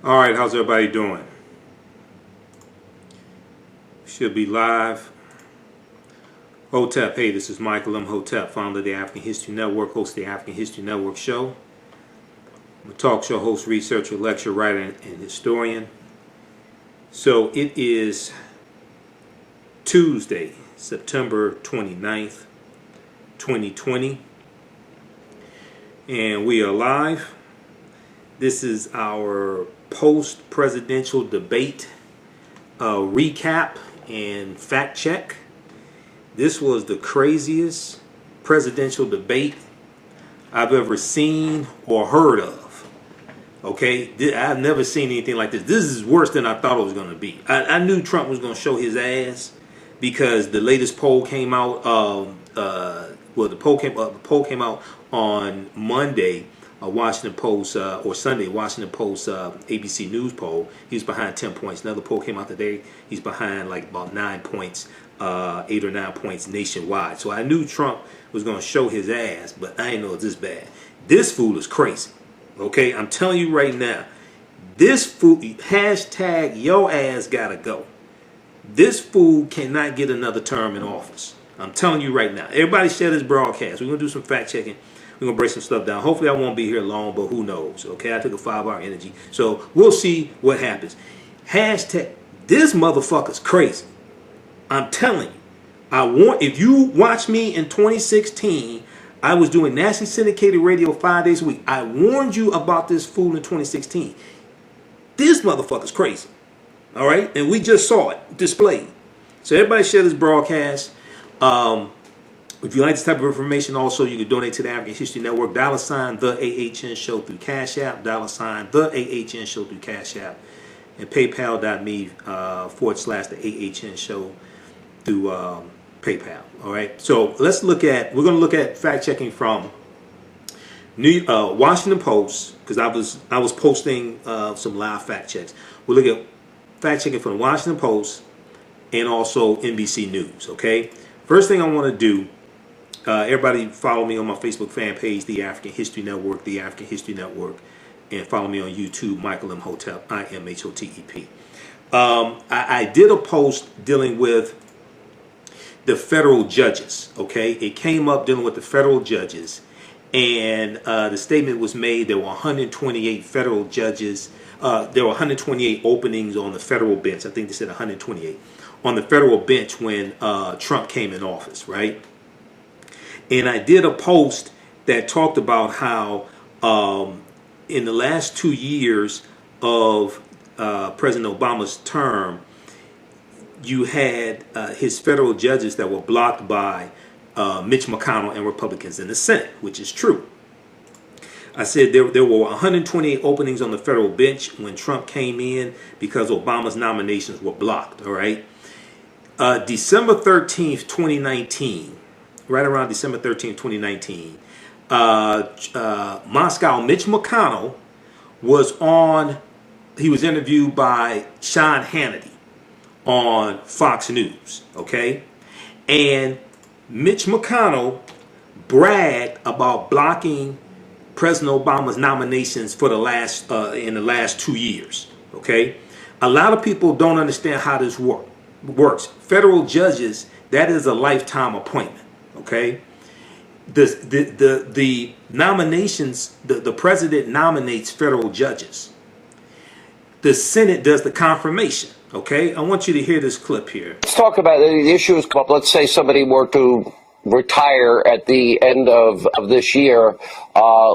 All right, how's everybody doing? Should be live. Hotep, hey, this is Michael Imhotep, founder of the African History Network, host of the African History Network show. I'm a talk show host, researcher, lecturer, writer, and historian. So it is Tuesday, September 29th, 2020, and we are live. This is our post-presidential debate recap and fact check. This was the craziest presidential debate I've ever seen or heard of. Okay, I've never seen anything like this. This is worse than I thought it was going to be. I knew Trump was going to show his ass because the latest poll came out. The poll came out on Monday. Washington Post or Sunday, Washington Post ABC News poll. He was behind 10 points. Another poll came out today. He's behind like about 9 points, 8 or 9 points nationwide. So I knew Trump was going to show his ass, but I didn't know it was this bad. This fool is crazy. Okay, I'm telling you right now. This fool, hashtag your ass gotta go. This fool cannot get another term in office. I'm telling you right now. Everybody share this broadcast. We're going to do some fact checking. We're going to break some stuff down. Hopefully I won't be here long, but who knows, okay? I took a 5-hour energy. So we'll see what happens. Hashtag, this motherfucker's crazy. I'm telling you. If you watch me in 2016, I was doing nationally syndicated radio 5 days a week. I warned you about this fool in 2016. This motherfucker's crazy. All right? And we just saw it displayed. So everybody share this broadcast. If you like this type of information, also you can donate to the African History Network. $ the AHN show through Cash App. $ the AHN show through Cash App. And PayPal.me / the AHN show through PayPal. All right. So we're going to look at fact checking from Washington Post, because I was posting some live fact checks. We'll look at fact checking from the Washington Post and also NBC News. Okay. First thing I want to do. Everybody follow me on my Facebook fan page, The African History Network, The African History Network, and follow me on YouTube, Michael Imhotep, IMHOTEP. I did a post dealing with the federal judges, okay? It came up dealing with the federal judges, and the statement was made there were 128 federal judges. There were 128 openings on the federal bench. I think they said 128 on the federal bench when Trump came in office, right? And I did a post that talked about how in the last 2 years of President Obama's term, you had his federal judges that were blocked by Mitch McConnell and Republicans in the Senate, which is true. I said there were 128 openings on the federal bench when Trump came in because Obama's nominations were blocked, all right? December 13th, 2019, right around December 13th, 2019, Moscow Mitch McConnell he was interviewed by Sean Hannity on Fox News, okay? And Mitch McConnell bragged about blocking President Obama's nominations for in the last 2 years, okay? A lot of people don't understand how this works. Federal judges, that is a lifetime appointment. Okay, the nominations, the president nominates federal judges. The Senate does the confirmation. Okay, I want you to hear this clip here. Let's talk about the issues come up. Let's say somebody were to retire at the end of this year,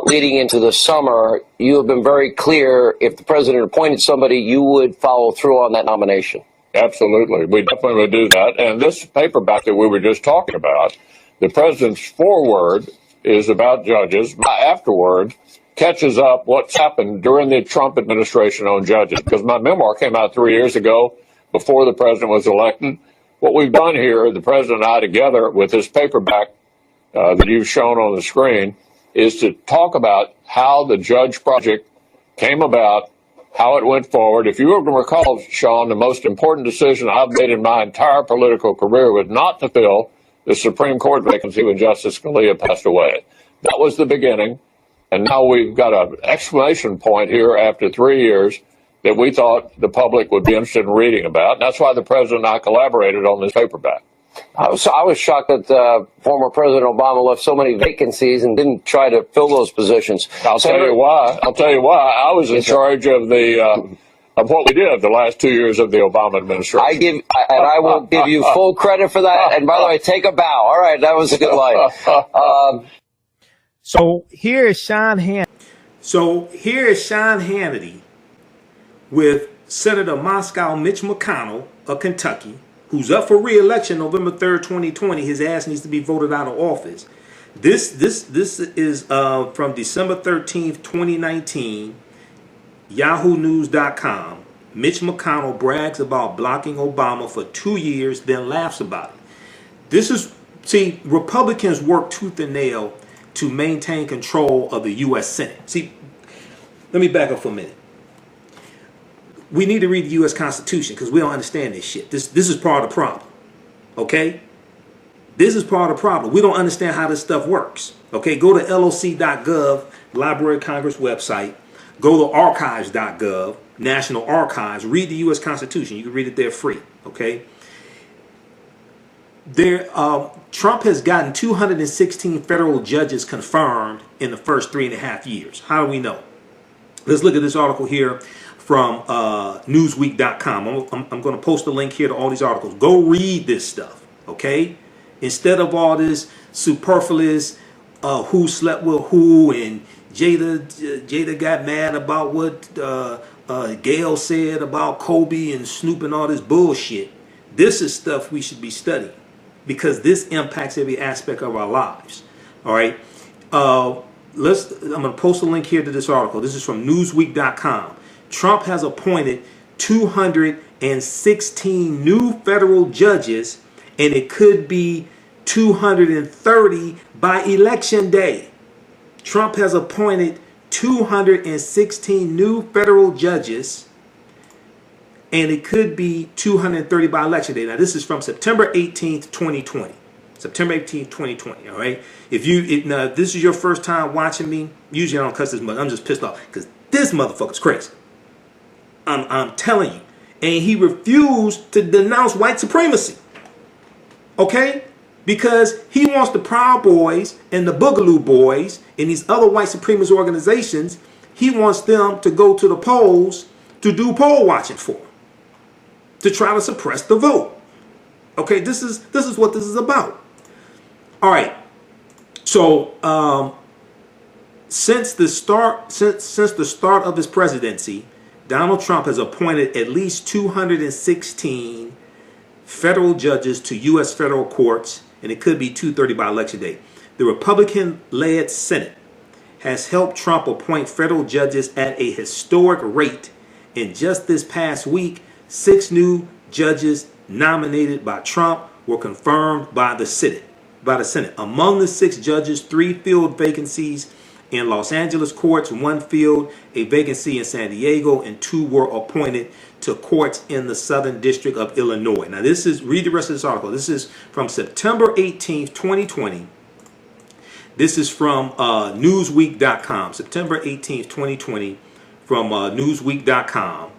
leading into the summer. You have been very clear. If the president appointed somebody, you would follow through on that nomination. Absolutely, we definitely would do that. And this paperback that we were just talking about. The president's foreword is about judges. My afterword catches up what's happened during the Trump administration on judges. Because my memoir came out 3 years ago, before the president was elected. What we've done here, the president and I together, with this paperback that you've shown on the screen, is to talk about how the judge project came about, how it went forward. If you were to recall, Sean, the most important decision I've made in my entire political career was not to fill the Supreme Court vacancy when Justice Scalia passed away. That was the beginning. And now we've got an exclamation point here after 3 years that we thought the public would be interested in reading about. That's why the president and I collaborated on this paperback. I was shocked that former President Obama left so many vacancies and didn't try to fill those positions. I'll tell you why. I was in charge of of what we did the last 2 years of the Obama administration. I will give you full credit for that. And by the way, take a bow. All right, that was a good line. So here is Sean Hannity with Senator Moscow Mitch McConnell of Kentucky, who's up for re-election November 3rd, 2020. His ass needs to be voted out of office. This is from December 13th, 2019, YahooNews.com. Mitch McConnell brags about blocking Obama for 2 years, then laughs about it. See, Republicans work tooth and nail to maintain control of the U.S. Senate. See, let me back up for a minute. We need to read the U.S. Constitution because we don't understand this shit. This is part of the problem. Okay? This is part of the problem. We don't understand how this stuff works. Okay? Go to loc.gov, Library of Congress website. Go to archives.gov, National Archives. Read the U.S. Constitution. You can read it there free. Okay? Trump has gotten 216 federal judges confirmed in the first 3.5 years. How do we know? Let's look at this article here from Newsweek.com. I'm going to post a link here to all these articles. Go read this stuff, okay? Instead of all this superfluous who slept with who and Jada got mad about what Gail said about Kobe and Snoop and all this bullshit. This is stuff we should be studying because this impacts every aspect of our lives. All right. I'm going to post a link here to this article. This is from Newsweek.com. Trump has appointed 216 new federal judges, and it could be 230 by election day. Trump has appointed 216 new federal judges, and it could be 230 by election day. Now, this is from September 18th, 2020. September 18th, 2020, all right? If this is your first time watching me, usually I don't cuss this much. I'm just pissed off because this motherfucker's crazy. I'm telling you. And he refused to denounce white supremacy. Okay? Because he wants the Proud Boys and the Boogaloo Boys and these other white supremacist organizations, he wants them to go to the polls to do poll watching for him, to try to suppress the vote. Okay, this is what this is about. All right. So since the start of his presidency, Donald Trump has appointed at least 216 federal judges to U.S. federal courts, and it could be 230 by election day. The Republican-led Senate has helped Trump appoint federal judges at a historic rate. And just this past week, 6 new judges nominated by Trump were confirmed by the Senate. Among the 6 judges, 3 filled vacancies in Los Angeles courts, 1 filled a vacancy in San Diego, and 2 were appointed to courts in the Southern District of Illinois. Now, read the rest of this article. This is from September 18th, 2020. This is from Newsweek.com, September 18th, 2020, from Newsweek.com.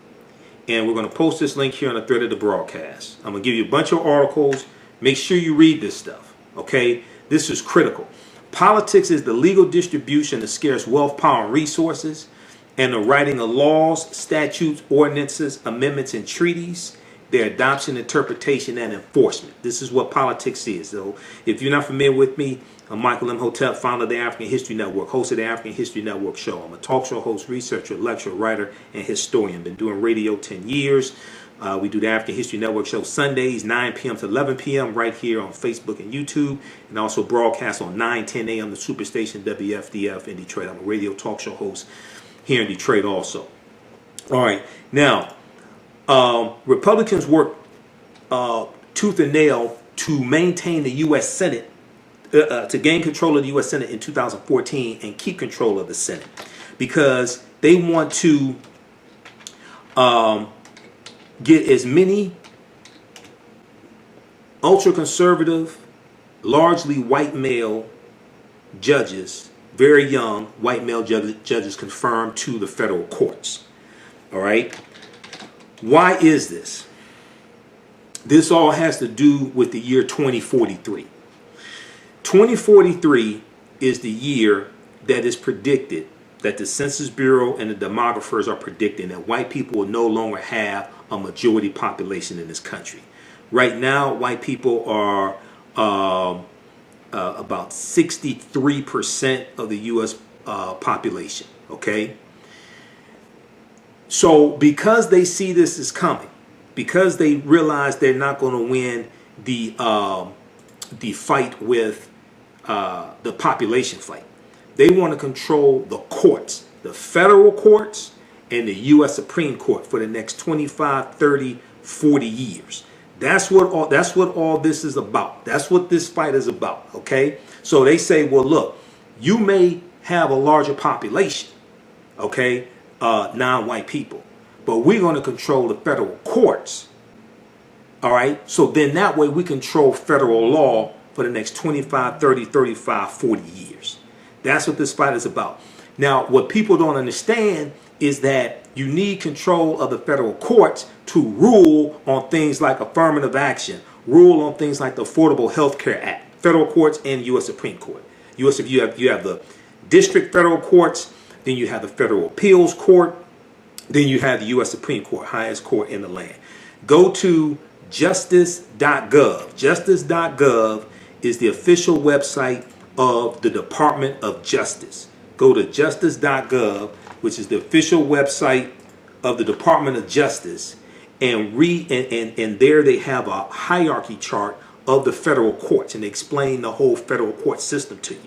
And we're going to post this link here on the thread of the broadcast. I'm going to give you a bunch of articles. Make sure you read this stuff, okay? This is critical. Politics is the legal distribution of scarce wealth, power, and resources, and the writing of laws, statutes, ordinances, amendments, and treaties, their adoption, interpretation, and enforcement. This is what politics is. So if you're not familiar with me, I'm Michael Imhotep, founder of the African History Network, host of the African History Network show. I'm a talk show host, researcher, lecturer, writer, and historian. Been doing radio 10 years. We do the African History Network show Sundays, 9 p.m. to 11 p.m. right here on Facebook and YouTube, and also broadcast on 9:10 a.m. the Superstation WFDF in Detroit. I'm a radio talk show host here in Detroit also. All right. Now, Republicans work tooth and nail to maintain the U.S. Senate, to gain control of the U.S. Senate in 2014 and keep control of the Senate because they want to get as many ultra-conservative, largely white male judges, very young white male judges confirmed to the federal courts. All right. Why is this? This all has to do with the year 2043. 2043 is the year that is predicted, that the Census Bureau and the demographers are predicting that white people will no longer have a majority population in this country. Right now, white people are about 63% of the U.S. Population. Okay? So because they see this is coming, because they realize they're not going to win the fight with the population fight, they want to control the courts, the federal courts and the U.S. Supreme Court for the next 25, 30, 40 years. That's what all this is about. That's what this fight is about. Okay? So they say, well, look, you may have a larger population, okay, non-white people, but we're going to control the federal courts. All right? So then that way we control federal law for the next 25, 30, 35, 40 years. That's what this fight is about. Now, what people don't understand is that you need control of the federal courts to rule on things like affirmative action, rule on things like the Affordable Health Care Act, federal courts and U.S. Supreme Court. You have the district federal courts, then you have the Federal Appeals Court, then you have the U.S. Supreme Court, highest court in the land. Go to justice.gov. Justice.gov is the official website of the Department of Justice. Go to justice.gov, which is the official website of the Department of Justice, and read, and there they have a hierarchy chart of the federal courts, and they explain the whole federal court system to you.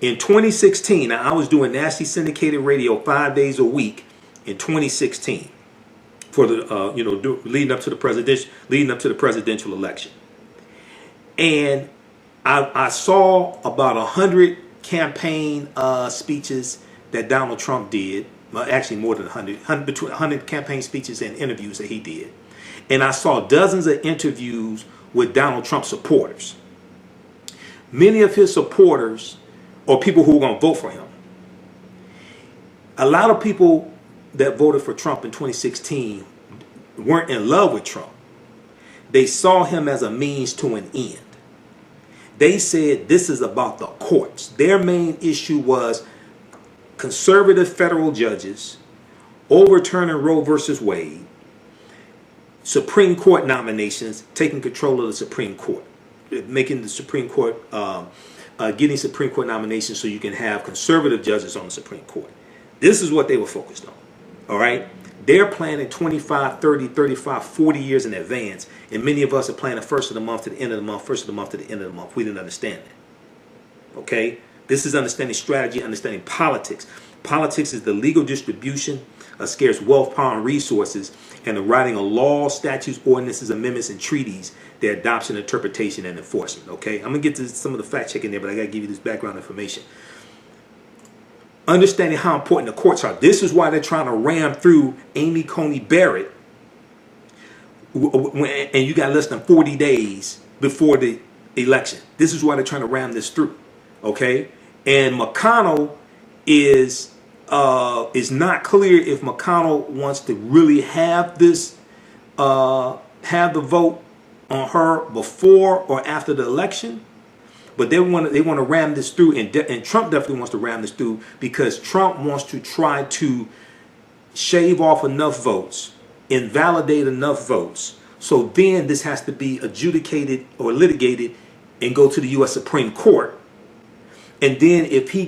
In 2016, now I was doing nationally syndicated radio 5 days a week in 2016 for the leading up to the presidential election, and I saw about 100 campaign speeches that Donald Trump did. Well, actually more than 100, between 100 campaign speeches and interviews that he did. And I saw dozens of interviews with Donald Trump supporters. Many of his supporters, or people who were going to vote for him, a lot of people that voted for Trump in 2016 weren't in love with Trump. They saw him as a means to an end. They said this is about the courts. Their main issue was conservative federal judges overturning Roe versus Wade, Supreme Court nominations, taking control of the Supreme Court, making the Supreme Court, getting Supreme Court nominations so you can have conservative judges on the Supreme Court. This is what they were focused on. All right? They're planning 25, 30, 35, 40 years in advance, and many of us are planning first of the month to the end of the month, first of the month to the end of the month. We didn't understand that. Okay? This is understanding strategy, understanding politics. Politics is the legal distribution of scarce wealth, power, and resources, and the writing of laws, statutes, ordinances, amendments, and treaties, their adoption, interpretation, and enforcement. Okay? I'm going to get to some of the fact checking there, but I got to give you this background information. Understanding how important the courts are. This is why they're trying to ram through Amy Coney Barrett, and you got less than 40 days before the election. This is why they're trying to ram this through. Okay, and McConnell is not clear if McConnell wants to really have this have the vote on her before or after the election, but they want to ram this through, and Trump definitely wants to ram this through because Trump wants to try to shave off enough votes, invalidate enough votes, so then this has to be adjudicated or litigated and go to the U.S. Supreme Court. And then if he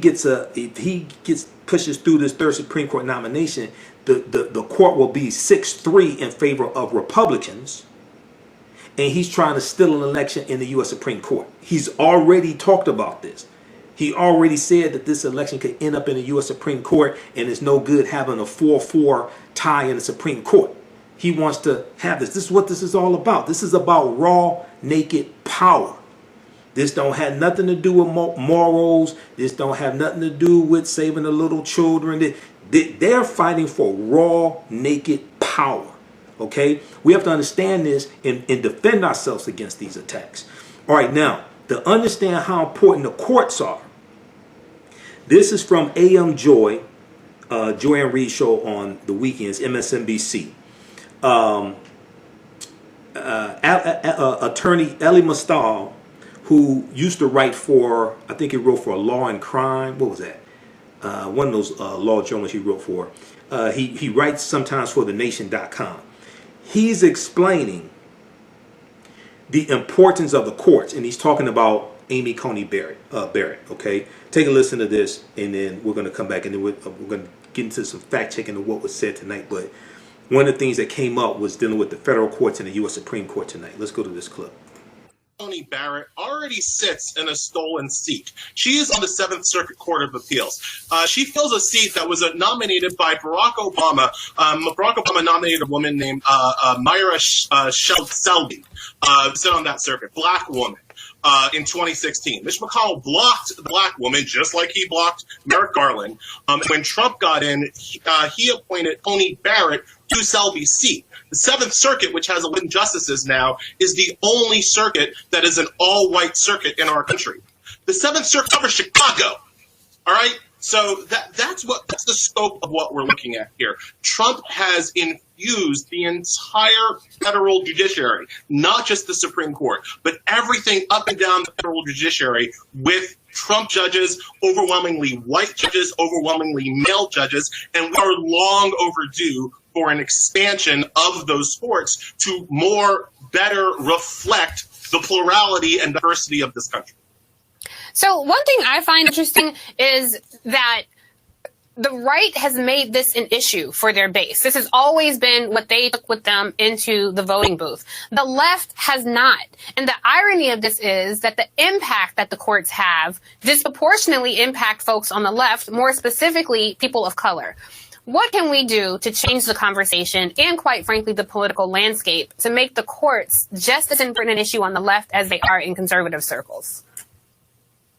pushes through this third Supreme Court nomination, the court will be 6-3 in favor of Republicans. And he's trying to steal an election in the U.S. Supreme Court. He's already talked about this. He already said that this election could end up in the U.S. Supreme Court, and it's no good having a 4-4 tie in the Supreme Court. He wants to have this. This is what this is all about. This is about raw, naked power. This don't have nothing to do with morals. This don't have nothing to do with saving the little children. They're fighting for raw, naked power. Okay? We have to understand this and defend ourselves against these attacks. All right, now, to understand how important the courts are, this is from AM Joy, Joy and Reed show on the weekends, MSNBC. Attorney Elie Mystal, who used to write for, I think he wrote for Law and Crime. What was that? One of those law journals he wrote for. He writes sometimes for thenation.com. He's explaining the importance of the courts, and he's talking about Amy Coney Barrett. Okay, take a listen to this, and then we're going to come back, and then we're going to get into some fact checking of what was said tonight. But one of the things that came up was dealing with the federal courts and the U.S. Supreme Court tonight. Let's go to this clip. Coney Barrett already sits in a stolen seat. She is on the Seventh Circuit Court of Appeals. She fills a seat that was nominated by Barack Obama. Barack Obama nominated a woman named Myra Shelby to sit on that circuit, black woman. In 2016, Mitch McConnell blocked the black woman just like he blocked Merrick Garland. When Trump got in, he appointed Coney Barrett to Selby's seat. The Seventh Circuit, which has 11 justices now, is the only circuit that is an all-white circuit in our country. The Seventh Circuit covers Chicago. All right? So that's the scope of what we're looking at here. Trump has infused the entire federal judiciary, not just the Supreme Court, but everything up and down the federal judiciary with Trump judges, overwhelmingly white judges, overwhelmingly male judges, and we are long overdue for an expansion of those courts to better reflect the plurality and diversity of this country. So one thing I find interesting is that the right has made this an issue for their base. This has always been what they took with them into the voting booth. The left has not. And the irony of this is that the impact that the courts have disproportionately impact folks on the left, more specifically people of color. What can we do to change the conversation and, quite frankly, the political landscape to make the courts just as important an issue on the left as they are in conservative circles?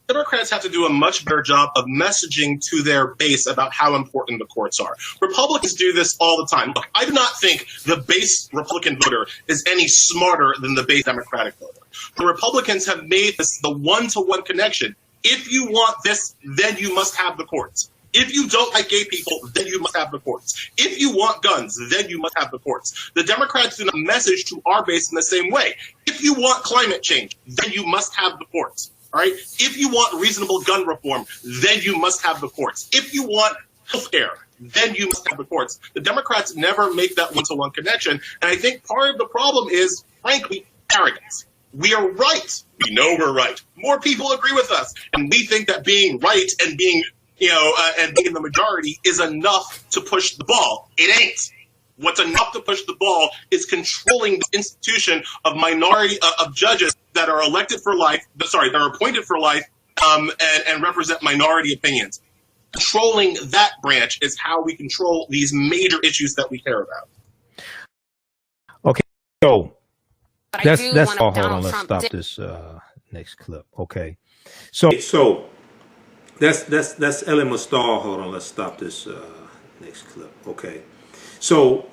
Democrats have to do a much better job of messaging to their base about how important the courts are. Republicans do this all the time. Look, I do not think the base Republican voter is any smarter than the base Democratic voter. The Republicans have made this the one-to-one connection. If you want this, then you must have the courts. If you don't like gay people, then you must have the courts. If you want guns, then you must have the courts. The Democrats do not message to our base in the same way. If you want climate change, then you must have the courts. All right. If you want reasonable gun reform, then you must have the courts. If you want health care, then you must have the courts. The Democrats never make that one-to-one connection. And I think part of the problem is, frankly, arrogance. We are right. We know we're right. More people agree with us. And we think that being right and being, and being in the majority is enough to push the ball. It ain't. What's enough to push the ball is controlling the institution of minority of judges that are elected for life. Sorry, that are appointed for life and represent minority opinions. Controlling that branch is how we control these major issues that we care about. Okay, so that's all. Hold on, let's Trump stop this next clip. Okay, so that's Elie Mystal. Hold on, let's stop this next clip. Okay. So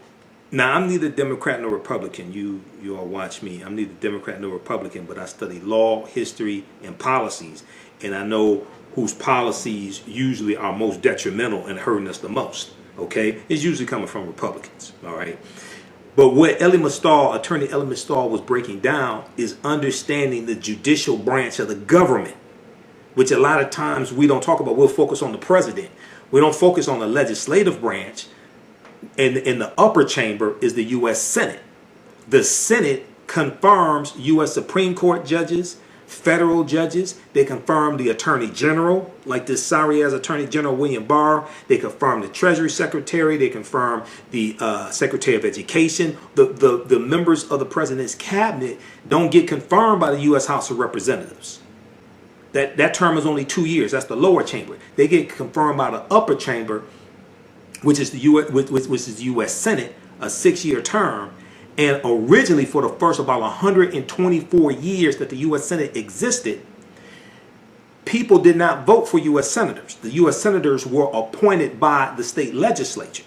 now I'm neither Democrat nor Republican. You all watch me. I'm neither Democrat nor Republican, but I study law, history, and policies. And I know whose policies usually are most detrimental and hurting us the most. Okay? It's usually coming from Republicans. All right? But what Attorney Elie Mystal was breaking down is understanding the judicial branch of the government, which a lot of times we don't talk about. We'll focus on the president. We don't focus on the legislative branch. And in the upper chamber is the U.S. Senate. The Senate confirms U.S. Supreme Court judges, federal judges. They confirm the Attorney General, like this sorry-ass Attorney General William Barr. They confirm the Treasury Secretary. They confirm the Secretary of Education. The members of the President's cabinet don't get confirmed by the U.S. House of Representatives. That term is only 2 years. That's the lower chamber. They get confirmed by the upper chamber, which is the U.S. Senate, a 6-year term. And originally, for the first about 124 years that the U.S. Senate existed, people did not vote for U.S. senators. The U.S. senators were appointed by the state legislature.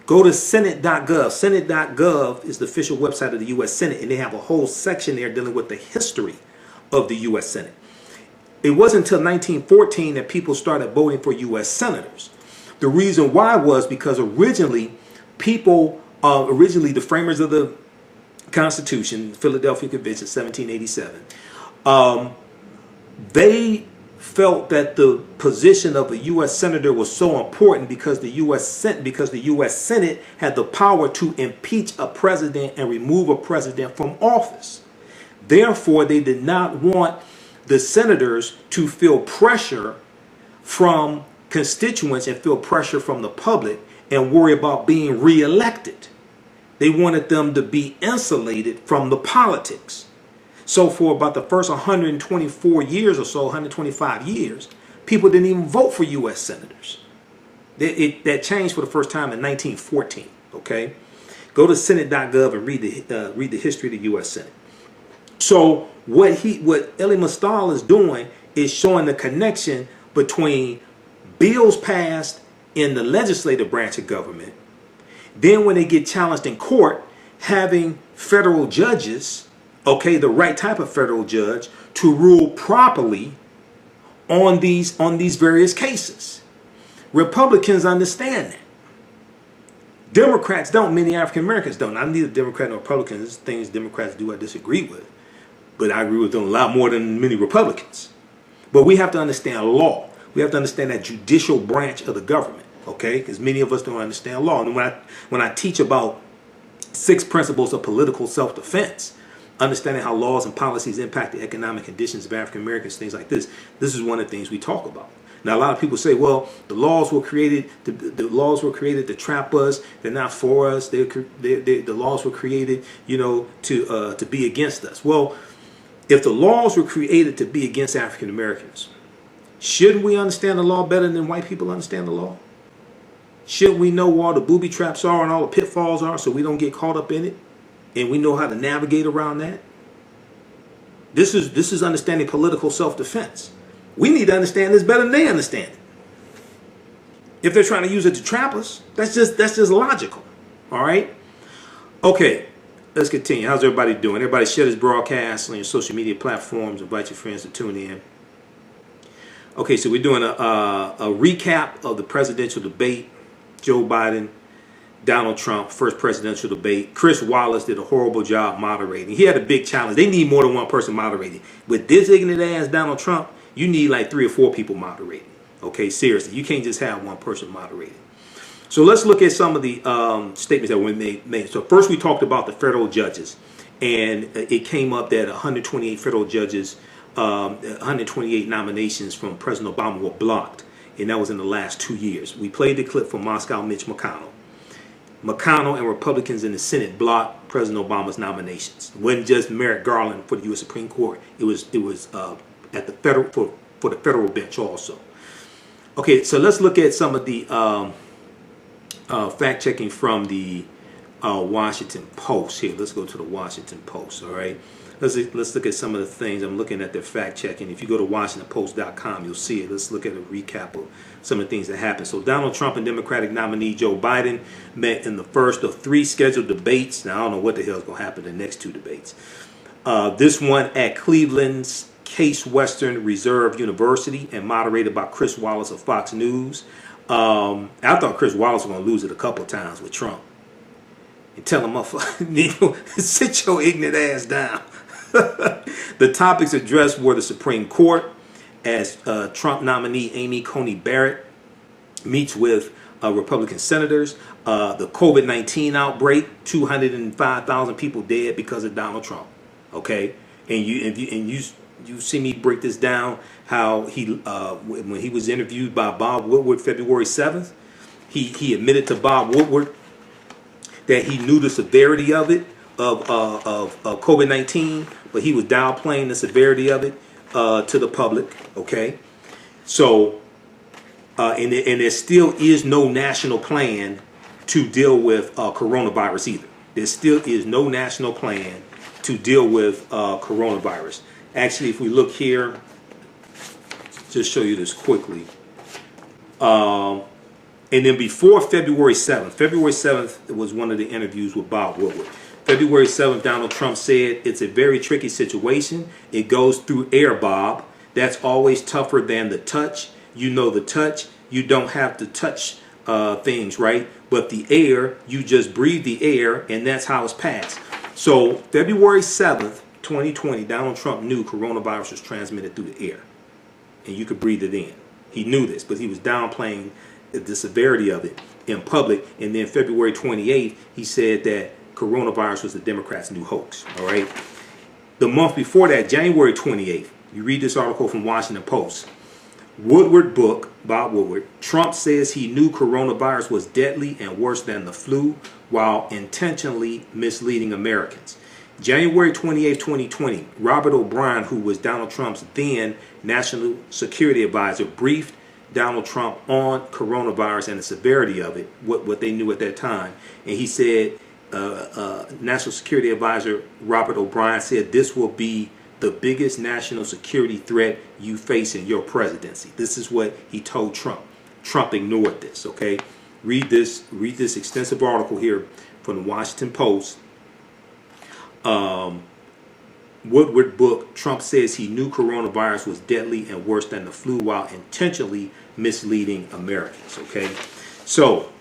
Go to Senate.gov. Senate.gov is the official website of the U.S. Senate, and they have a whole section there dealing with the history of the U.S. Senate. It wasn't until 1914 that people started voting for U.S. senators. The reason why was because originally people originally the framers of the Constitution, Philadelphia Convention, 1787, they felt that the position of a U.S. senator was so important because the U.S. Senate had the power to impeach a president and remove a president from office. Therefore, they did not want the senators to feel pressure from constituents and feel pressure from the public and worry about being reelected. They wanted them to be insulated from the politics. So for about the first 124 years or so, 125 years, people didn't even vote for U.S. senators. That changed for the first time in 1914. Okay, go to Senate.gov and read the history of the U.S. Senate. So what Elie Mystal is doing is showing the connection between bills passed in the legislative branch of government, then when they get challenged in court, having federal judges, okay, the right type of federal judge, to rule properly on these various cases. Republicans understand that. Democrats don't. Many African Americans don't. I'm neither Democrat nor Republican. There's things Democrats do I disagree with, but I agree with them a lot more than many Republicans. But we have to understand law. We have to understand that judicial branch of the government, okay? Because many of us don't understand law. And when I teach about 6 principles of political self-defense, understanding how laws and policies impact the economic conditions of African Americans, things like this is one of the things we talk about. Now, a lot of people say, well, the laws were created to trap us. They're not for us. The laws were created, to be against us. Well, if the laws were created to be against African Americans, shouldn't we understand the law better than white people understand the law? Shouldn't we know where all the booby traps are and all the pitfalls are so we don't get caught up in it? And we know how to navigate around that? This is understanding political self-defense. We need to understand this better than they understand it. If they're trying to use it to trap us, that's just logical. All right? Okay, let's continue. How's everybody doing? Everybody share this broadcast on your social media platforms. Invite your friends to tune in. Okay, so we're doing a recap of the presidential debate. Joe Biden, Donald Trump, first presidential debate. Chris Wallace did a horrible job moderating. He had a big challenge. They need more than one person moderating. With this ignorant ass Donald Trump, you need like 3 or 4 people moderating. Okay, seriously. You can't just have one person moderating. So let's look at some of the statements that were made. So first we talked about the federal judges. And it came up that 128 federal judges, 128 nominations from President Obama were blocked. And that was in the last 2 years. We played the clip from Moscow Mitch McConnell. McConnell and Republicans in the Senate blocked President Obama's nominations. It wasn't just Merrick Garland for the U.S. Supreme Court. It was at the federal for the federal bench also. Okay, so let's look at some of the fact checking from the Washington Post here. Let's go to the Washington Post. All right, let's look at some of the things. I'm looking at their fact checking. If you go to WashingtonPost.com, you'll see it. Let's look at a recap of some of the things that happened. So Donald Trump and Democratic nominee Joe Biden met in the first of 3 scheduled debates. Now I don't know what the hell is going to happen in the next 2 debates. This one at Cleveland's Case Western Reserve University and moderated by Chris Wallace of Fox News. I thought Chris Wallace was going to lose it a couple of times with Trump. And tell him, sit your ignorant ass down. The topics addressed were the Supreme Court, as Trump nominee Amy Coney Barrett meets with Republican senators, the COVID-19 outbreak, 205,000 people dead because of Donald Trump. Okay, and you see me break this down. How he when he was interviewed by Bob Woodward February 7th, he admitted to Bob Woodward that he knew the severity of it of COVID-19, but he was downplaying the severity of it to the public. Okay, so and there still is no national plan to deal with coronavirus either. There still is no national plan to deal with coronavirus. Actually, if we look here, just show you this quickly. And then before February 7th was one of the interviews with Bob Woodward. February 7th, Donald Trump said, "It's a very tricky situation. It goes through air, Bob. That's always tougher than the touch. You know the touch. You don't have to touch things, right? But the air, you just breathe the air, and that's how it's passed. So February 7th, 2020, Donald Trump knew coronavirus was transmitted through the air, and you could breathe it in. He knew this, but he was downplaying the severity of it in public. And then February 28th, he said that coronavirus was the Democrats' new hoax. All right. The month before that, January 28th, you read this article from Washington Post. Woodward book, Bob Woodward. Trump says he knew coronavirus was deadly and worse than the flu while intentionally misleading Americans. January 28, 2020, Robert O'Brien, who was Donald Trump's then national security advisor, briefed Donald Trump on coronavirus and the severity of it, what they knew at that time. And he said, National Security Advisor Robert O'Brien said, this will be the biggest national security threat you face in your presidency. This is what he told Trump. Trump ignored this, okay? Read this extensive article here from the Washington Post. Woodward book, Trump says he knew coronavirus was deadly and worse than the flu while intentionally misleading Americans, okay? So,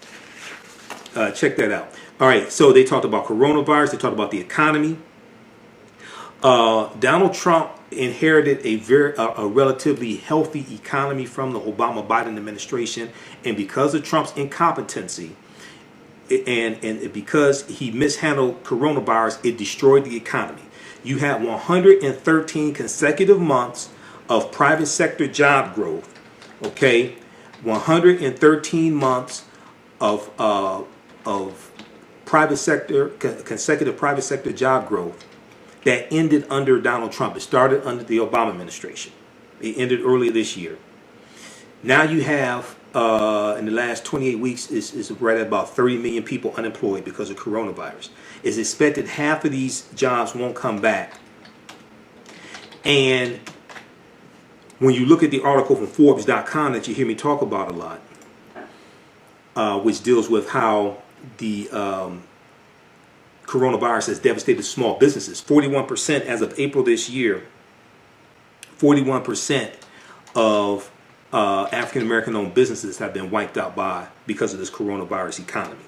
check that out. All right, so they talked about coronavirus, they talked about the economy. Donald Trump inherited a relatively healthy economy from the Obama-Biden administration, and because of Trump's incompetency and because he mishandled coronavirus, it destroyed the economy. You had 113 consecutive months of private sector job growth, okay? 113 months of consecutive private sector job growth that ended under Donald Trump. It started under the Obama administration. It ended earlier this year. Now you have, in the last 28 weeks, is right at about 30 million people unemployed because of coronavirus. It's expected half of these jobs won't come back. And when you look at the article from Forbes.com that you hear me talk about a lot, which deals with how the coronavirus has devastated small businesses. 41% as of April this year, 41% of African American owned businesses have been wiped out because of this coronavirus economy.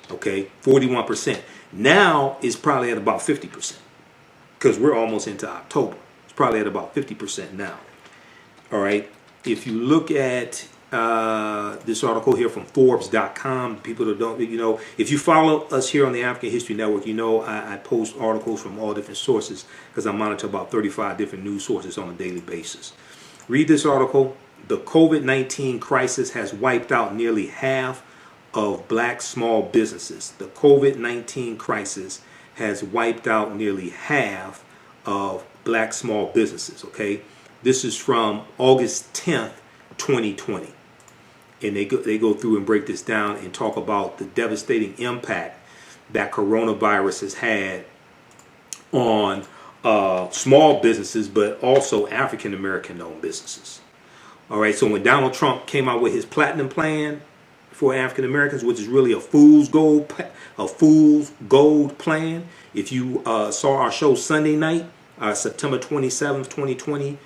Okay, 41%. Now it's probably at about 50% because we're almost into October. It's probably at about 50% now. All right. If you look at this article here from Forbes.com, people that don't, if you follow us here on the African History Network, I post articles from all different sources because I monitor about 35 different news sources on a daily basis. Read this article. The COVID-19 crisis has wiped out nearly half of black small businesses. The COVID-19 crisis has wiped out nearly half of black small businesses, okay? This is from August 10th, 2020. And they go through and break this down and talk about the devastating impact that coronavirus has had on small businesses, but also African American owned businesses. All right, so when Donald Trump came out with his platinum plan for African Americans, which is really a fool's gold plan. If you saw our show Sunday night, September 27th, 2020,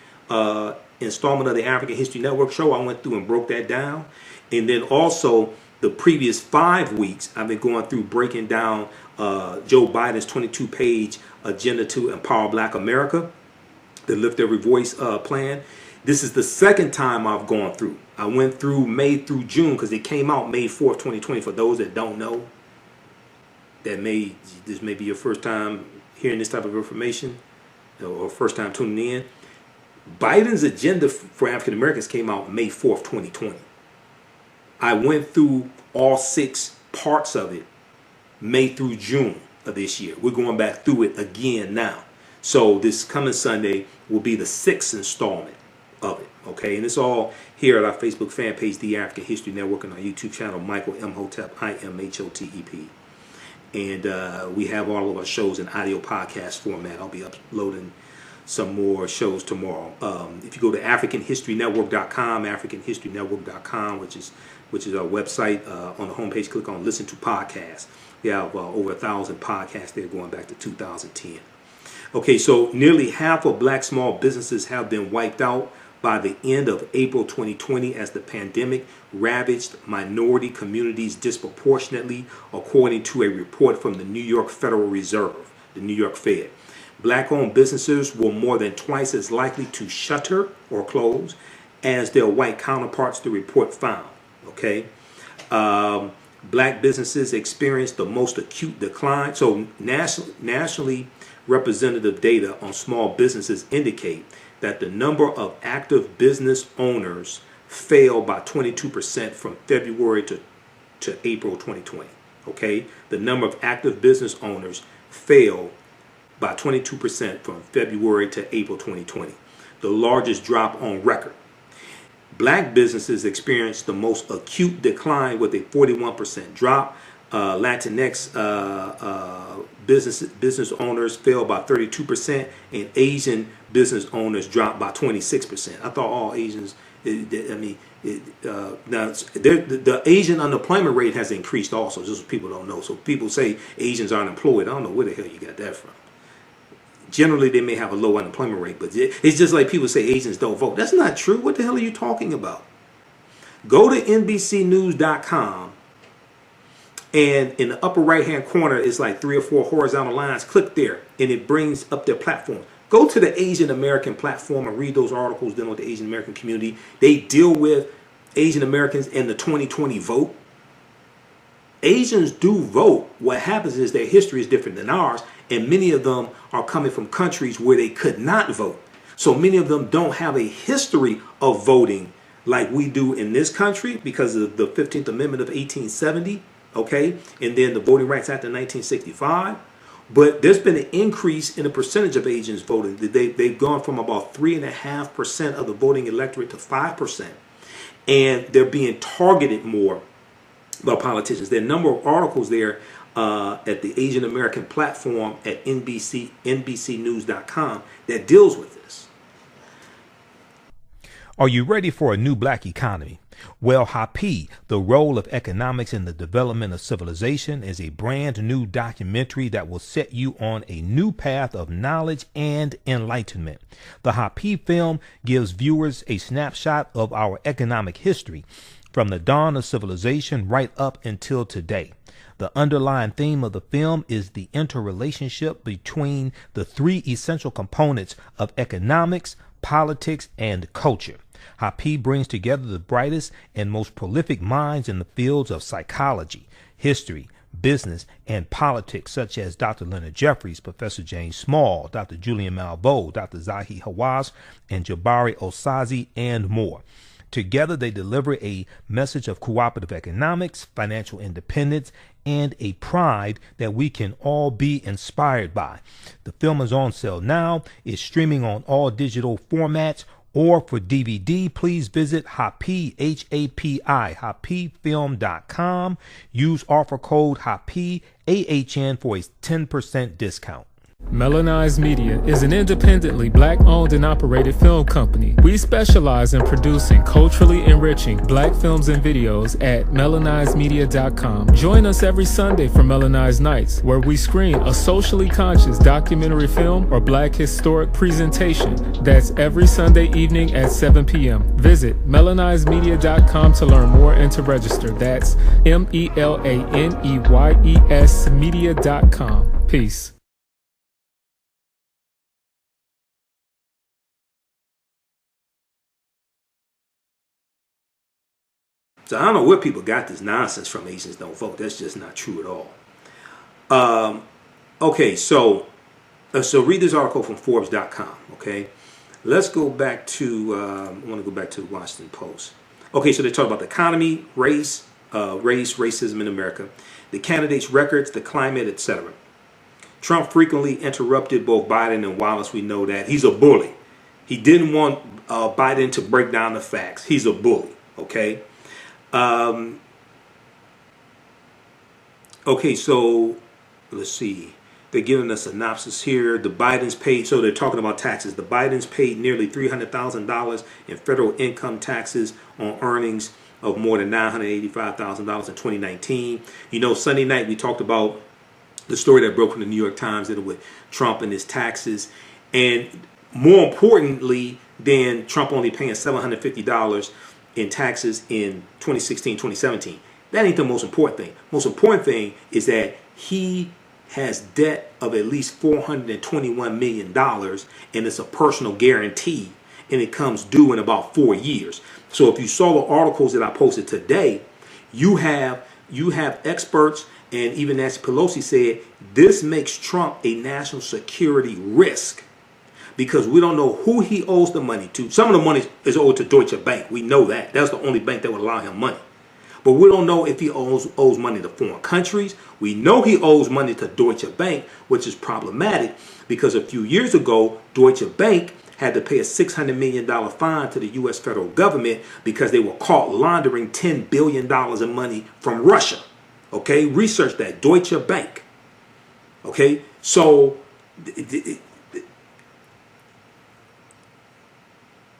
installment of the African History Network show, I went through and broke that down. And then also the previous 5 weeks, I've been going through breaking down Joe Biden's 22-page agenda to empower Black America, the Lift Every Voice plan. This is the second time I've gone through. I went through May through June because it came out May 4th, 2020. For those that don't know, this may be your first time hearing this type of information or first time tuning in. Biden's agenda for African Americans came out May 4th, 2020. I went through all 6 parts of it May through June of this year. We're going back through it again now. So this coming Sunday will be the 6th installment of it. Okay, and it's all here at our Facebook fan page, The African History Network, and our YouTube channel, Michael Imhotep, Imhotep. And we have all of our shows in audio podcast format. I'll be uploading some more shows tomorrow. If you go to AfricanHistoryNetwork.com, AfricanHistoryNetwork.com, which is our website, on the homepage, click on Listen to Podcasts. We have over 1,000 podcasts there going back to 2010. Okay, so nearly half of black small businesses have been wiped out by the end of April 2020 as the pandemic ravaged minority communities disproportionately, according to a report from the New York Federal Reserve, the New York Fed. Black-owned businesses were more than twice as likely to shutter or close as their white counterparts, the report found. Okay, black businesses experienced the most acute decline. So nationally representative data on small businesses indicate that the number of active business owners fell by 22% from February to April 2020. Okay, the number of active business owners fell by 22% from February to April 2020, the largest drop on record. Black businesses experienced the most acute decline with a 41% drop. Latinx business owners fell by 32%, and Asian business owners dropped by 26%. I thought all Asians, the Asian unemployment rate has increased also, just so people don't know. So people say Asians are unemployed. I don't know where the hell you got that from. Generally, they may have a low unemployment rate, but it's just like people say Asians don't vote. That's not true. What the hell are you talking about? Go to NBCnews.com, and in the upper right-hand corner is like 3 or 4 horizontal lines. Click there, and it brings up their platform. Go to the Asian American platform and read those articles dealing with the Asian American community. They deal with Asian Americans in the 2020 vote. Asians do vote. What happens is their history is different than ours, and many of them are coming from countries where they could not vote. So many of them don't have a history of voting like we do in this country because of the 15th Amendment of 1870, okay? And then the Voting Rights Act of 1965. But there's been an increase in the percentage of Asians voting. They've gone from about 3.5% of the voting electorate to 5%. And they're being targeted more by politicians. There are a number of articles there at the Asian American platform at NBCnews.com that deals with this. Are you ready for a new black economy? Well, Happy, the role of economics in the development of civilization, is a brand new documentary that will set you on a new path of knowledge and enlightenment. The Happy film gives viewers a snapshot of our economic history from the dawn of civilization right up until today. The underlying theme of the film is the interrelationship between the 3 essential components of economics, politics, and culture. Happy brings together the brightest and most prolific minds in the fields of psychology, history, business, and politics, such as Dr. Leonard Jeffries, Professor James Small, Dr. Julian Malveaux, Dr. Zahi Hawass, and Jabari Osazi, and more. Together, they deliver a message of cooperative economics, financial independence, and a pride that we can all be inspired by. The film is on sale now. It's streaming on all digital formats, or for DVD, please visit Happy, H-A-P-I, happyfilm.com. Use offer code HAPPY, AHN, for a 10% discount. Melanize Media is an independently black-owned and operated film company. We specialize in producing culturally enriching black films and videos at melanizemedia.com. Join us every Sunday for Melanize Nights, where we screen a socially conscious documentary film or black historic presentation. That's every Sunday evening at 7 p.m. Visit melanizemedia.com to learn more and to register. That's MELANEYES media.com. Peace. So I don't know where people got this nonsense from, Asians don't vote. That's just not true at all. Okay, so read this article from Forbes.com, okay? Let's go back to, I want to go back to the Washington Post. Okay, so they talk about the economy, racism in America, the candidates' records, the climate, etc. Trump frequently interrupted both Biden and Wallace. We know that. He's a bully. He didn't want Biden to break down the facts. He's a bully, okay? Okay, so let's see. They're giving a synopsis here. The Bidens paid, so they're talking about taxes. The Bidens paid nearly $300,000 in federal income taxes on earnings of more than $985,000 in 2019. You know, Sunday night we talked about the story that broke from the New York Times dealing with Trump and his taxes. And more importantly, than Trump only paying $750 in taxes in 2016, 2017. That ain't the most important thing. Most important thing is that he has debt of at least $421 million, and it's a personal guarantee, and it comes due in about 4 years. So if you saw the articles that I posted today, you have experts, and even Nancy Pelosi said this makes Trump a national security risk because we don't know who he owes the money to. Some of the money is owed to Deutsche Bank. We know that. That's the only bank that would allow him money. But we don't know if he owes money to foreign countries. We know he owes money to Deutsche Bank, which is problematic because a few years ago, Deutsche Bank had to pay a $600 million fine to the U.S. federal government because they were caught laundering $10 billion in money from Russia. Okay, research that, Deutsche Bank. Okay, so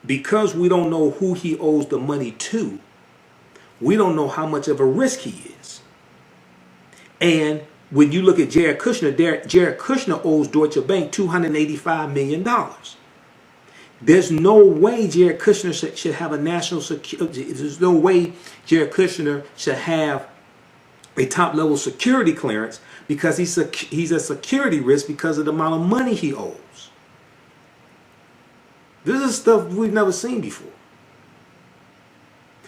because we don't know who he owes the money to, we don't know how much of a risk he is. And when you look at Jared Kushner, Jared Kushner owes Deutsche Bank $285 million. There's no way Jared Kushner should have a national security. There's no way Jared Kushner should have a top-level security clearance because he's a security risk because of the amount of money he owes. This is stuff we've never seen before.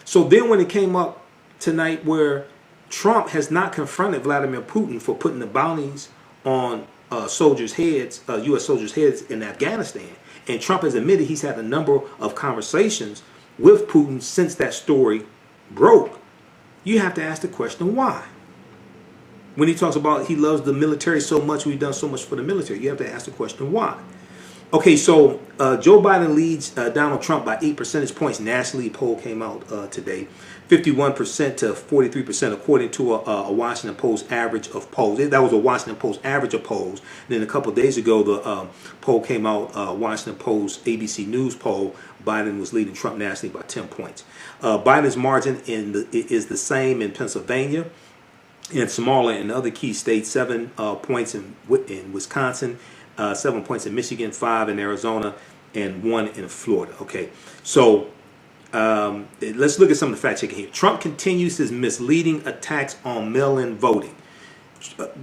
So then when it came up tonight where Trump has not confronted Vladimir Putin for putting the bounties on soldiers' heads, U.S. soldiers' heads in Afghanistan, and Trump has admitted he's had a number of conversations with Putin since that story broke, you have to ask the question, why? When he talks about he loves the military so much, we've done so much for the military, you have to ask the question, why? Okay, so Joe Biden leads Donald Trump by 8 percentage points nationally. A poll came out today, 51% to 43%, according to a Washington Post average of polls. That was a Washington Post average of polls. And then a couple of days ago, the poll came out, Washington Post ABC News poll. Biden was leading Trump nationally by 10 points. Biden's margin is the same in Pennsylvania and smaller in other key states, 7 points in Wisconsin, 7 points in Michigan, 5 in Arizona, and 1 in Florida. Okay, so let's look at some of the fact checking here. Trump continues his misleading attacks on mail-in voting.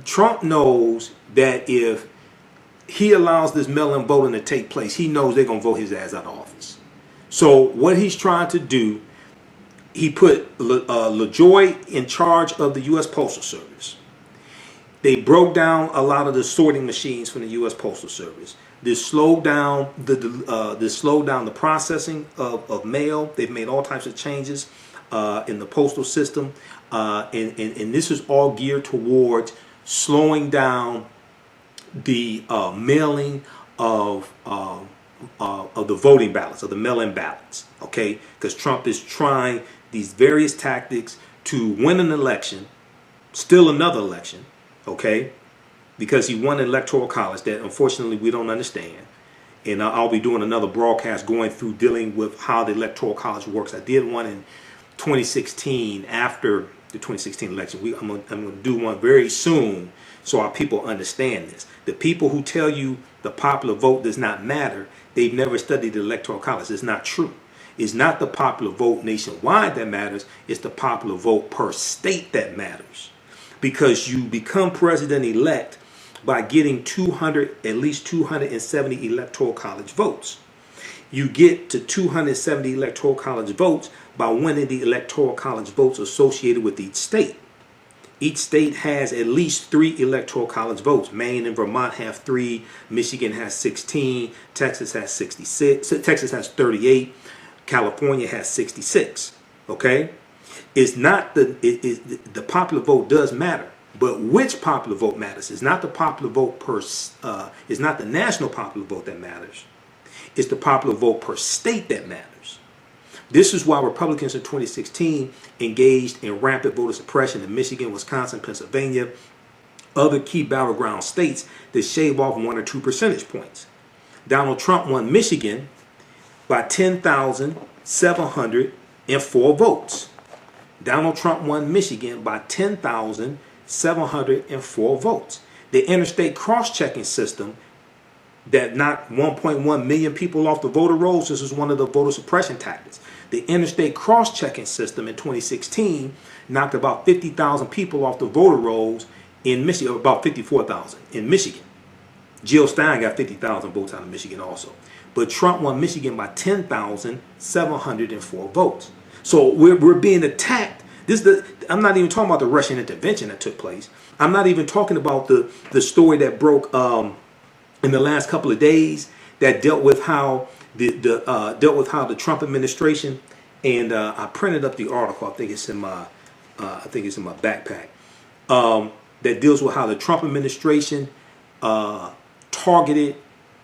Trump knows that if he allows this mail-in voting to take place, he knows they're going to vote his ass out of office. So what he's trying to do, he put LaJoy in charge of the U.S. Postal Service. They broke down a lot of the sorting machines from the U.S. Postal Service. This slowed down the processing of mail. They've made all types of changes in the postal system, and this is all geared towards slowing down the mailing of the voting ballots, of the mail-in ballots. Okay, because Trump is trying these various tactics to win an election, still another election. Okay, because he won the Electoral College that unfortunately we don't understand. And I'll be doing another broadcast going through dealing with how the Electoral College works. I did one in 2016 after the 2016 election. I'm going to do one very soon so our people understand this. The people who tell you the popular vote does not matter, they've never studied the Electoral College. It's not true. It's not the popular vote nationwide that matters. It's the popular vote per state that matters. Because you become president-elect by getting at least 270 electoral college votes. You get to 270 electoral college votes by winning the electoral college votes associated with each state. Each state has at least 3 electoral college votes. Maine and Vermont have 3. Michigan has 16. Texas has 66. Texas has 38. California has 66. Okay? It's not the popular vote does matter, but which popular vote matters? It's not the popular vote it's not the national popular vote that matters. It's the popular vote per state that matters. This is why Republicans in 2016 engaged in rampant voter suppression in Michigan, Wisconsin, Pennsylvania, other key battleground states that shave off 1 or 2 percentage points. Donald Trump won Michigan by 10,704 votes. Donald Trump won Michigan by 10,704 votes. The interstate cross-checking system that knocked 1.1 million people off the voter rolls. This is one of the voter suppression tactics. The interstate cross-checking system in 2016 knocked about 50,000 people off the voter rolls in Michigan, about 54,000 in Michigan. Jill Stein got 50,000 votes out of Michigan also. But Trump won Michigan by 10,704 votes. So we're being attacked. I'm not even talking about the Russian intervention that took place. I'm not even talking about the story that broke in the last couple of days that dealt with how the Trump administration, and I printed up the article. I think it's in my backpack. That deals with how the Trump administration targeted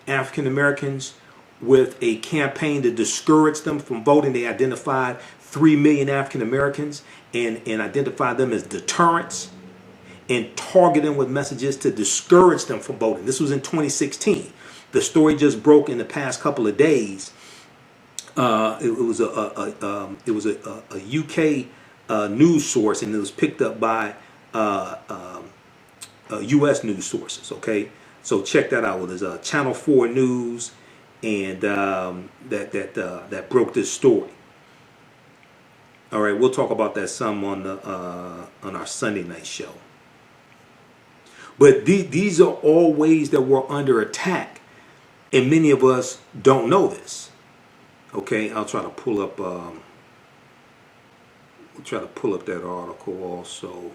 African Americans with a campaign to discourage them from voting. They identified 3 million African Americans and identified them as deterrents and targeted them with messages to discourage them from voting. This was in 2016. The story just broke in the past couple of days. It was a UK news source, and it was picked up by U.S. news sources. Okay, so check that out. There's a Channel 4 News, and that broke this story. All right, we'll talk about that some on our Sunday night show. But these are all ways that we're under attack, and many of us don't know this. Okay, I'll try to pull up. We'll try to pull up that article also,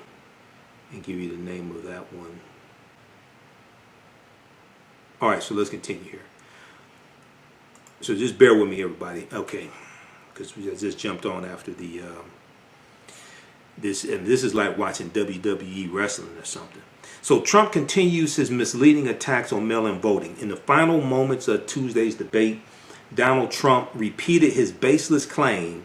and give you the name of that one. All right, so let's continue here. So just bear with me, everybody. Okay, because we just jumped on after the this is like watching WWE wrestling or something. So Trump continues his misleading attacks on mail-in voting. In the final moments of Tuesday's debate, Donald Trump repeated his baseless claim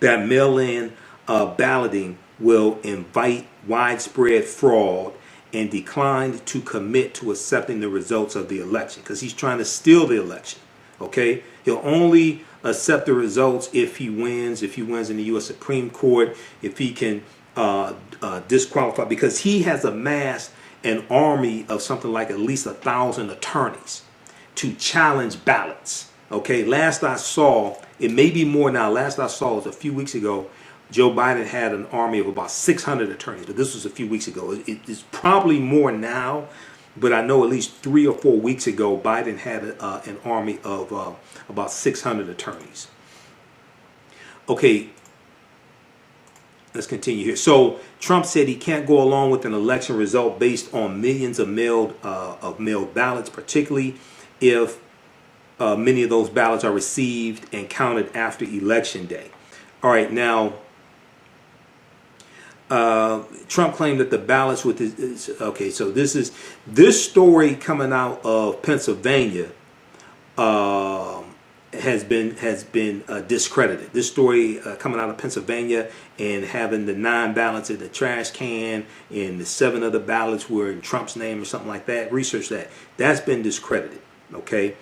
that mail-in balloting will invite widespread fraud, and declined to commit to accepting the results of the election because he's trying to steal the election. Okay, he'll only accept the results if he wins in the U.S. Supreme Court, if he can disqualify, because he has amassed an army of something like at least 1,000 attorneys to challenge ballots. Okay, last I saw, it may be more now, last I saw was a few weeks ago, Joe Biden had an army of about 600 attorneys, but this was a few weeks ago. It's probably more now, but I know at least 3 or 4 weeks ago, Biden had an army of about 600 attorneys. Okay, let's continue here. So Trump said he can't go along with an election result based on millions of mailed ballots, particularly if many of those ballots are received and counted after Election Day. All right, now Trump claimed that the ballots with his okay. So this story coming out of Pennsylvania has been discredited. This story coming out of Pennsylvania and having the 9 ballots in the trash can and the 7 other ballots were in Trump's name or something like that. Research that. That's been discredited. Okay.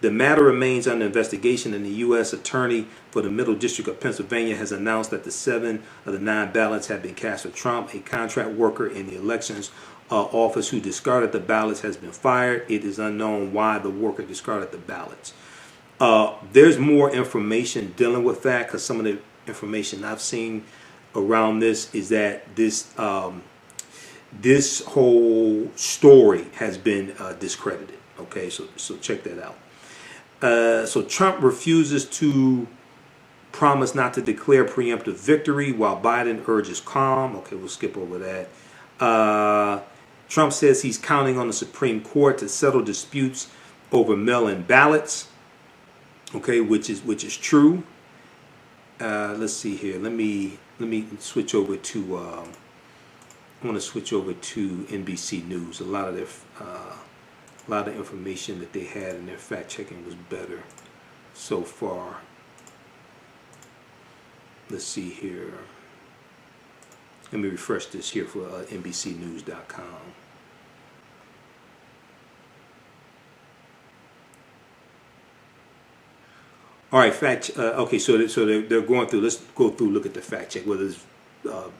The matter remains under investigation, and the U.S. Attorney for the Middle District of Pennsylvania has announced that the 7 of the 9 ballots have been cast for Trump. A contract worker in the elections office who discarded the ballots has been fired. It is unknown why the worker discarded the ballots. There's more information dealing with that, because some of the information I've seen around this is that this whole story has been discredited. Okay, so check that out. So Trump refuses to promise not to declare preemptive victory while Biden urges calm. Okay, we'll skip over that. Trump says he's counting on the Supreme Court to settle disputes over mail-in ballots. Okay, which is true. Let's see here. Let me switch over to. I want to switch over to NBC News. A lot of information that they had in their fact checking was better so far. Let's see here. Let me refresh this here for NBCnews.com. All right, okay, so they're going through. Let's go through. Look at the fact check. Whether it's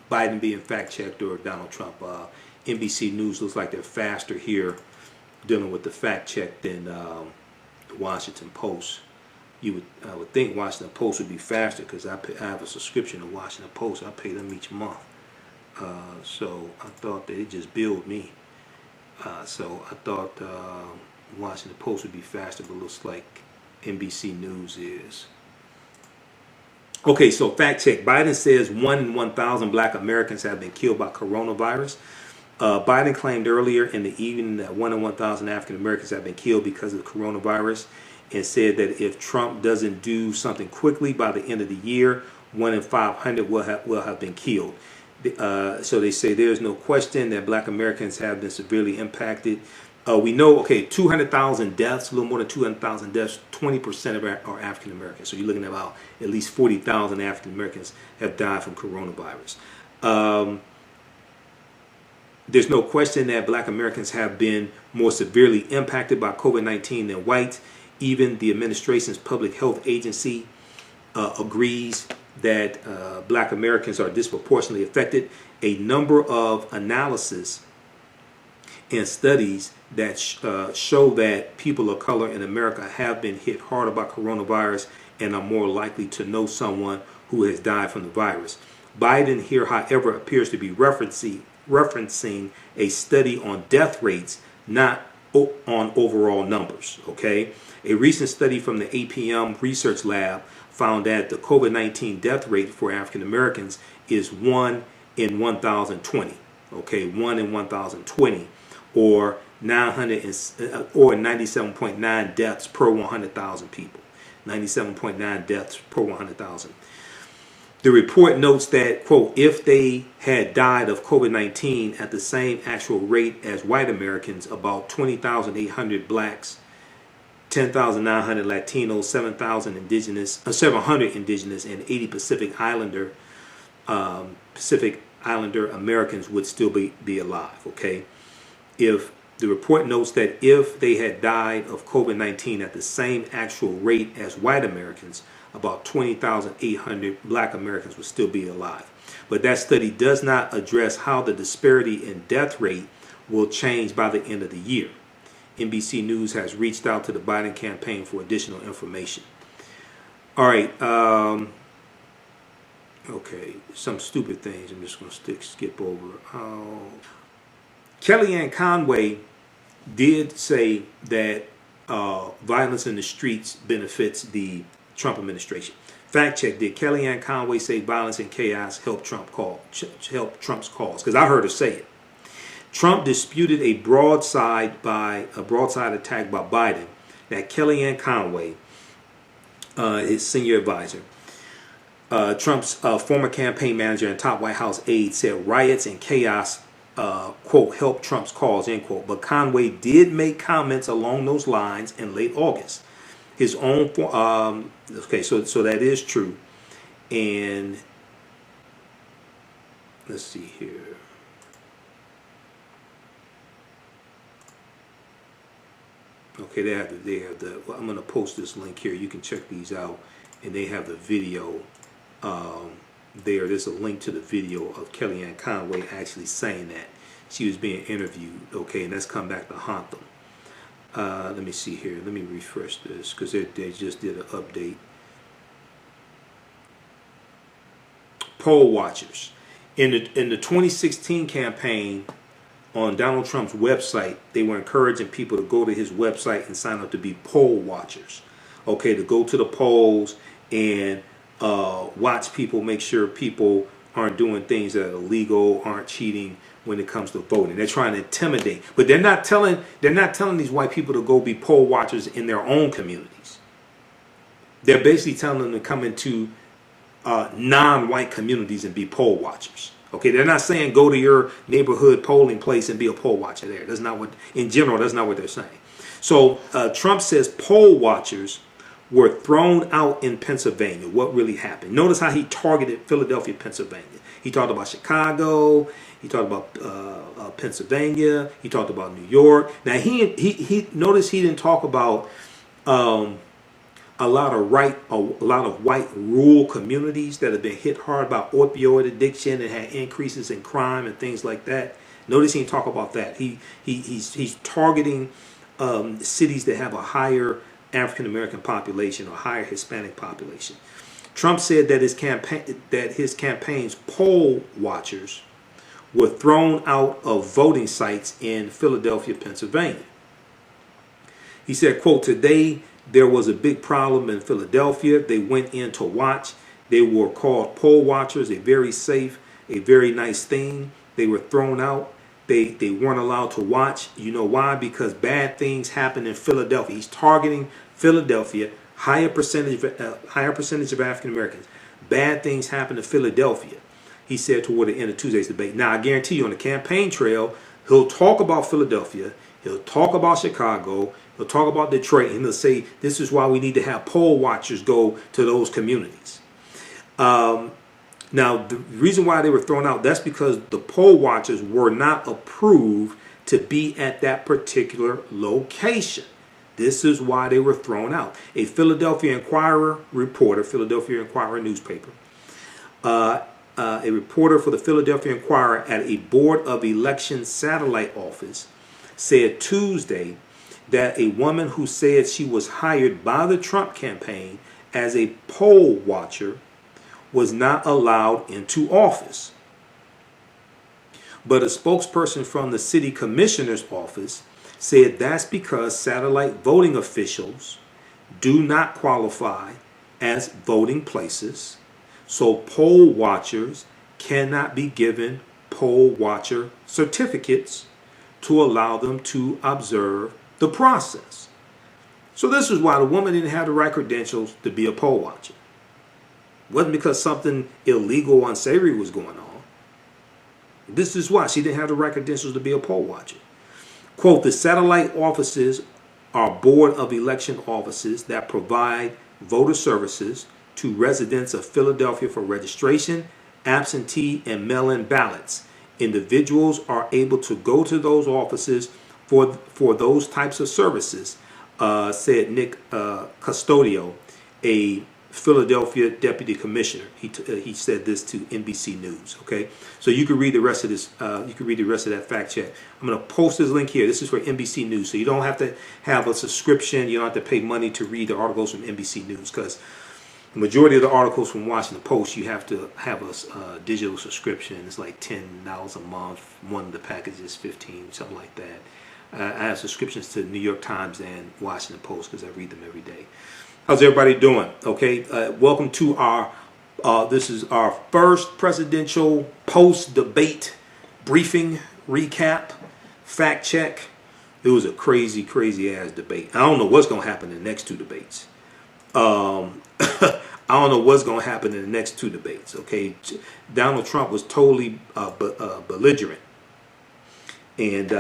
Biden being fact checked or Donald Trump. NBC News looks like they're faster here dealing with the fact check than the Washington Post. I would think Washington Post would be faster because I have a subscription to Washington Post. I pay them each month. So I thought that it just billed me. So I thought Washington Post would be faster, but it looks like NBC News is. Okay, so fact check. Biden says 1 in 1,000 black Americans have been killed by coronavirus. Biden claimed earlier in the evening that 1 in 1,000 African Americans have been killed because of coronavirus, and said that if Trump doesn't do something quickly by the end of the year, 1 in 500 will have been killed. So they say there's no question that black Americans have been severely impacted. We know, okay, 200,000 deaths, a little more than 200,000 deaths, 20% of are African Americans. So you're looking at about at least 40,000 African Americans have died from coronavirus. There's no question that black Americans have been more severely impacted by COVID-19 than whites. Even the administration's public health agency agrees that black Americans are disproportionately affected. A number of analyses and studies that show that people of color in America have been hit harder by coronavirus and are more likely to know someone who has died from the virus. Biden here, however, appears to be referencing a study on death rates, not on overall numbers. Okay, a recent study from the APM Research Lab found that the COVID-19 death rate for African Americans is 1 in 1,020. Okay, 1 in 1,020, or 97.9 deaths per 100,000 people. 97.9 deaths per 100,000. The report notes that, quote, if they had died of COVID-19 at the same actual rate as white Americans, about 20,800 blacks, 10,900 Latinos, 700 indigenous, and 80 Pacific Islander Americans would still be alive. Okay, if the report notes that if they had died of COVID-19 at the same actual rate as white Americans, about 20,800 black Americans would still be alive. But that study does not address how the disparity in death rate will change by the end of the year. NBC News has reached out to the Biden campaign for additional information. All right. Okay. Some stupid things I'm just going to skip over. Kellyanne Conway did say that violence in the streets benefits the Trump administration. Fact check: did Kellyanne Conway say violence and chaos help Trump's cause? Because I heard her say it. Trump disputed a broadside attack by Biden that Kellyanne Conway, his senior advisor, Trump's former campaign manager and top White House aide, said riots and chaos, quote, help Trump's cause, end quote. But Conway did make comments along those lines in late August. His own, okay, so that is true. And let's see here. Okay, they have the. Well, I'm going to post this link here. You can check these out, and they have the video there. There's a link to the video of Kellyanne Conway actually saying that she was being interviewed. Okay, and that's come back to haunt them. Let me see here. Let me refresh this because they just did an update. Poll watchers in the 2016 campaign on Donald Trump's website, they were encouraging people to go to his website and sign up to be poll watchers. Okay, to go to the polls and watch people, make sure people aren't doing things that are illegal, aren't cheating when it comes to voting. They're trying to intimidate, but they're not telling these white people to go be poll watchers in their own communities. They're basically telling them to come into non-white communities and be poll watchers. Okay, they're not saying go to your neighborhood polling place and be a poll watcher there. That's not what, in general, that's not what they're saying. So Trump says poll watchers were thrown out in Pennsylvania. What really happened? Notice how he targeted Philadelphia, Pennsylvania. He talked about Chicago. He talked about Pennsylvania. He talked about New York. Now he notice he didn't talk about a lot of white rural communities that have been hit hard by opioid addiction and had increases in crime and things like that. Notice he didn't talk about that. He's targeting cities that have a higher African American population or higher Hispanic population. Trump said that his campaign's poll watchers were thrown out of voting sites in Philadelphia, Pennsylvania. He said, quote, "Today there was a big problem in Philadelphia. They went in to watch. They were called poll watchers, a very safe, a very nice thing. They were thrown out. They weren't allowed to watch. You know why? Because bad things happen in Philadelphia." He's targeting Philadelphia, higher percentage of African Americans. Bad things happen in Philadelphia, he said toward the end of Tuesday's debate. Now, I guarantee you on the campaign trail, he'll talk about Philadelphia, he'll talk about Chicago, he'll talk about Detroit, and he'll say this is why we need to have poll watchers go to those communities. Now, the reason why they were thrown out, that's because the poll watchers were not approved to be at that particular location. This is why they were thrown out. A Philadelphia Inquirer reporter, Philadelphia Inquirer newspaper, a reporter for the Philadelphia Inquirer at a Board of Elections satellite office said Tuesday that a woman who said she was hired by the Trump campaign as a poll watcher was not allowed into office. But a spokesperson from the city commissioner's office said that's because satellite voting officials do not qualify as voting places, so poll watchers cannot be given poll watcher certificates to allow them to observe the process. So this is why the woman didn't have the right credentials to be a poll watcher. It wasn't because something illegal or unsavory was going on. This is why she didn't have the right credentials to be a poll watcher. Quote, "The satellite offices are Board of Election offices that provide voter services to residents of Philadelphia for registration, absentee, and mail-in ballots. Individuals are able to go to those offices for those types of services," said Nick Custodio, a Philadelphia deputy commissioner. He said this to NBC News. Okay, so you can read the rest of this. You can read the rest of that fact check. I'm going to post this link here. This is for NBC News, so you don't have to have a subscription. You don't have to pay money to read the articles from NBC News, because the majority of the articles from Washington Post you have to have a digital subscription. It's like $10 a month. One of the packages $15, something like that. I have subscriptions to New York Times and Washington Post because I read them every day. How's everybody doing? Okay, welcome to our, this is our first presidential post-debate briefing, recap, fact check. It was a crazy, crazy ass debate. I don't know what's going to happen in the next two debates. I don't know what's going to happen in the next two debates, okay? Donald Trump was totally belligerent. And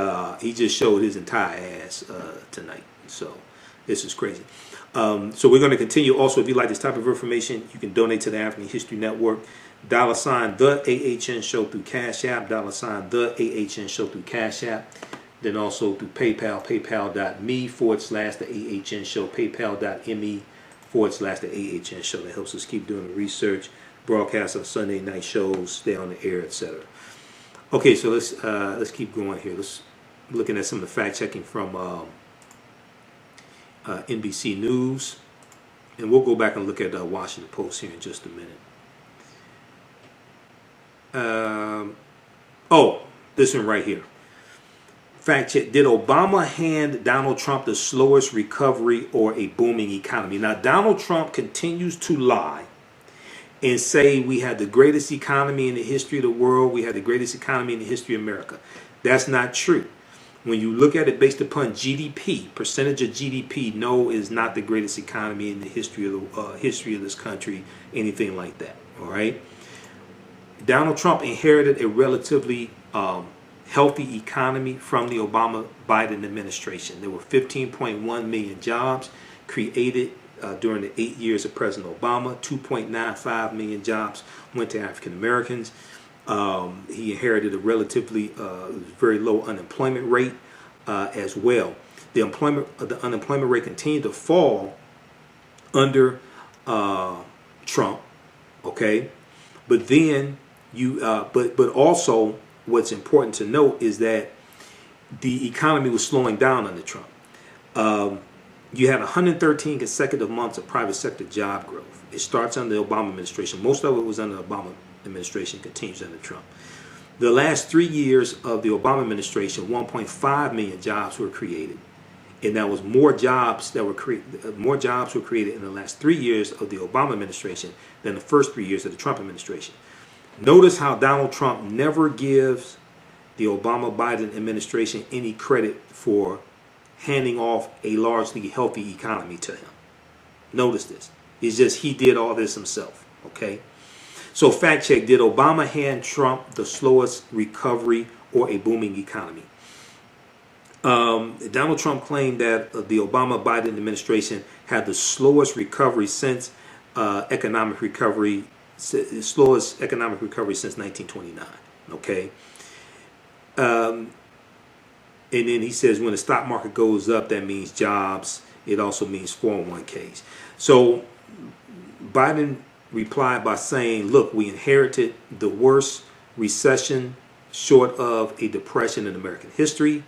he just showed his entire ass tonight. So this is crazy. So we're going to continue. Also, if you like this type of information, you can donate to the African History Network. $ the AHN Show through Cash App. $ the AHN Show through Cash App. Then also through PayPal, paypal.me/the AHN Show, paypal.me/the AHN Show. That helps us keep doing the research, broadcast on Sunday night shows, stay on the air, etc. Okay, so let's keep going here. Let's looking at some of the fact checking from NBC News, and we'll go back and look at Washington Post here in just a minute. This one right here. Fact check: did Obama hand Donald Trump the slowest recovery or a booming economy? Now, Donald Trump continues to lie and say we had the greatest economy in the history of the world. We had the greatest economy in the history of America. That's not true. When you look at it based upon GDP, percentage of GDP, no, is not the greatest economy in the history of this country, anything like that. All right. Donald Trump inherited a relatively healthy economy from the Obama-Biden administration. There were 15.1 million jobs created during the 8 years of President Obama. 2.95 million jobs went to African Americans. He inherited a relatively very low unemployment rate as well. The unemployment rate continued to fall under Trump. Okay, but then but also what's important to note is that the economy was slowing down under Trump. You had 113 consecutive months of private sector job growth. It starts under the Obama administration. Most of it was under the Obama administration, continues under Trump. The last 3 years of the Obama administration, 1.5 million jobs were created, and that was more jobs were created in the last 3 years of the Obama administration than the first 3 years of the Trump administration. Notice how Donald Trump never gives the Obama-Biden administration any credit for handing off a largely healthy economy to him. Notice this. It's just he did all this himself. Okay? So fact check, did Obama hand Trump the slowest recovery or a booming economy? Donald Trump claimed that the Obama-Biden administration had the slowest recovery since economic recovery since 1929. Okay? And then he says when the stock market goes up, that means jobs. It also means 401ks. So Biden replied by saying, look, we inherited the worst recession short of a depression in American history.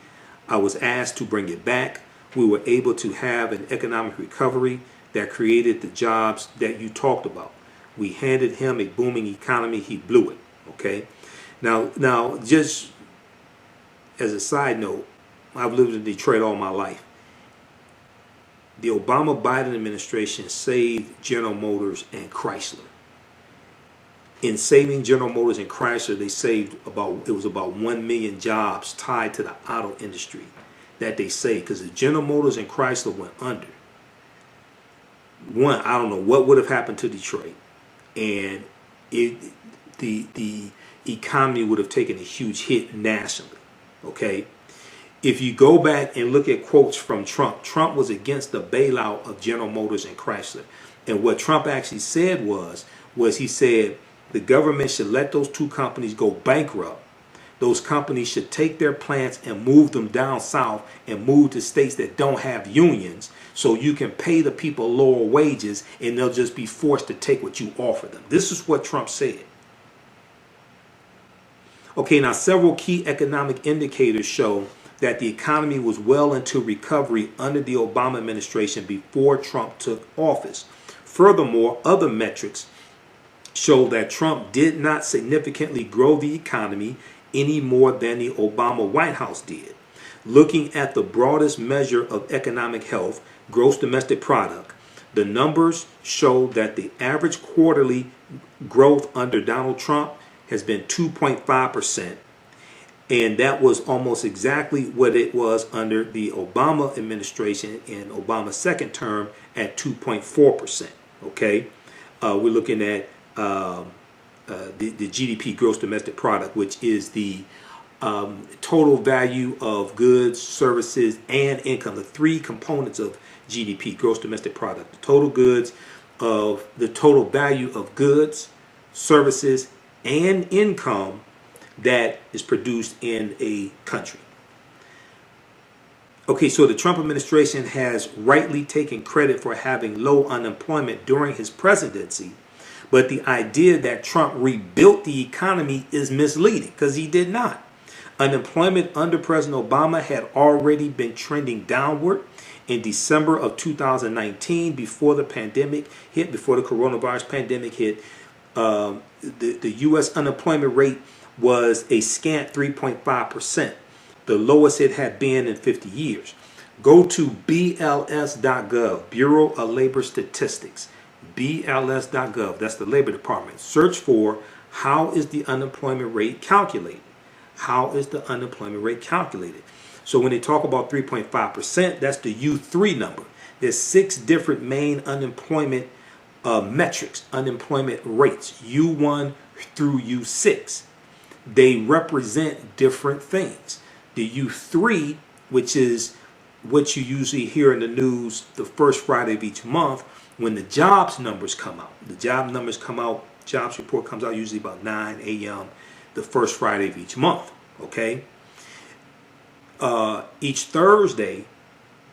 I was asked to bring it back. We were able to have an economic recovery that created the jobs that you talked about. We handed him a booming economy. He blew it. Okay. Now, just as a side note, I've lived in Detroit all my life. The Obama-Biden administration saved General Motors and Chrysler. In saving General Motors and Chrysler, they saved about 1 million jobs tied to the auto industry that they saved. Because if General Motors and Chrysler went under, I don't know what would have happened to Detroit, and the economy would have taken a huge hit nationally. Okay. If you go back and look at quotes from Trump, Trump was against the bailout of General Motors and Chrysler. And what Trump actually said was he said the government should let those two companies go bankrupt. Those companies should take their plants and move them down south and move to states that don't have unions so you can pay the people lower wages and they'll just be forced to take what you offer them. This is what Trump said. Okay, now several key economic indicators show that the economy was well into recovery under the Obama administration before Trump took office. Furthermore, other metrics show that Trump did not significantly grow the economy any more than the Obama White House did. Looking at the broadest measure of economic health, gross domestic product, the numbers show that the average quarterly growth under Donald Trump has been 2.5%. And that was almost exactly what it was under the Obama administration in Obama's second term at 2.4%. Okay, we're looking at the GDP, gross domestic product, which is the total value of goods, services, and income. The three components of GDP, gross domestic product: the total value of goods, services, and income that is produced in a country. Okay, so the Trump administration has rightly taken credit for having low unemployment during his presidency, but the idea that Trump rebuilt the economy is misleading because he did not. Unemployment under President Obama had already been trending downward in December of 2019 before the coronavirus pandemic hit. The U.S. unemployment rate was a scant 3.5%, the lowest it had been in 50 years. Go to BLS.gov, Bureau of Labor Statistics, BLS.gov, that's the Labor Department. Search for how is the unemployment rate calculated? How is the unemployment rate calculated? So when they talk about 3.5%, that's the U3 number. There's 6 different main unemployment metrics, unemployment rates, U1 through U6. They represent different things. The U3, which is what you usually hear in the news the first Friday of each month, when the jobs numbers come out. The jobs report comes out usually about 9 a.m. the first Friday of each month. Okay. Each Thursday,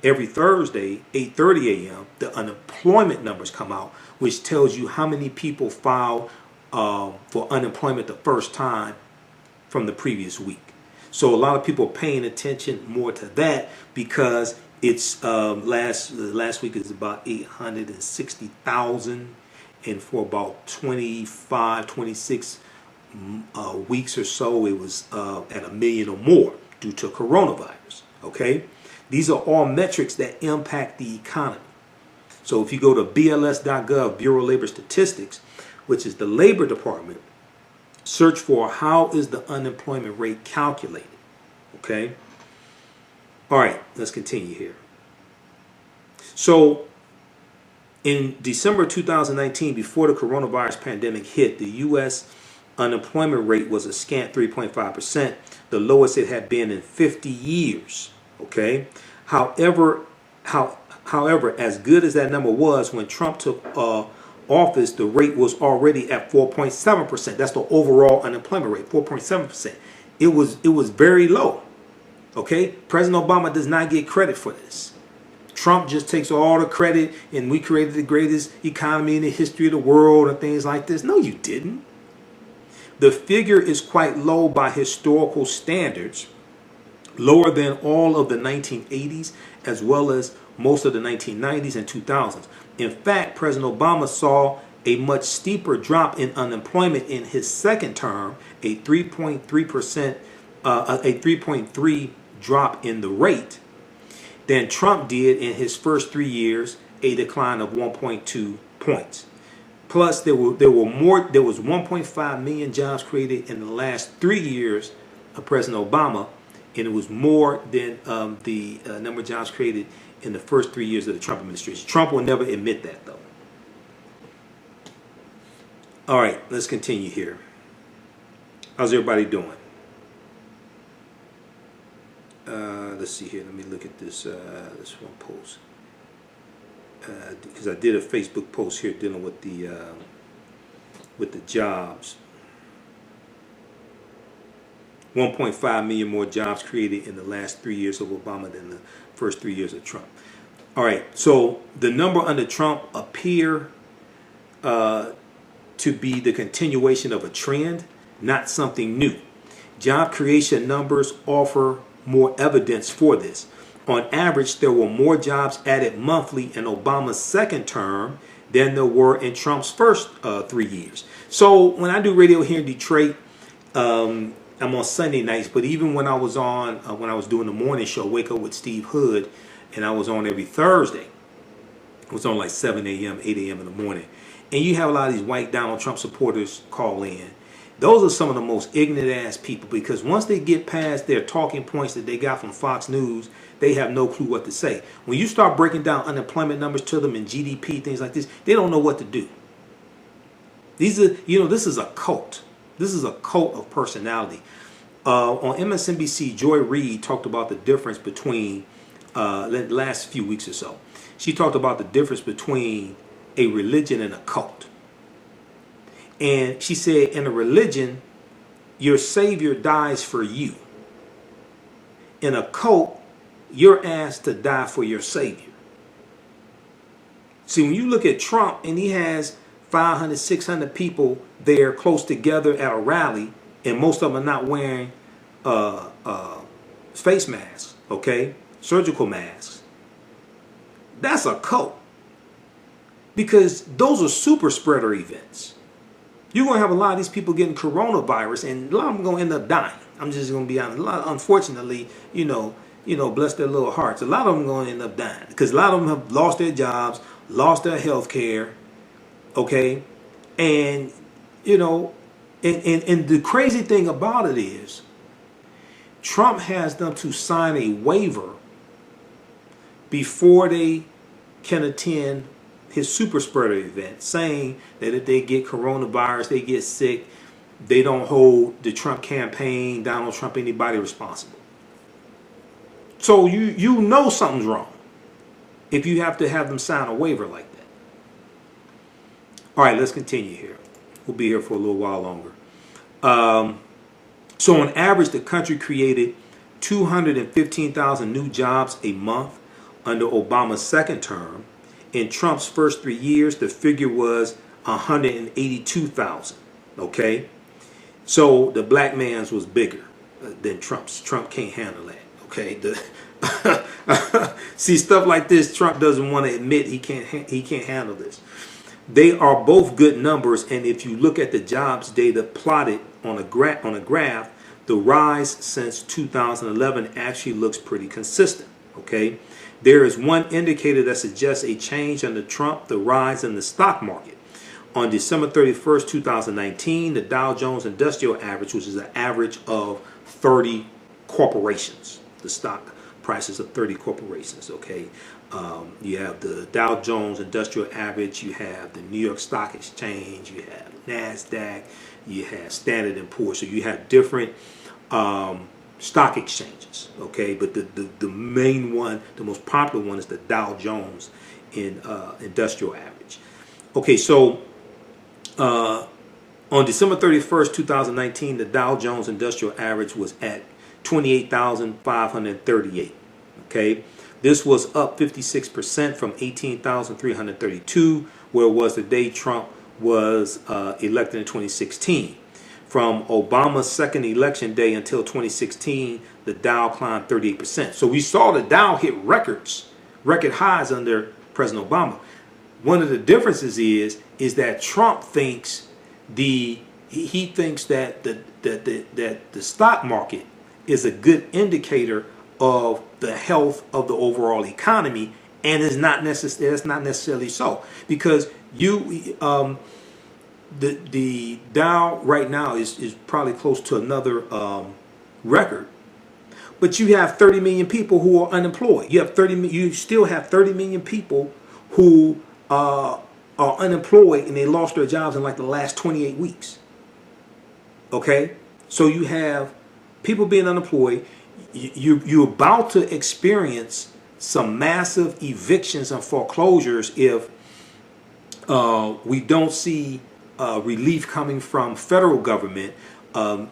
every Thursday, 8:30 a.m., the unemployment numbers come out, which tells you how many people filed for unemployment the first time from the previous week. So a lot of people are paying attention more to that because it's last week is about 860,000, and for about 25, 26 weeks or so, it was at 1 million or more due to coronavirus. Okay, these are all metrics that impact the economy. So if you go to BLS.gov, Bureau of Labor Statistics, which is the Labor Department, search for how is the unemployment rate calculated. Okay. All right, let's continue here. So in December 2019, before the coronavirus pandemic hit, the U.S. unemployment rate was a scant 3.5%, the lowest it had been in 50 years. Okay. However, as good as that number was, when Trump took office, the rate was already at 4.7%. That's the overall unemployment rate, 4.7%. It was very low. Okay, President Obama does not get credit for this. Trump just takes all the credit, and we created the greatest economy in the history of the world and things like this. No, you didn't. The figure is quite low by historical standards, lower than all of the 1980s as well as most of the 1990s and 2000s. In fact, President Obama saw a much steeper drop in unemployment in his second term, a 3.3%, a 3.3 drop in the rate, than Trump did in his first 3 years, a decline of 1.2 points. Plus, there was 1.5 million jobs created in the last 3 years of President Obama, and it was more than the number of jobs created in the first 3 years of the Trump administration. Trump will never admit that, though. All right, let's continue here. How's everybody doing? Let's see here. Let me look at this this one post, because I did a Facebook post here dealing with the jobs. 1.5 million more jobs created in the last 3 years of Obama than the first 3 years of Trump. All right, so the number under Trump appear to be the continuation of a trend, not something new. Job creation numbers offer more evidence for this. On average, there were more jobs added monthly in Obama's second term than there were in Trump's first 3 years. So when I do radio here in Detroit, I'm on Sunday nights, but even when I was on, when I was doing the morning show, Wake Up with Steve Hood, and I was on every Thursday, it was on like 7 a.m., 8 a.m. in the morning. And you have a lot of these white Donald Trump supporters call in. Those are some of the most ignorant ass people, because once they get past their talking points that they got from Fox News, they have no clue what to say. When you start breaking down unemployment numbers to them and GDP, things like this, they don't know what to do. These are, this is a cult. This is a cult of personality. On MSNBC, Joy Reid talked about the difference between, the last few weeks or so, she talked about the difference between a religion and a cult. And she said, in a religion, your savior dies for you. In a cult, you're asked to die for your savior. See, when you look at Trump and he has 500, 600 people there close together at a rally, and most of them are not wearing face masks, okay? Surgical masks. That's a cult. Because those are super spreader events. You're going to have a lot of these people getting coronavirus, and a lot of them going to end up dying. I'm just going to be honest. A lot, unfortunately, bless their little hearts. A lot of them are going to end up dying because a lot of them have lost their jobs, lost their health care, okay? And, and the crazy thing about it is Trump has them to sign a waiver before they can attend his super spreader event, saying that if they get coronavirus, they get sick, they don't hold the Trump campaign, Donald Trump, anybody responsible. So you know something's wrong if you have to have them sign a waiver like that. All right, let's continue here. We'll be here for a little while longer. So on average, the country created 215,000 new jobs a month under Obama's second term. In Trump's first 3 years, the figure was 182,000. Okay, So the black man's was bigger than Trump's. Trump can't handle that. Okay, see, stuff like this, Trump doesn't want to admit he can't handle this. They are both good numbers, and if you look at the jobs data plotted on a graph, the rise since 2011 actually looks pretty consistent. Okay, there is one indicator that suggests a change under Trump: the rise in the stock market. On December 31st, 2019, the Dow Jones Industrial Average, which is an average of 30 corporations, the stock prices of 30 corporations, okay? You have the Dow Jones Industrial Average, you have the New York Stock Exchange, you have NASDAQ, you have Standard & Poor's. So you have different stock exchanges, okay? But the main one, the most popular one, is the Dow Jones Industrial Average. Okay, so on December 31st, 2019, the Dow Jones Industrial Average was at 28,538. Okay, this was up 56% from 18,332, where it was the day Trump was elected in 2016. From Obama's second election day until 2016, the Dow climbed 38%. So we saw the Dow hit record highs under President Obama. One of the differences is that Trump thinks that the stock market is a good indicator of the health of the overall economy, and it's not necessarily so, because the Dow right now is probably close to another record, but you have 30 million people who are unemployed. You still have 30 million people who are unemployed, and they lost their jobs in like the last 28 weeks. Okay, so you have people being unemployed. You're about to experience some massive evictions and foreclosures if we don't see relief coming from federal government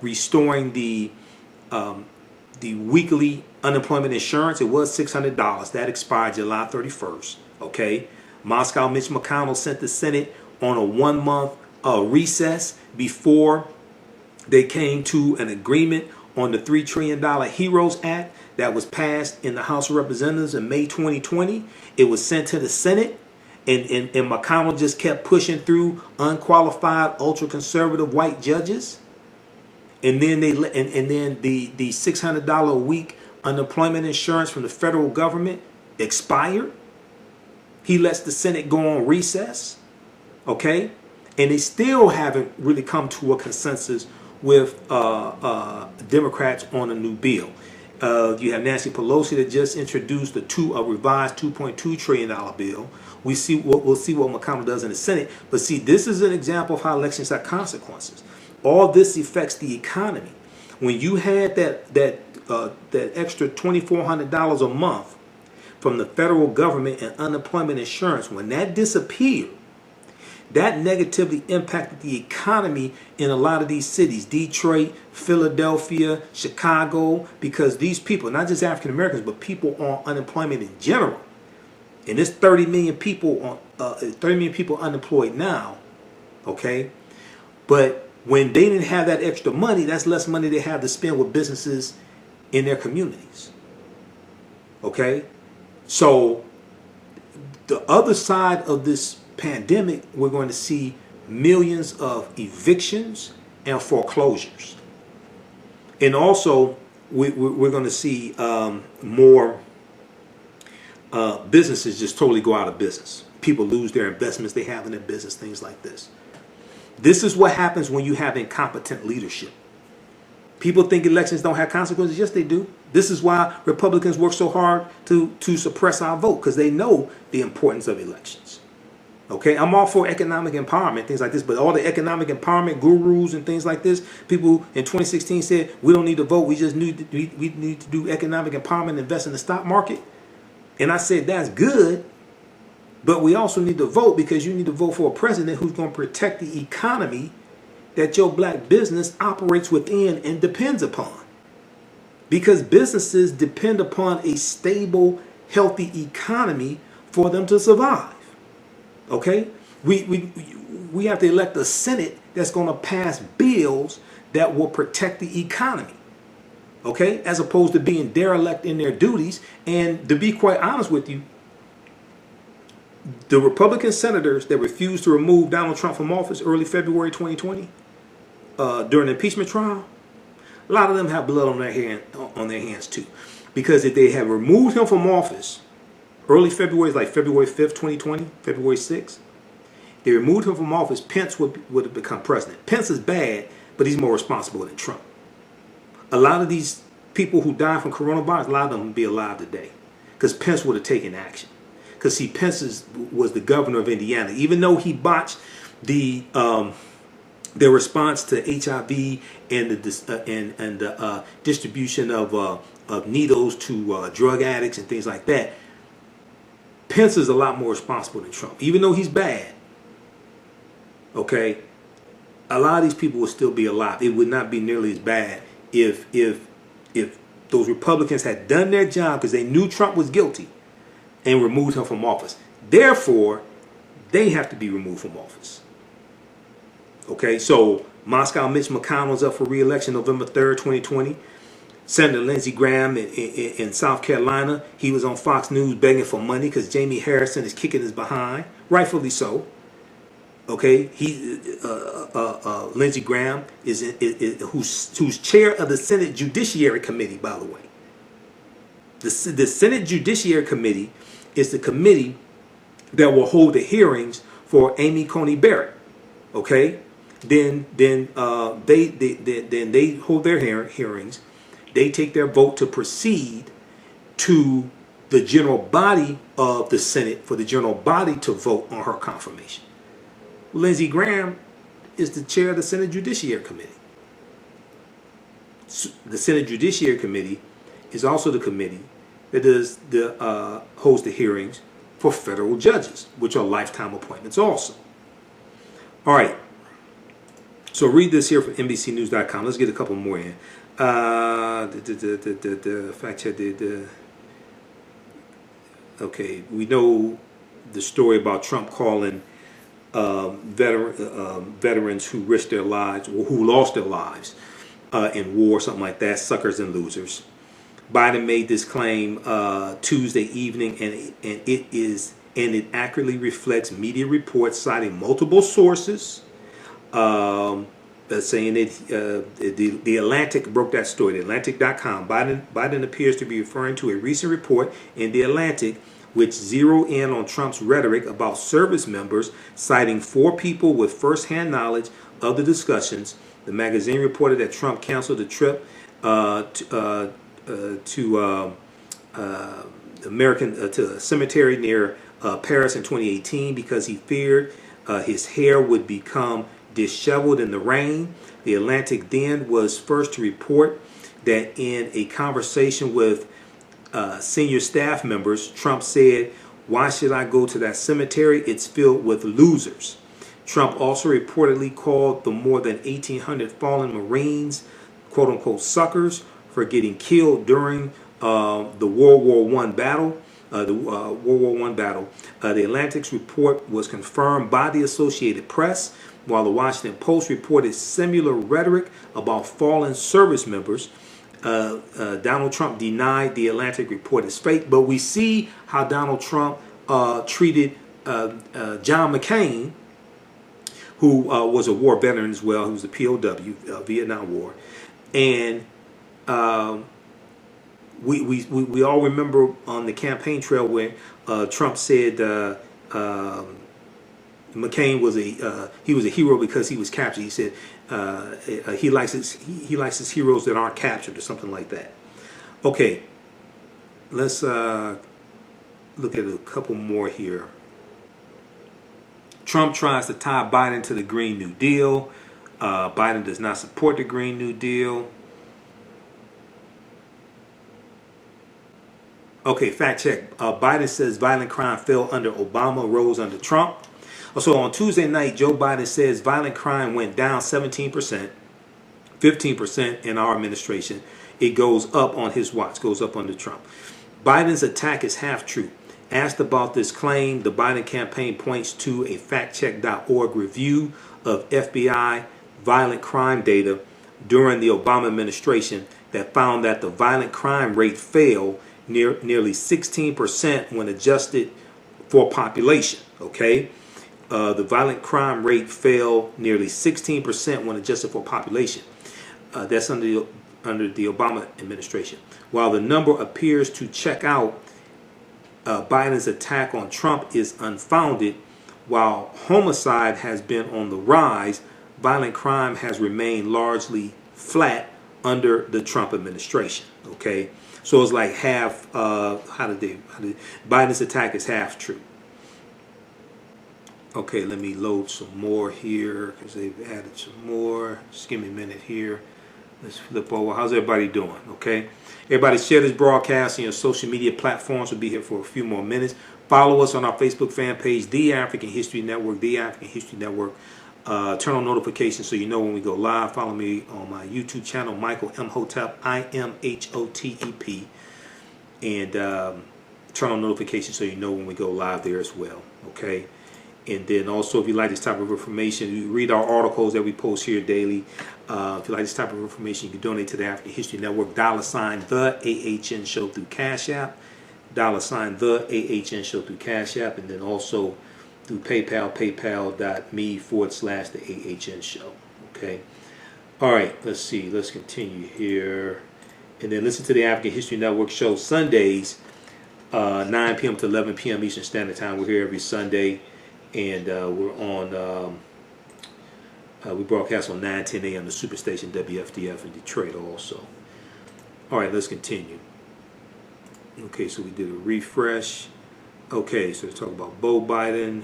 restoring the weekly unemployment insurance. It was $600. That expired July 31st. Okay. Moscow Mitch McConnell sent the Senate on a 1-month recess before they came to an agreement on the $3 trillion HEROES Act that was passed in the House of Representatives in May 2020. It was sent to the Senate, and McConnell just kept pushing through unqualified, ultra-conservative white judges. And then the $600 a week unemployment insurance from the federal government expired. He lets the Senate go on recess, okay? And they still haven't really come to a consensus with Democrats on a new bill. You have Nancy Pelosi that just introduced a revised $2.2 trillion bill. We'll see what McConnell does in the Senate. But see, this is an example of how elections have consequences. All this affects the economy. When you had that extra $2,400 a month from the federal government and unemployment insurance, when that disappeared, that negatively impacted the economy in a lot of these cities, Detroit, Philadelphia, Chicago, because these people, not just African Americans, but people on unemployment in general, and there's 30 million people unemployed now, okay? But when they didn't have that extra money, that's less money they have to spend with businesses in their communities, okay? So the other side of this pandemic, we're going to see millions of evictions and foreclosures. And also, we're going to see more businesses just totally go out of business. People lose their investments they have in their business, things like this. This is what happens when you have incompetent leadership. People think elections don't have consequences. Yes, they do. This is why Republicans work so hard to suppress our vote, because they know the importance of elections. Okay, I'm all for economic empowerment, things like this, but all the economic empowerment gurus and things like this, people in 2016 said, we don't need to vote, we just need to do economic empowerment and invest in the stock market. And I said, that's good, but we also need to vote, because you need to vote for a president who's going to protect the economy that your black business operates within and depends upon. Because businesses depend upon a stable, healthy economy for them to survive. Okay? We have to elect a Senate that's going to pass bills that will protect the economy, okay, as opposed to being derelict in their duties. And to be quite honest with you, the Republican senators that refused to remove Donald Trump from office early February 2020 during the impeachment trial, a lot of them have blood on their hands too, because if they had removed him from office early February, like February 5th, 2020, February 6th, they removed him from office, Pence would have become president. Pence is bad, but he's more responsible than Trump. A lot of these people who died from coronavirus, a lot of them would be alive today, because Pence would have taken action. Because see, Pence was the governor of Indiana, even though he botched the response to HIV and the distribution of needles to drug addicts and things like that. Pence is a lot more responsible than Trump, even though he's bad. Okay, a lot of these people would still be alive. It would not be nearly as bad if those Republicans had done their job, because they knew Trump was guilty, and removed him from office. Therefore, they have to be removed from office. Okay, so Moscow Mitch McConnell's up for re-election November 3rd, 2020. Senator Lindsey Graham in South Carolina, he was on Fox News begging for money because Jamie Harrison is kicking his behind, rightfully so. Okay, Lindsey Graham who's chair of the Senate Judiciary Committee, by the way. The Senate Judiciary Committee is the committee that will hold the hearings for Amy Coney Barrett. Okay, then they hold their hearings. They take their vote to proceed to the general body of the Senate for the general body to vote on her confirmation. Lindsey Graham is the chair of the Senate Judiciary Committee. The Senate Judiciary Committee is also the committee that holds the hearings for federal judges, which are lifetime appointments also. All right. So read this here from NBCnews.com. Let's get a couple more in. Fact check. Okay, we know the story about Trump calling veterans who risked their lives or who lost their lives in war, something like that, suckers and losers. Biden made this claim Tuesday evening, and it accurately reflects media reports citing multiple sources, saying that the Atlantic broke that story. The Atlantic.com. Biden appears to be referring to a recent report in the Atlantic which zeroed in on Trump's rhetoric about service members, citing 4 people with first-hand knowledge of the discussions. The magazine reported that Trump canceled a trip to a cemetery near Paris in 2018 because he feared his hair would become disheveled in the rain. The Atlantic then was first to report that in a conversation with senior staff members, Trump said, "Why should I go to that cemetery? It's filled with losers." Trump also reportedly called the more than 1,800 fallen Marines, quote-unquote, suckers for getting killed during the World War I battle. The Atlantic's report was confirmed by the Associated Press, while the Washington Post reported similar rhetoric about fallen service members. Donald Trump denied the Atlantic report is fake, but we see how Donald Trump treated John McCain, who was a war veteran as well, who was a POW, Vietnam War, and we all remember on the campaign trail where Trump said McCain was a hero because he was captured. He said he likes his heroes that aren't captured or something like that. Okay, let's look at a couple more here. Trump tries to tie Biden to the Green New Deal. Biden does not support the Green New Deal. Okay, fact check. Biden says violent crime fell under Obama, rose under Trump. So on Tuesday night, Joe Biden says violent crime went down 17%, 15% in our administration. It goes up on his watch, goes up under Trump. Biden's attack is half true. Asked about this claim, the Biden campaign points to a factcheck.org review of FBI violent crime data during the Obama administration that found that the violent crime rate fell nearly 16% when adjusted for population. Okay, the violent crime rate fell nearly 16% when adjusted for population. That's under the Obama administration. While the number appears to check out, Biden's attack on Trump is unfounded. While homicide has been on the rise, violent crime has remained largely flat under the Trump administration. Okay, so it's like half. Biden's attack is half true. Okay, let me load some more here because they've added some more. Just give me a minute here. Let's flip over. How's everybody doing? Okay, everybody share this broadcast on your social media platforms. We'll be here for a few more minutes. Follow us on our Facebook fan page, The African History Network, The African History Network. Turn on notifications so you know when we go live. Follow me on my YouTube channel, Michael Imhotep, Imhotep, and turn on notifications so you know when we go live there as well. Okay, and then also if you like this type of information, you read our articles that we post here daily. If you like this type of information, you can donate to the African History Network. $ the AHN Show through Cash App. $ the AHN Show through Cash App, and then also through PayPal, paypal.me/the AHN Show. Okay. All right. Let's see. Let's continue here, and then listen to the African History Network show Sundays, 9 p.m. to 11 p.m. Eastern Standard Time. We're here every Sunday, and we're on. We broadcast on 9:10 a.m. the Superstation WFDF in Detroit also. All right. Let's continue. Okay, so we did a refresh. Okay, so let's talk about Beau Biden.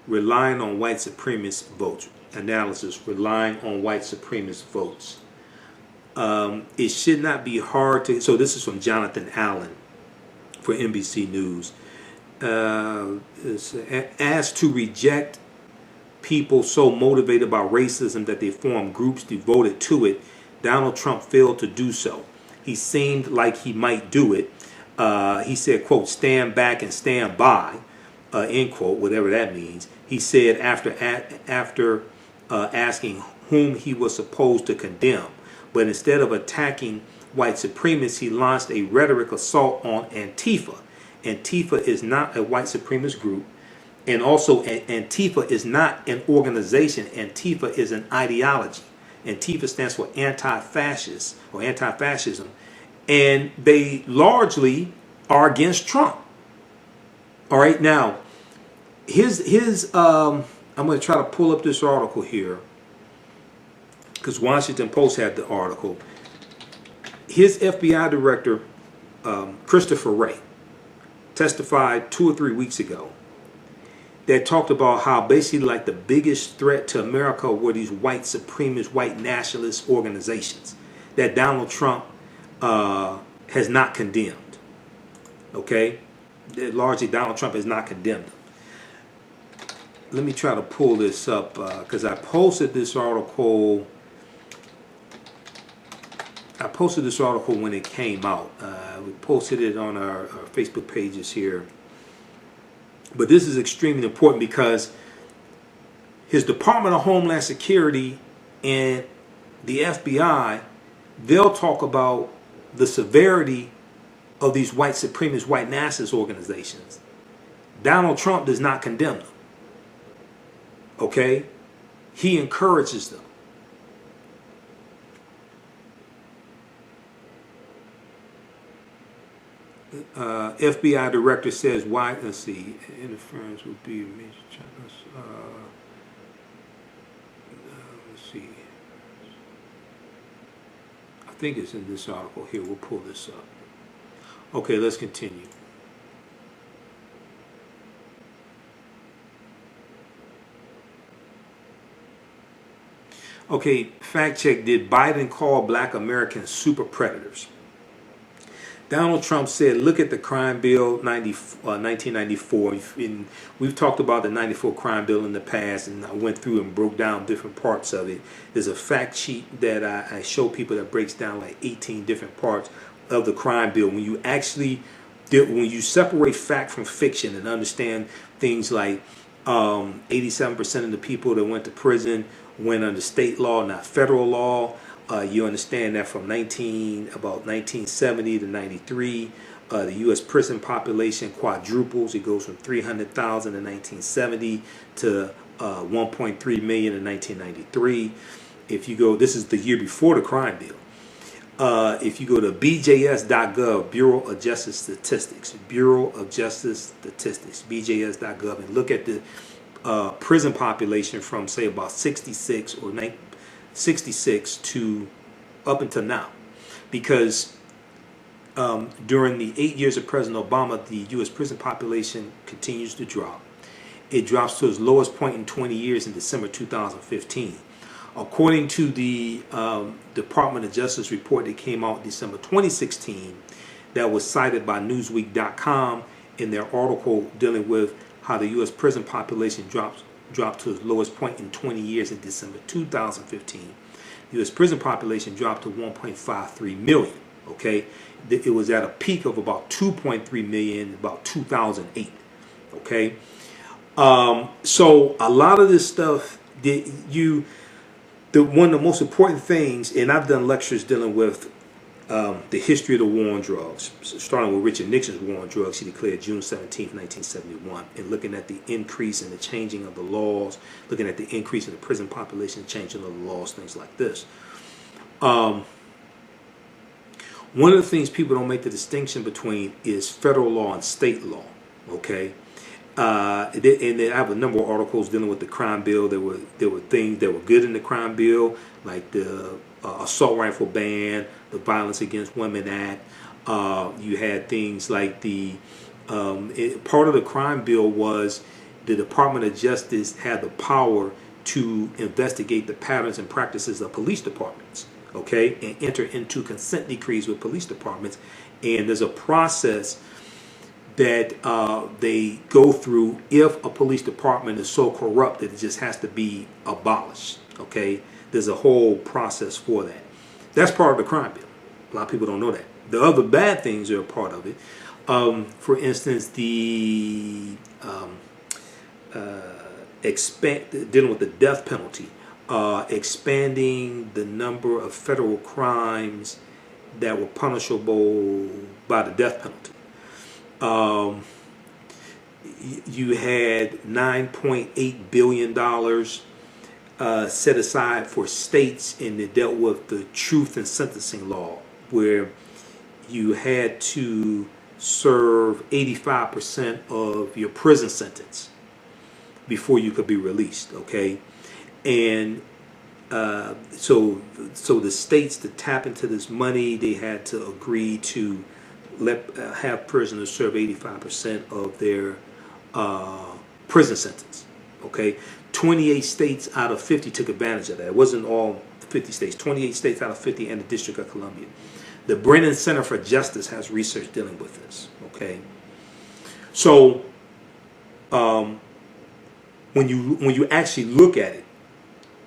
Relying on white supremacist votes. Analysis, relying on white supremacist votes. It should not be hard to... So this is from Jonathan Allen for NBC News. Asked to reject people so motivated by racism that they form groups devoted to it, Donald Trump failed to do so. He seemed like he might do it. He said, quote, stand back and stand by, end quote, whatever that means. He said after asking whom he was supposed to condemn. But instead of attacking white supremacists, he launched a rhetoric assault on Antifa. Antifa is not a white supremacist group. And also, Antifa is not an organization. Antifa is an ideology. Antifa stands for anti-fascist or anti-fascism. And they largely are against Trump. All right, now, I'm going to try to pull up this article here because Washington Post had the article. His FBI director, Christopher Wray, testified 2 or 3 weeks ago that talked about how basically like the biggest threat to America were these white supremacist, white nationalist organizations that Donald Trump has not condemned. Okay? That largely Donald Trump has not condemned them. Let me try to pull this up because I posted this article. When it came out. We posted it on our Facebook pages here. But this is extremely important because his Department of Homeland Security and the FBI, they'll talk about the severity of these white supremacist, white nationalist organizations. Donald Trump does not condemn them. Okay? He encourages them. FBI director says why, let's see, interference would be a major challenge. Let's see. I think it's in this article here. We'll pull this up. Okay, let's continue. Okay, fact check. Did Biden call black Americans super predators? Donald Trump said, look at the crime bill 1994. And we've talked about the 94 crime bill in the past, and I went through and broke down different parts of it. There's a fact sheet that I show people that breaks down like 18 different parts of the crime bill. When you separate fact from fiction and understand things like 87% of the people that went to prison went under state law, not federal law. You understand that from about 1970 to 93, the U.S. prison population quadruples. It goes from 300,000 in 1970 to 1.3 million in 1993. If you go, this is the year before the crime bill. If you go to bjs.gov, Bureau of Justice Statistics, bjs.gov, and look at the prison population from, say, about 66 to up until now. Because during the 8 years of President Obama, the U.S. prison population continues to drop. It drops to its lowest point in 20 years in December 2015. According to the Department of Justice report that came out in December 2016, that was cited by Newsweek.com in their article dealing with how the U.S. prison population dropped to its lowest point in 20 years in December 2015. The U.S. prison population dropped to 1.53 million. Okay, it was at a peak of about 2.3 million in about 2008. Okay, so a lot of this stuff one of the most important things, and I've done lectures dealing with the history of the war on drugs, starting with Richard Nixon's war on drugs. He declared June 17, 1971, and looking at the increase in the changing of the laws, looking at the increase in the prison population, changing of the laws, things like this. One of the things people don't make the distinction between is federal law and state law. Okay. And then I have a number of articles dealing with the crime bill. There were things that were good in the crime bill, like the assault rifle ban, the Violence Against Women Act. You had things like part of the crime bill was the Department of Justice had the power to investigate the patterns and practices of police departments, okay, and enter into consent decrees with police departments. And there's a process that they go through if a police department is so corrupt that it just has to be abolished. Okay, there's a whole process for that. That's part of the crime bill. A lot of people don't know that. The other bad things are a part of it. For instance, the dealing with the death penalty, expanding the number of federal crimes that were punishable by the death penalty. You had $9.8 billion set aside for states, and it dealt with the truth in sentencing law, where you had to serve 85% of your prison sentence before you could be released. Okay, and so the states to tap into this money, they had to agree to have prisoners serve 85% of their prison sentence. Okay, 28 states out of 50 took advantage of that. It wasn't all 50 states. 28 states out of 50 and the District of Columbia. The Brennan Center for Justice has research dealing with this. Okay, so when you actually look at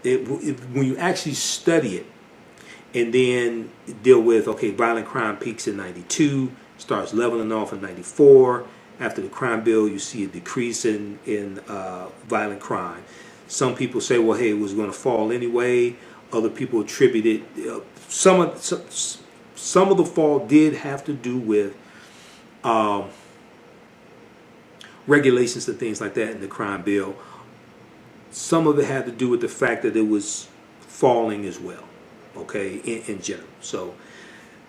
it, when you actually study it, and then deal with, okay, violent crime peaks in 92, starts leveling off in 94. After the crime bill, you see a decrease in violent crime. Some people say, well, hey, it was going to fall anyway. Other people attribute it. Some of the fall did have to do with regulations and things like that in the crime bill. Some of it had to do with the fact that it was falling as well. Okay, in general. So,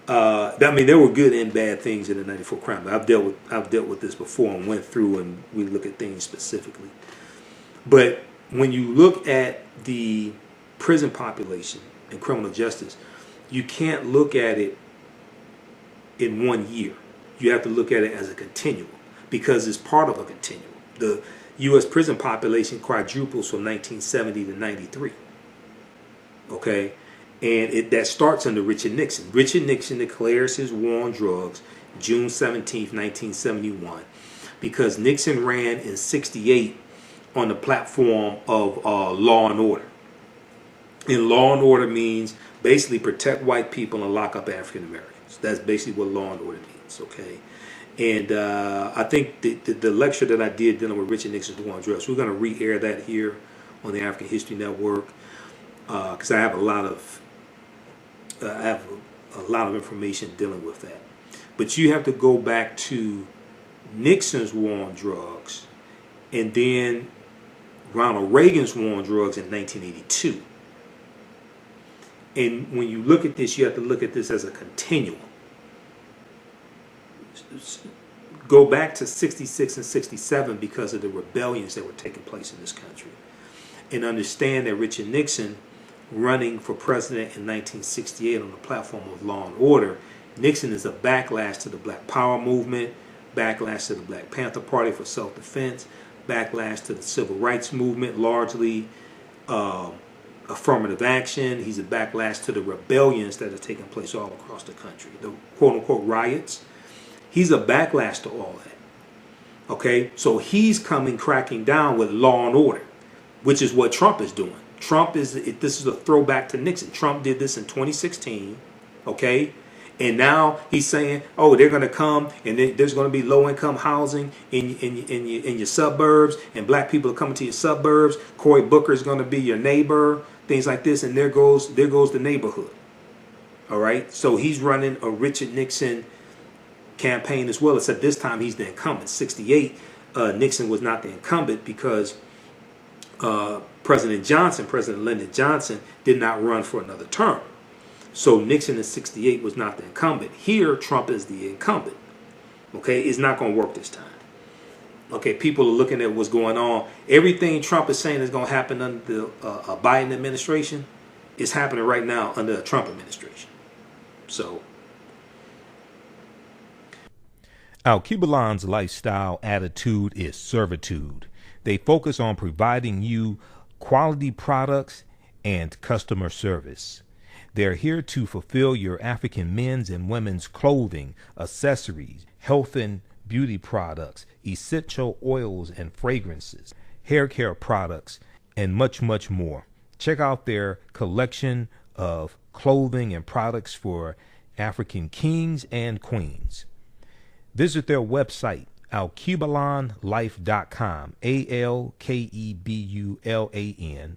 I mean, there were good and bad things in the 94 crime. I've dealt with this before and went through and we look at things specifically. But when you look at the prison population and criminal justice, you can't look at it in 1 year. You have to look at it as a continuum, because it's part of a continuum. The U.S. prison population quadruples from 1970 to 93. Okay. And that starts under Richard Nixon. Richard Nixon declares his war on drugs June 17, 1971, because Nixon ran in 68 on the platform of law and order. And law and order means basically protect white people and lock up African Americans. That's basically what law and order means, okay? And I think the lecture that I did dealing with Richard Nixon's war on drugs, we're going to re-air that here on the African History Network, because I have a lot of information dealing with that. But you have to go back to Nixon's war on drugs, and then Ronald Reagan's war on drugs in 1982. And when you look at this, you have to look at this as a continuum. Go back to 66 and 67 because of the rebellions that were taking place in this country. And understand that Richard Nixon, running for president in 1968 on the platform of law and order, Nixon is a backlash to the Black Power movement, backlash to the Black Panther Party for self-defense, backlash to the Civil Rights movement, largely affirmative action. He's a backlash to the rebellions that are taking place all across the country, the quote-unquote riots. He's a backlash to all that. Okay, so he's cracking down with law and order, which is what Trump is doing. This is a throwback to Nixon. Trump did this in 2016, okay? And now he's saying, oh, they're going to come and there's going to be low-income housing in your suburbs, and black people are coming to your suburbs. Cory Booker is going to be your neighbor, things like this, and there goes the neighborhood. All right? So he's running a Richard Nixon campaign as well, except this time he's the incumbent. 68, Nixon was not the incumbent because President Lyndon Johnson, did not run for another term. So Nixon in 68 was not the incumbent. Here, Trump is the incumbent. Okay, it's not going to work this time. Okay, people are looking at what's going on. Everything Trump is saying is going to happen under the Biden administration is happening right now under the Trump administration. So, Al-Cubalan's lifestyle attitude is servitude. They focus on providing you quality products and customer service. They're here to fulfill your African men's and women's clothing, accessories, health and beauty products, essential oils and fragrances, hair care products, and much, much more. Check out their collection of clothing and products for African kings and queens. Visit their website, alkebulanlife.com, ALKEBULAN,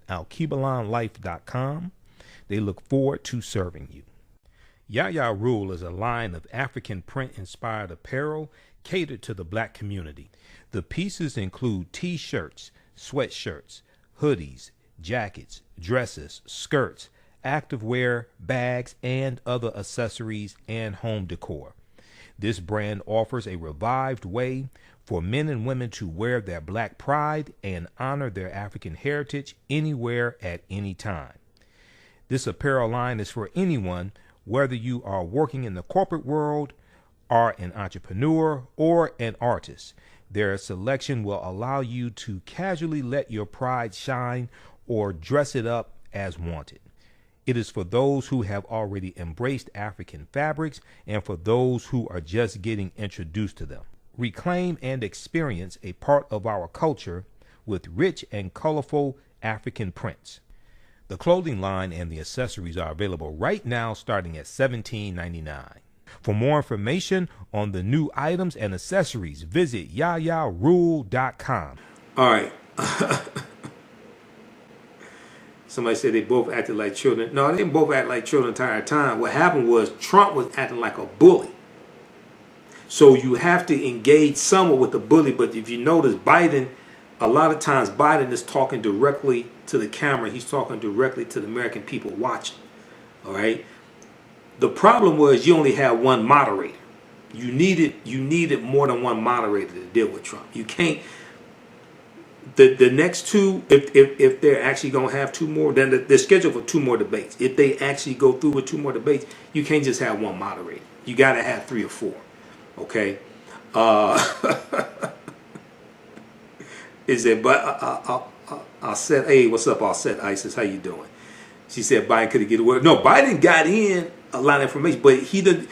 alkebulanlife.com. They look forward to serving you. Yaya Rule is a line of African print-inspired apparel catered to the black community. The pieces include t-shirts, sweatshirts, hoodies, jackets, dresses, skirts, activewear, bags, and other accessories and home decor. This brand offers a revived way for men and women to wear their black pride and honor their African heritage anywhere at any time. This apparel line is for anyone, whether you are working in the corporate world, are an entrepreneur, or an artist. Their selection will allow you to casually let your pride shine or dress it up as wanted. It is for those who have already embraced African fabrics and for those who are just getting introduced to them. Reclaim and experience a part of our culture with rich and colorful African prints. The clothing line and the accessories are available right now starting at $17.99. For more information on the new items and accessories, visit yayarule.com. all right. Somebody said they both acted like children. No, they didn't both act like children the entire time. What happened was Trump was acting like a bully. So you have to engage somewhat with the bully. But if you notice, Biden, a lot of times Biden is talking directly to the camera. He's talking directly to the American people watching. All right. The problem was you only had one moderator. You needed more than one moderator to deal with Trump. You can't. The next two, if they're actually going to have two more, then they're scheduled for two more debates. If they actually go through with two more debates, you can't just have one moderator. You got to have 3 or 4. Okay. Is it? But I said, hey, what's up? I said, Isis, how you doing? She said Biden could have get away. No, Biden got in a lot of information, but he didn't.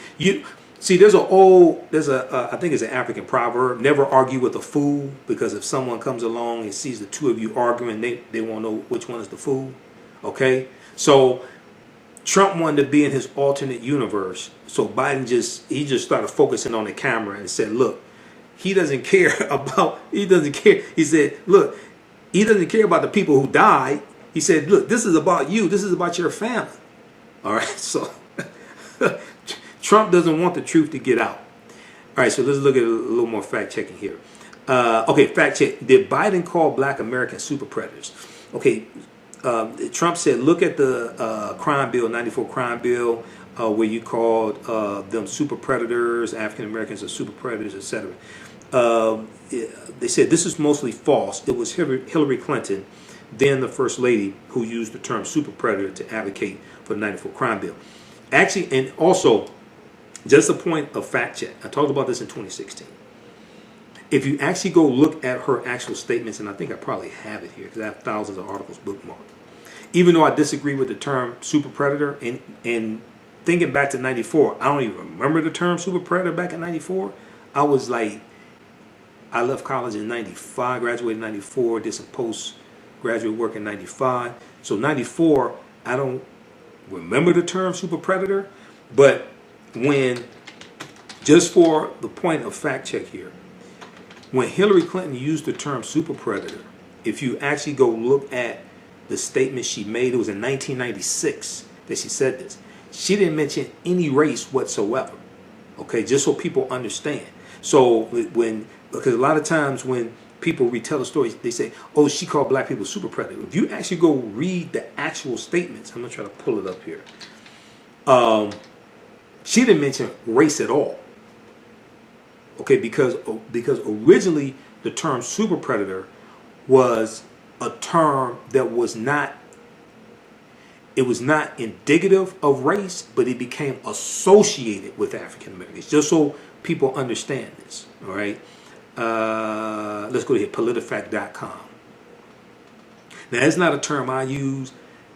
See, I think it's an African proverb, never argue with a fool, because if someone comes along and sees the two of you arguing, they won't know which one is the fool. Okay? So Trump wanted to be in his alternate universe, so Biden just started focusing on the camera and said, "Look, he doesn't care about. He doesn't care." He said, "Look, he doesn't care about the people who died." He said, "Look, this is about you. This is about your family." All right, so Trump doesn't want the truth to get out. All right, so let's look at a little more fact checking here. Okay, fact check. Did Biden call black Americans super predators? Okay, Trump said, look at the crime bill, 94 crime bill, where you called them super predators, African Americans are super predators, etc. They said this is mostly false. It was Hillary Clinton, then the First Lady, who used the term super predator to advocate for the 94 crime bill. Actually, and also, just a point of fact check. I talked about this in 2016. If you actually go look at her actual statements, and I think I probably have it here because I have thousands of articles bookmarked. Even though I disagree with the term super predator, and thinking back to 94, I don't even remember the term super predator back in 94. I was like, I left college in 95, graduated in 94, did some postgraduate work in 95. So 94, I don't remember the term super predator, but when, just for the point of fact check here, when Hillary Clinton used the term super predator, if you actually go look at the statement she made, it was in 1996 that she said this. She didn't mention any race whatsoever. Okay, just so people understand. So because a lot of times when people retell the stories, they say, "Oh, she called black people super predators." If you actually go read the actual statements, I'm gonna try to pull it up here. She didn't mention race at all. Okay, because originally the term super predator was a term that was not indicative of race, but it became associated with African Americans. Just so people understand this, all right? Let's go to here, politifact.com. Now, that's not a term I use.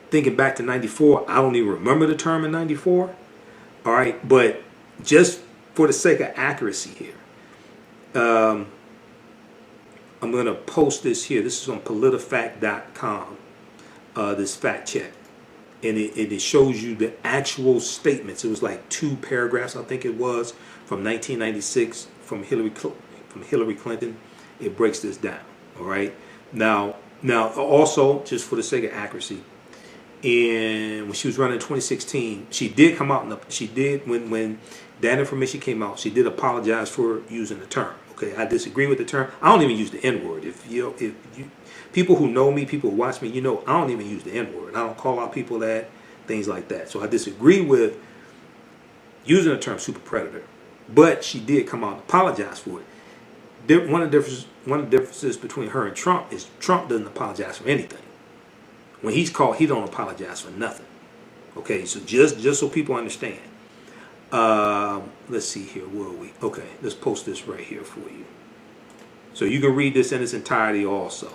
Thinking back to 94, I don't even remember the term in 94, all right? But just for the sake of accuracy here, I'm going to post this here. This is on politifact.com, this fact check. And it shows you the actual statements. It was like 2 paragraphs, I think it was, from 1996 from Hillary Clinton. It breaks this down, all right? Now also, just for the sake of accuracy, and when she was running in 2016, she did come out, when that information came out, she did apologize for using the term. Okay, I disagree with the term. I don't even use the N-word. If you people who know me, people who watch me, I don't even use the N-word. I don't call out people that, things like that. So I disagree with using the term super predator. But she did come out and apologize for it. One of the differences between her and Trump is Trump doesn't apologize for anything. When he's called, he don't apologize for nothing. Okay, so just so people understand. Let's see here, where are we? Okay, let's post this right here for you. So you can read this in its entirety also.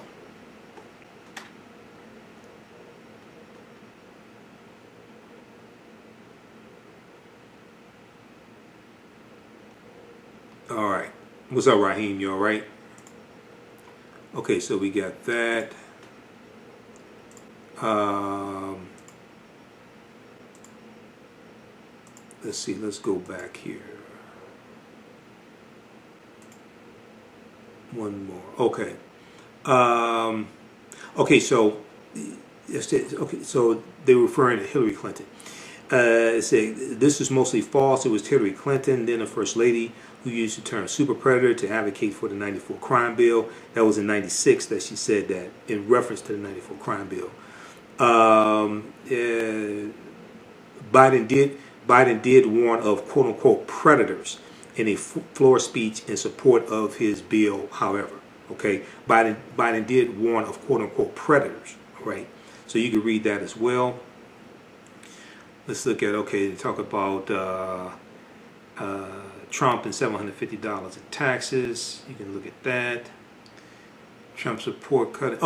All right. What's up, Raheem? You all right? Okay, so we got that. Let's see. Let's go back here. One more. Okay. Okay. So they're referring to Hillary Clinton. It said this is mostly false. It was Hillary Clinton, then the First Lady, who used the term super predator to advocate for the 94 crime bill. That was in 96 that she said that in reference to the 94 crime bill. Biden did warn of quote unquote predators in a floor speech in support of his bill. However, okay, Biden did warn of quote unquote predators. Right, so you can read that as well. Let's look at they talk about Trump and $750 in taxes. You can look at that. Trump support cutting.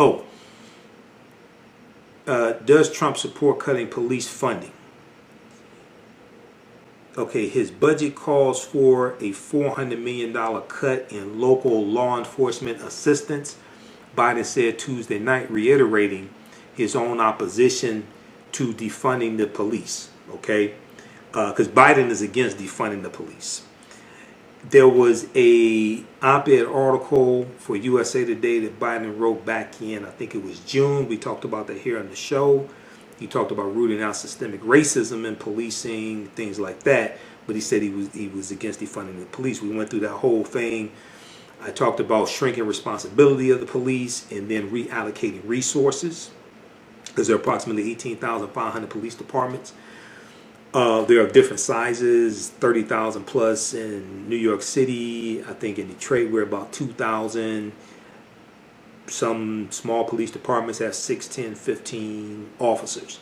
Does Trump support cutting police funding? Okay, his budget calls for a $400 million cut in local law enforcement assistance, Biden said Tuesday night, reiterating his own opposition to defunding the police. okay? Because Biden is against defunding the police. There was a op-ed article for USA Today that Biden wrote back in, I think it was June. We talked about that here on the show. He talked about rooting out systemic racism in policing, things like that. But he said he was against defunding the police. We went through that whole thing. I talked about shrinking responsibility of the police and then reallocating resources, because there are approximately 18,500 police departments. There are different sizes, 30,000 plus in New York City. I think in Detroit we're about 2,000. Some small police departments have 6, 10, 15 officers.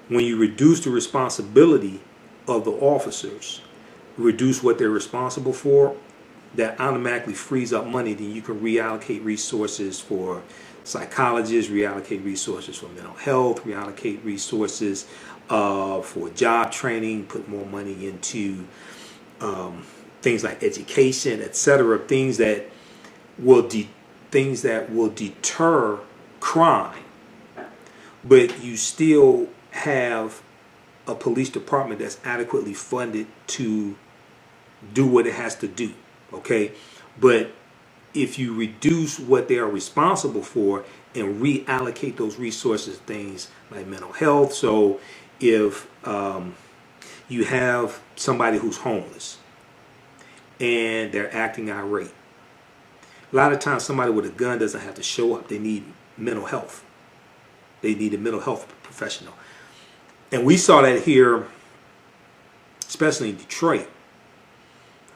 When you reduce the responsibility of the officers, reduce what they're responsible for, that automatically frees up money. Then you can reallocate resources for psychologists, reallocate resources for mental health, reallocate resources for job training, put more money into things like education, etc. Things that will deter crime, but you still have a police department that's adequately funded to do what it has to do. Okay, but if you reduce what they are responsible for and reallocate those resources, things like mental health. So if you have somebody who's homeless and they're acting irate, a lot of times somebody with a gun doesn't have to show up. They need mental health. They need a mental health professional. And we saw that here, especially in Detroit,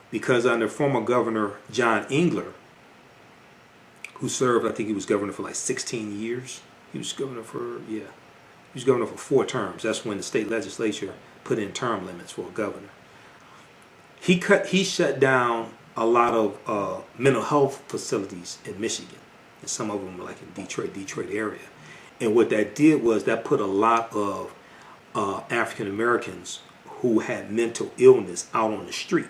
because under former Governor John Engler, who served, I think he was governor for like 16 years. He was governor for 4 terms. That's when the state legislature put in term limits for a governor. He shut down a lot of mental health facilities in Michigan, and some of them were like in Detroit area. And what that did was that put a lot of African Americans who had mental illness out on the street.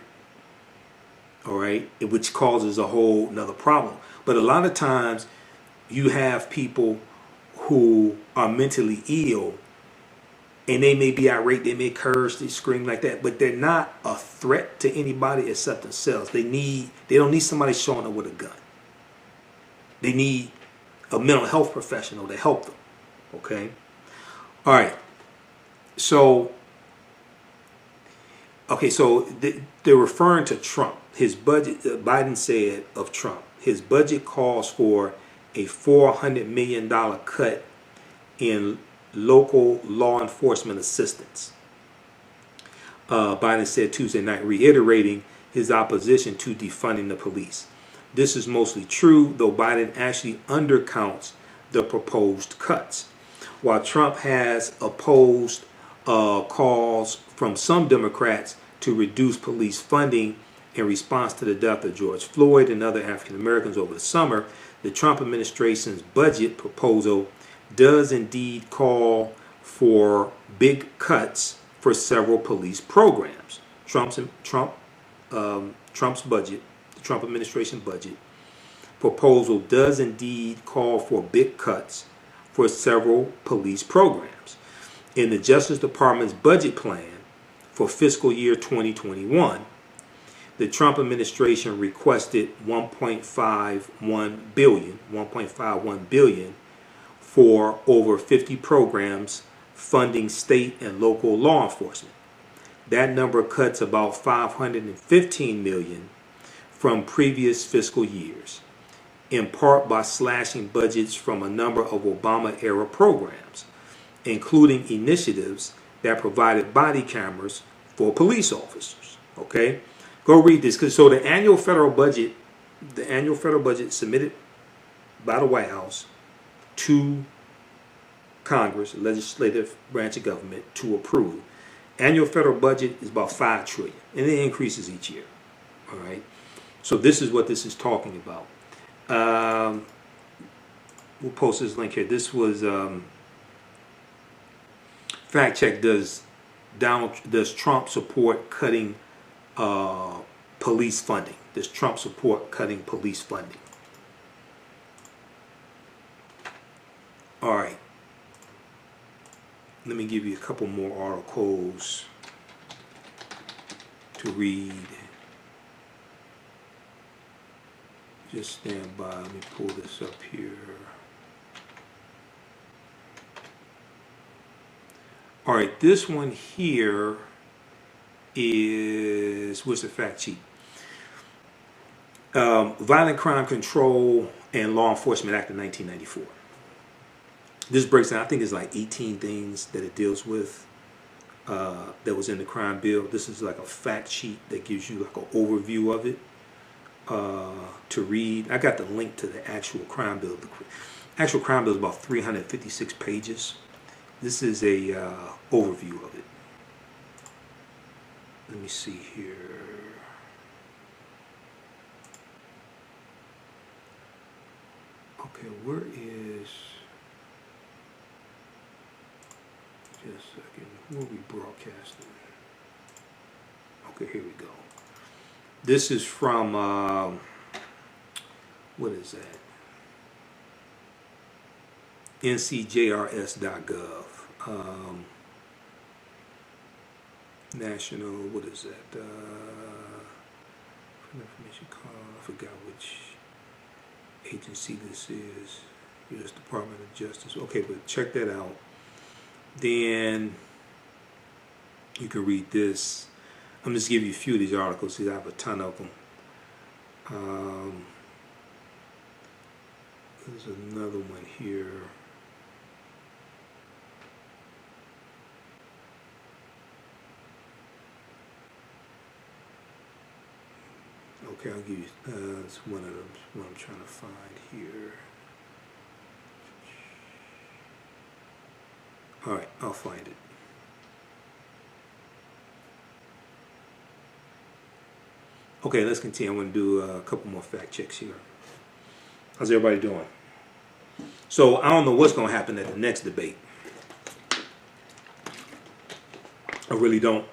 All right, which causes a whole nother problem. But a lot of times you have people who are mentally ill and they may be irate, they may curse, they scream like that, but they're not a threat to anybody except themselves. They don't need somebody showing up with a gun. They need a mental health professional to help them. Okay? All right. So they're referring to Trump. His budget, Biden said of Trump, his budget calls for a $400 million cut in local law enforcement assistance. Biden said Tuesday night, reiterating his opposition to defunding the police. This is mostly true, though Biden actually undercounts the proposed cuts. While Trump has opposed calls from some Democrats to reduce police funding in response to the death of George Floyd and other African Americans over the summer, the Trump administration's budget proposal does indeed call for big cuts for several police programs. Trump's budget, the Trump administration budget proposal does indeed call for big cuts for several police programs. In the Justice Department's budget plan for fiscal year 2021, the Trump administration requested $1.51 billion for over 50 programs funding state and local law enforcement. That number cuts about $515 million from previous fiscal years, in part by slashing budgets from a number of Obama-era programs, including initiatives that provided body cameras for police officers. Okay? Go read this. So the annual federal budget submitted by the White House to Congress, the legislative branch of government, to approve. Annual federal budget is about $5 trillion, and it increases each year. All right. So this is what this is talking about. We'll post this link here. This was fact check. Does Trump support cutting police funding? Does Trump support cutting police funding? All right. let me give you a couple more articles to read. Just stand by. Let me pull this up here. All right, this one here is, what's the fact sheet? Violent Crime Control and Law Enforcement Act of 1994. This breaks down, I think it's like 18 things that it deals with that was in the crime bill. This is like a fact sheet that gives you like an overview of it to read. I got the link to the actual crime bill. The actual crime bill is about 356 pages. This is a overview of it. Let me see here. Okay, where is, just a second, where are we broadcasting? Okay, here we go. This is from, what is that? ncjrs.gov. National, what is that? Information call, I forgot which agency this is. U.S. Department of Justice. Okay, but check that out. Then you can read this. I'm just giving you a few of these articles. I have a ton of them. There's another one here. Okay, I'll give you, it's one of them, what I'm trying to find here. All right, I'll find it. Okay, let's continue. I'm going to do a couple more fact checks here. How's everybody doing? So I don't know what's going to happen at the next debate. I really don't.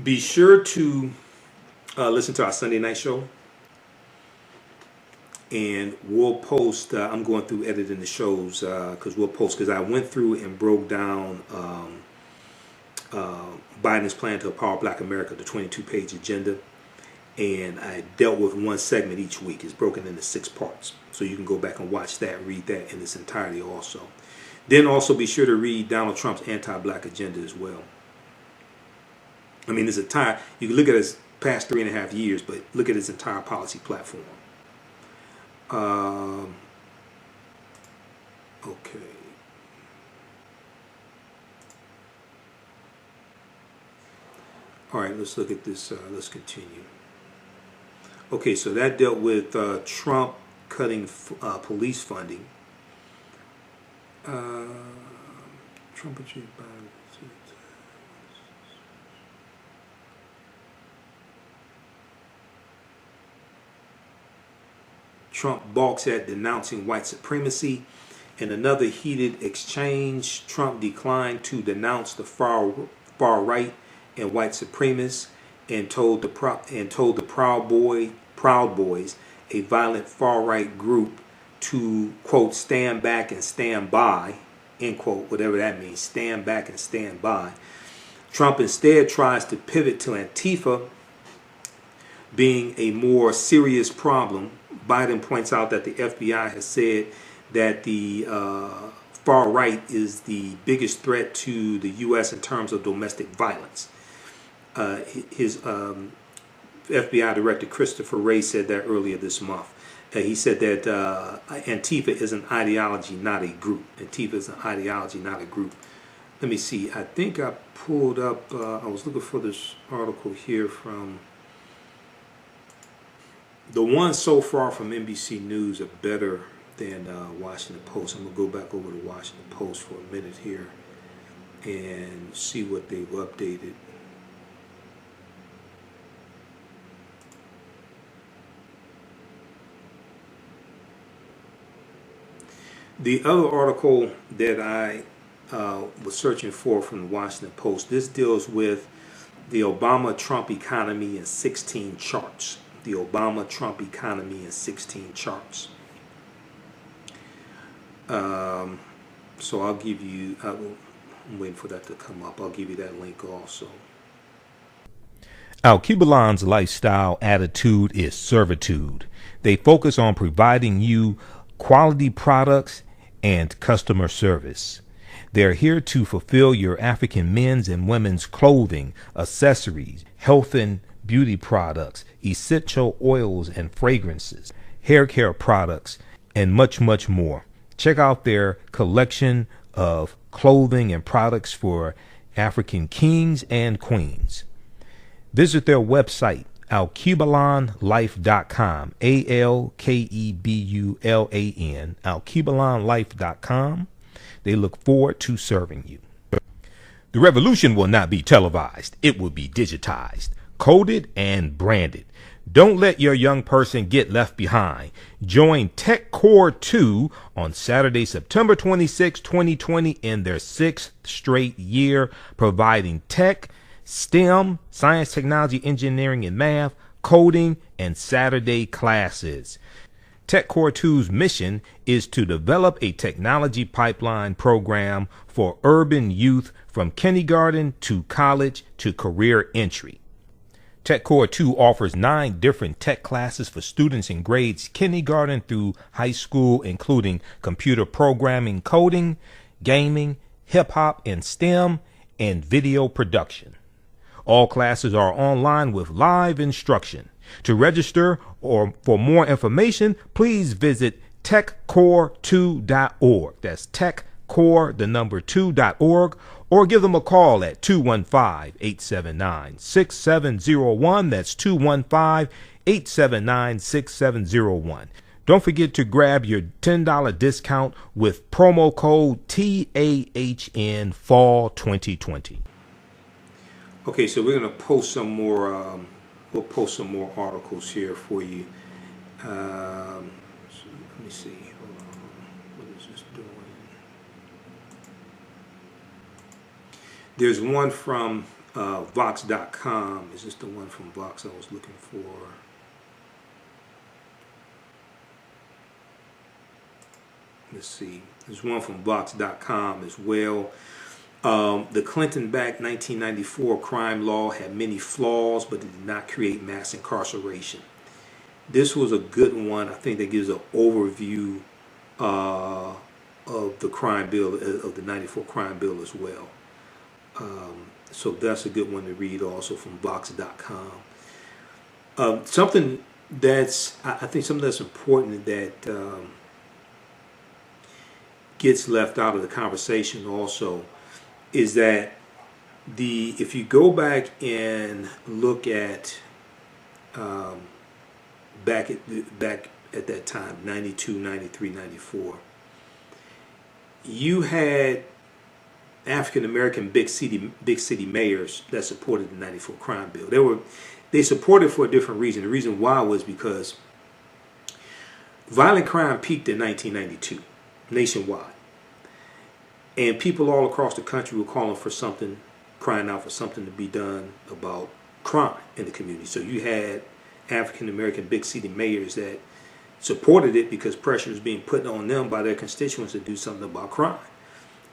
Be sure to listen to our Sunday night show, and we'll post. I'm going through editing the shows because we'll post, because I went through and broke down Biden's plan to empower Black America, the 22-page agenda, and I dealt with one segment each week. It's broken into 6 parts, so you can go back and watch that, read that in its entirety also. Then also be sure to read Donald Trump's anti-Black agenda as well. I mean, his entire, you can look at his past 3.5 years, but look at his entire policy platform. Okay. All right, let's look at this. Let's continue. Okay, so that dealt with Trump cutting police funding. Trump achieved by Trump balks at denouncing white supremacy. In another heated exchange, Trump declined to denounce the far right and white supremacists, and told the Proud Boys, a violent far right group, to quote stand back and stand by, end quote, whatever that means, stand back and stand by. Trump instead tries to pivot to Antifa being a more serious problem. Biden points out that the FBI has said that the far right is the biggest threat to the U.S. in terms of domestic violence. His FBI Director Christopher Wray said that earlier this month. He said that Antifa is an ideology, not a group. Antifa is an ideology, not a group. Let me see. I think I pulled up, I was looking for this article here from, the ones so far from NBC News are better than Washington Post. I'm going to go back over to Washington Post for a minute here and see what they've updated. The other article that I was searching for from the Washington Post, this deals with the Obama-Trump economy in 16 charts. The Obama-Trump economy in 16 charts. So I'll give you, I'm waiting for that to come up. I'll give you that link also. Alkebulan's lifestyle attitude is servitude. They focus on providing you quality products and customer service. They're here to fulfill your African men's and women's clothing, accessories, health and beauty products, essential oils and fragrances, hair care products, and much, much more. Check out their collection of clothing and products for African kings and queens. Visit their website, alkebulanlife.com, ALKEBULAN, alkebulanlife.com. They look forward to serving you. The revolution will not be televised. It will be digitized, coded, and branded. Don't let your young person get left behind. Join TechCore 2 on Saturday, September 26, 2020 in their 6th straight year, providing tech, STEM, science, technology, engineering, and math, coding, and Saturday classes. TechCore 2's mission is to develop a technology pipeline program for urban youth from kindergarten to college to career entry. TechCore 2 offers 9 different tech classes for students in grades kindergarten through high school, including computer programming, coding, gaming, hip-hop and STEM, and video production. All classes are online with live instruction. To register or for more information, please visit techcore2.org. That's techcore, the number 2.org, or give them a call at 215-879-6701. That's 215-879-6701. Don't forget to grab your $10 discount with promo code TAHN Fall 2020. Okay, so we're going to post some more, we'll post some more articles here for you. So let me see. Hold on. What is this doing? There's one from Vox.com. Is this the one from Vox I was looking for? Let's see. There's one from Vox.com as well. The Clinton-backed 1994 crime law had many flaws, but it did not create mass incarceration. This was a good one. I think that gives an overview of the crime bill, of the 94 crime bill as well. So that's a good one to read also from Vox.com. Something that's, I think something that's important that gets left out of the conversation also is that if you go back and look at back at that time, 92, 93, 94, you had African American big city mayors that supported the 94 crime bill. They supported it for a different reason. The reason why was because violent crime peaked in 1992 nationwide. And people all across the country were calling for something, crying out for something to be done about crime in the community. So you had African American big city mayors that supported it because pressure was being put on them by their constituents to do something about crime.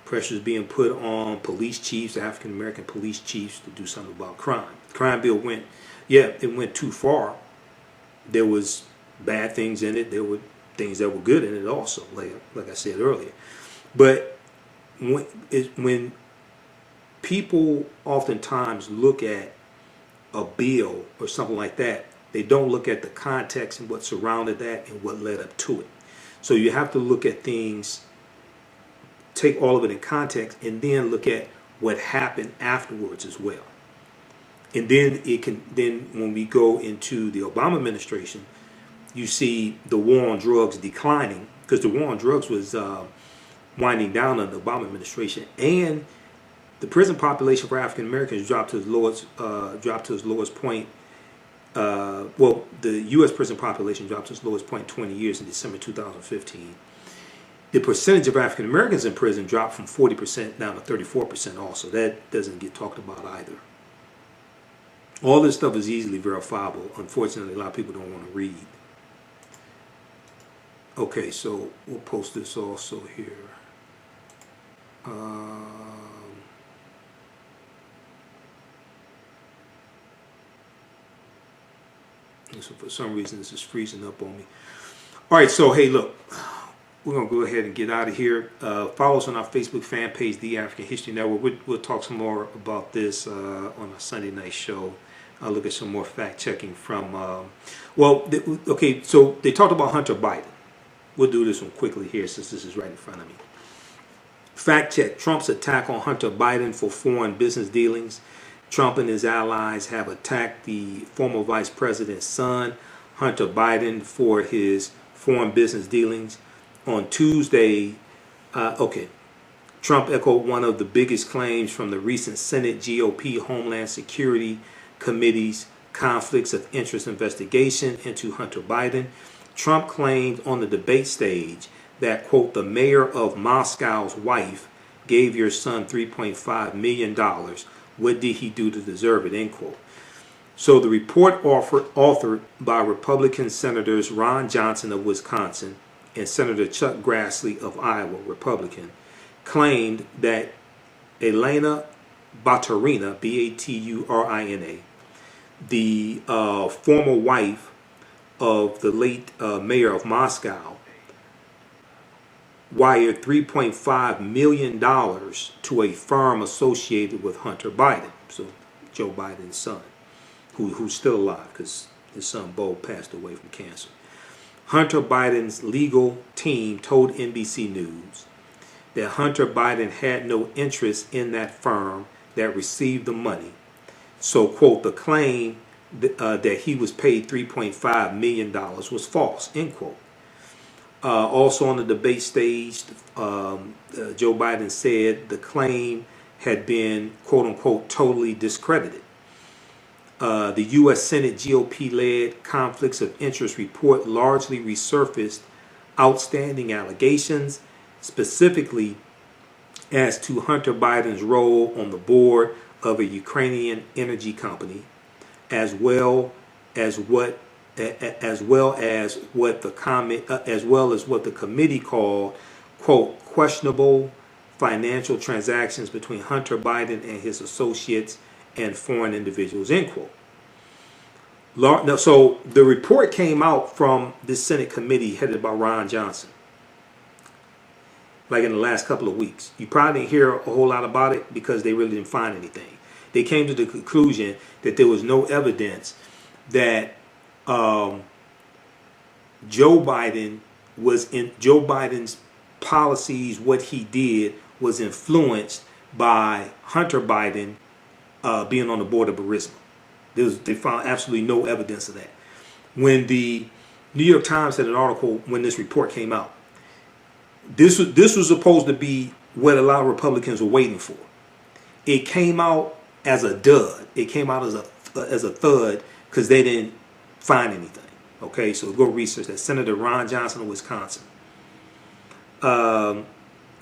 Pressure is being put on police chiefs, African American police chiefs, to do something about crime. The crime bill went too far. There was bad things in it. There were things that were good in it also, like I said earlier. But when people oftentimes look at a bill or something like that, they don't look at the context and what surrounded that and what led up to it. So you have to look at things, take all of it in context, and then look at what happened afterwards as well. And then when we go into the Obama administration, you see the war on drugs declining, because the war on drugs was winding down under the Obama administration, and the prison population for African Americans dropped to its lowest point. The U.S. prison population dropped to its lowest point in 20 years in December 2015. The percentage of African Americans in prison dropped from 40% down to 34% also. That doesn't get talked about either. All this stuff is easily verifiable. Unfortunately, a lot of people don't want to read. Okay, so we'll post this also here. So for some reason, this is freezing up on me. All right, so hey, look, we're going to go ahead and get out of here. Follow us on our Facebook fan page, The African History Network. We'll talk some more about this on a Sunday night show. I'll look at some more fact checking from, okay, so they talked about Hunter Biden. We'll do this one quickly here since this is right in front of me. Fact check: Trump's attack on Hunter Biden for foreign business dealings. Trump and his allies have attacked the former vice president's son, Hunter Biden, for his foreign business dealings. On Tuesday, Trump echoed one of the biggest claims from the recent Senate GOP Homeland Security Committee's conflicts of interest investigation into Hunter Biden. Trump claimed on the debate stage that, quote, the mayor of Moscow's wife gave your son $3.5 million. What did he do to deserve it, end quote. So the report authored by Republican Senators Ron Johnson of Wisconsin and Senator Chuck Grassley of Iowa, Republican, claimed that Elena Baturina, B-A-T-U-R-I-N-A, the former wife of the late mayor of Moscow, wired $3.5 million to a firm associated with Hunter Biden, so Joe Biden's son, who's still alive because his son Bo passed away from cancer. Hunter Biden's legal team told NBC News that Hunter Biden had no interest in that firm that received the money. So, quote, the claim that he was paid $3.5 million was false, end quote. Also on the debate stage, Joe Biden said the claim had been, quote unquote, totally discredited. The U.S. Senate GOP-led conflicts of interest report largely resurfaced outstanding allegations, specifically as to Hunter Biden's role on the board of a Ukrainian energy company, as well as what the committee called, quote, questionable financial transactions between Hunter Biden and his associates and foreign individuals, end quote. So the report came out from this Senate committee headed by Ron Johnson, like in the last couple of weeks. You probably didn't hear a whole lot about it because they really didn't find anything. They came to the conclusion that there was no evidence that Joe Biden's policies, what he did, was influenced by Hunter Biden being on the board of Burisma. They found absolutely no evidence of that. When the New York Times had an article when this report came out, this was supposed to be what a lot of Republicans were waiting for. It came out as a dud. It came out as a thud because they didn't find anything. Okay, so go research that. Senator Ron Johnson of Wisconsin.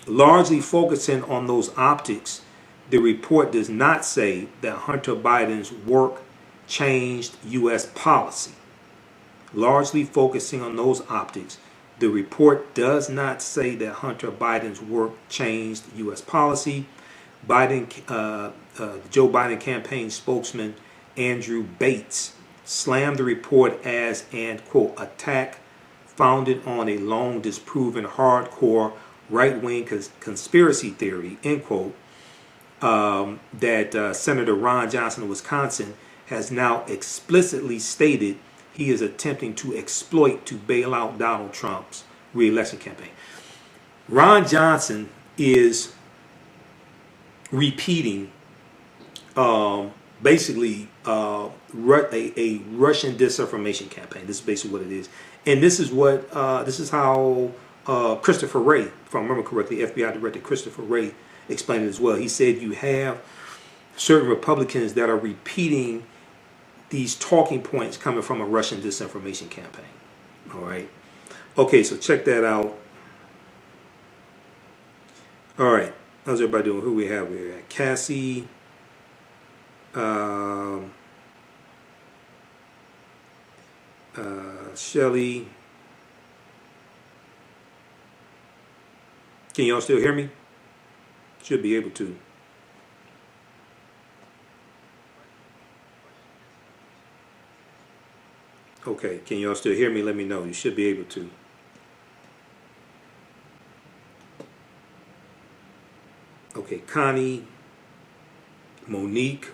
Largely focusing on those optics, the report does not say that Hunter Biden's work changed U.S. policy. Largely focusing on those optics, the report does not say that Hunter Biden's work changed U.S. policy. Joe Biden campaign spokesman Andrew Bates slammed the report as an, quote, attack founded on a long disproven hardcore right-wing conspiracy theory, end quote, that Senator Ron Johnson of Wisconsin has now explicitly stated he is attempting to exploit to bail out Donald Trump's re-election campaign. Ron Johnson is repeating basically a Russian disinformation campaign. This is basically what it is, and this is how Christopher Wray, if I remember correctly, FBI Director Christopher Wray explained it as well. He said you have certain Republicans that are repeating these talking points coming from a Russian disinformation campaign. All right. Okay, so check that out. All right. How's everybody doing? Who we have here? Cassie. Shelly. Can y'all still hear me? Should be able to. Okay, can y'all still hear me? Let me know. You should be able to. Okay, Connie, Monique,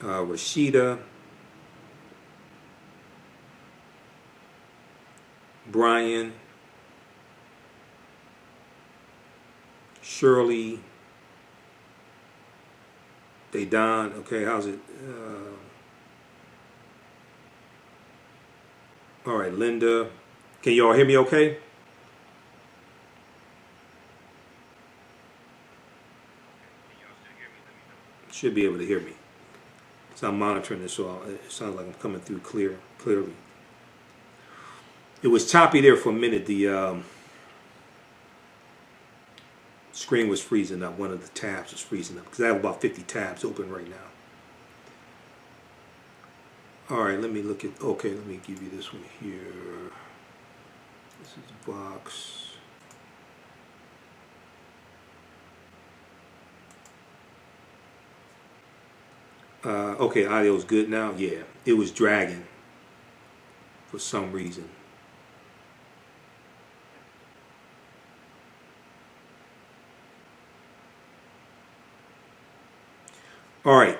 Rashida, Brian, Shirley, Don. Okay, how's it? All right, Linda. Can y'all hear me okay? Should be able to hear me. So I'm monitoring this, so it sounds like I'm coming through clearly. It was choppy there for a minute. The screen was freezing up. One of the tabs was freezing up because I have about 50 tabs open right now. All right, let me look at. Okay, let me give you this one here. This is Vox. Okay, audio's good now. Yeah, it was dragging for some reason. All right.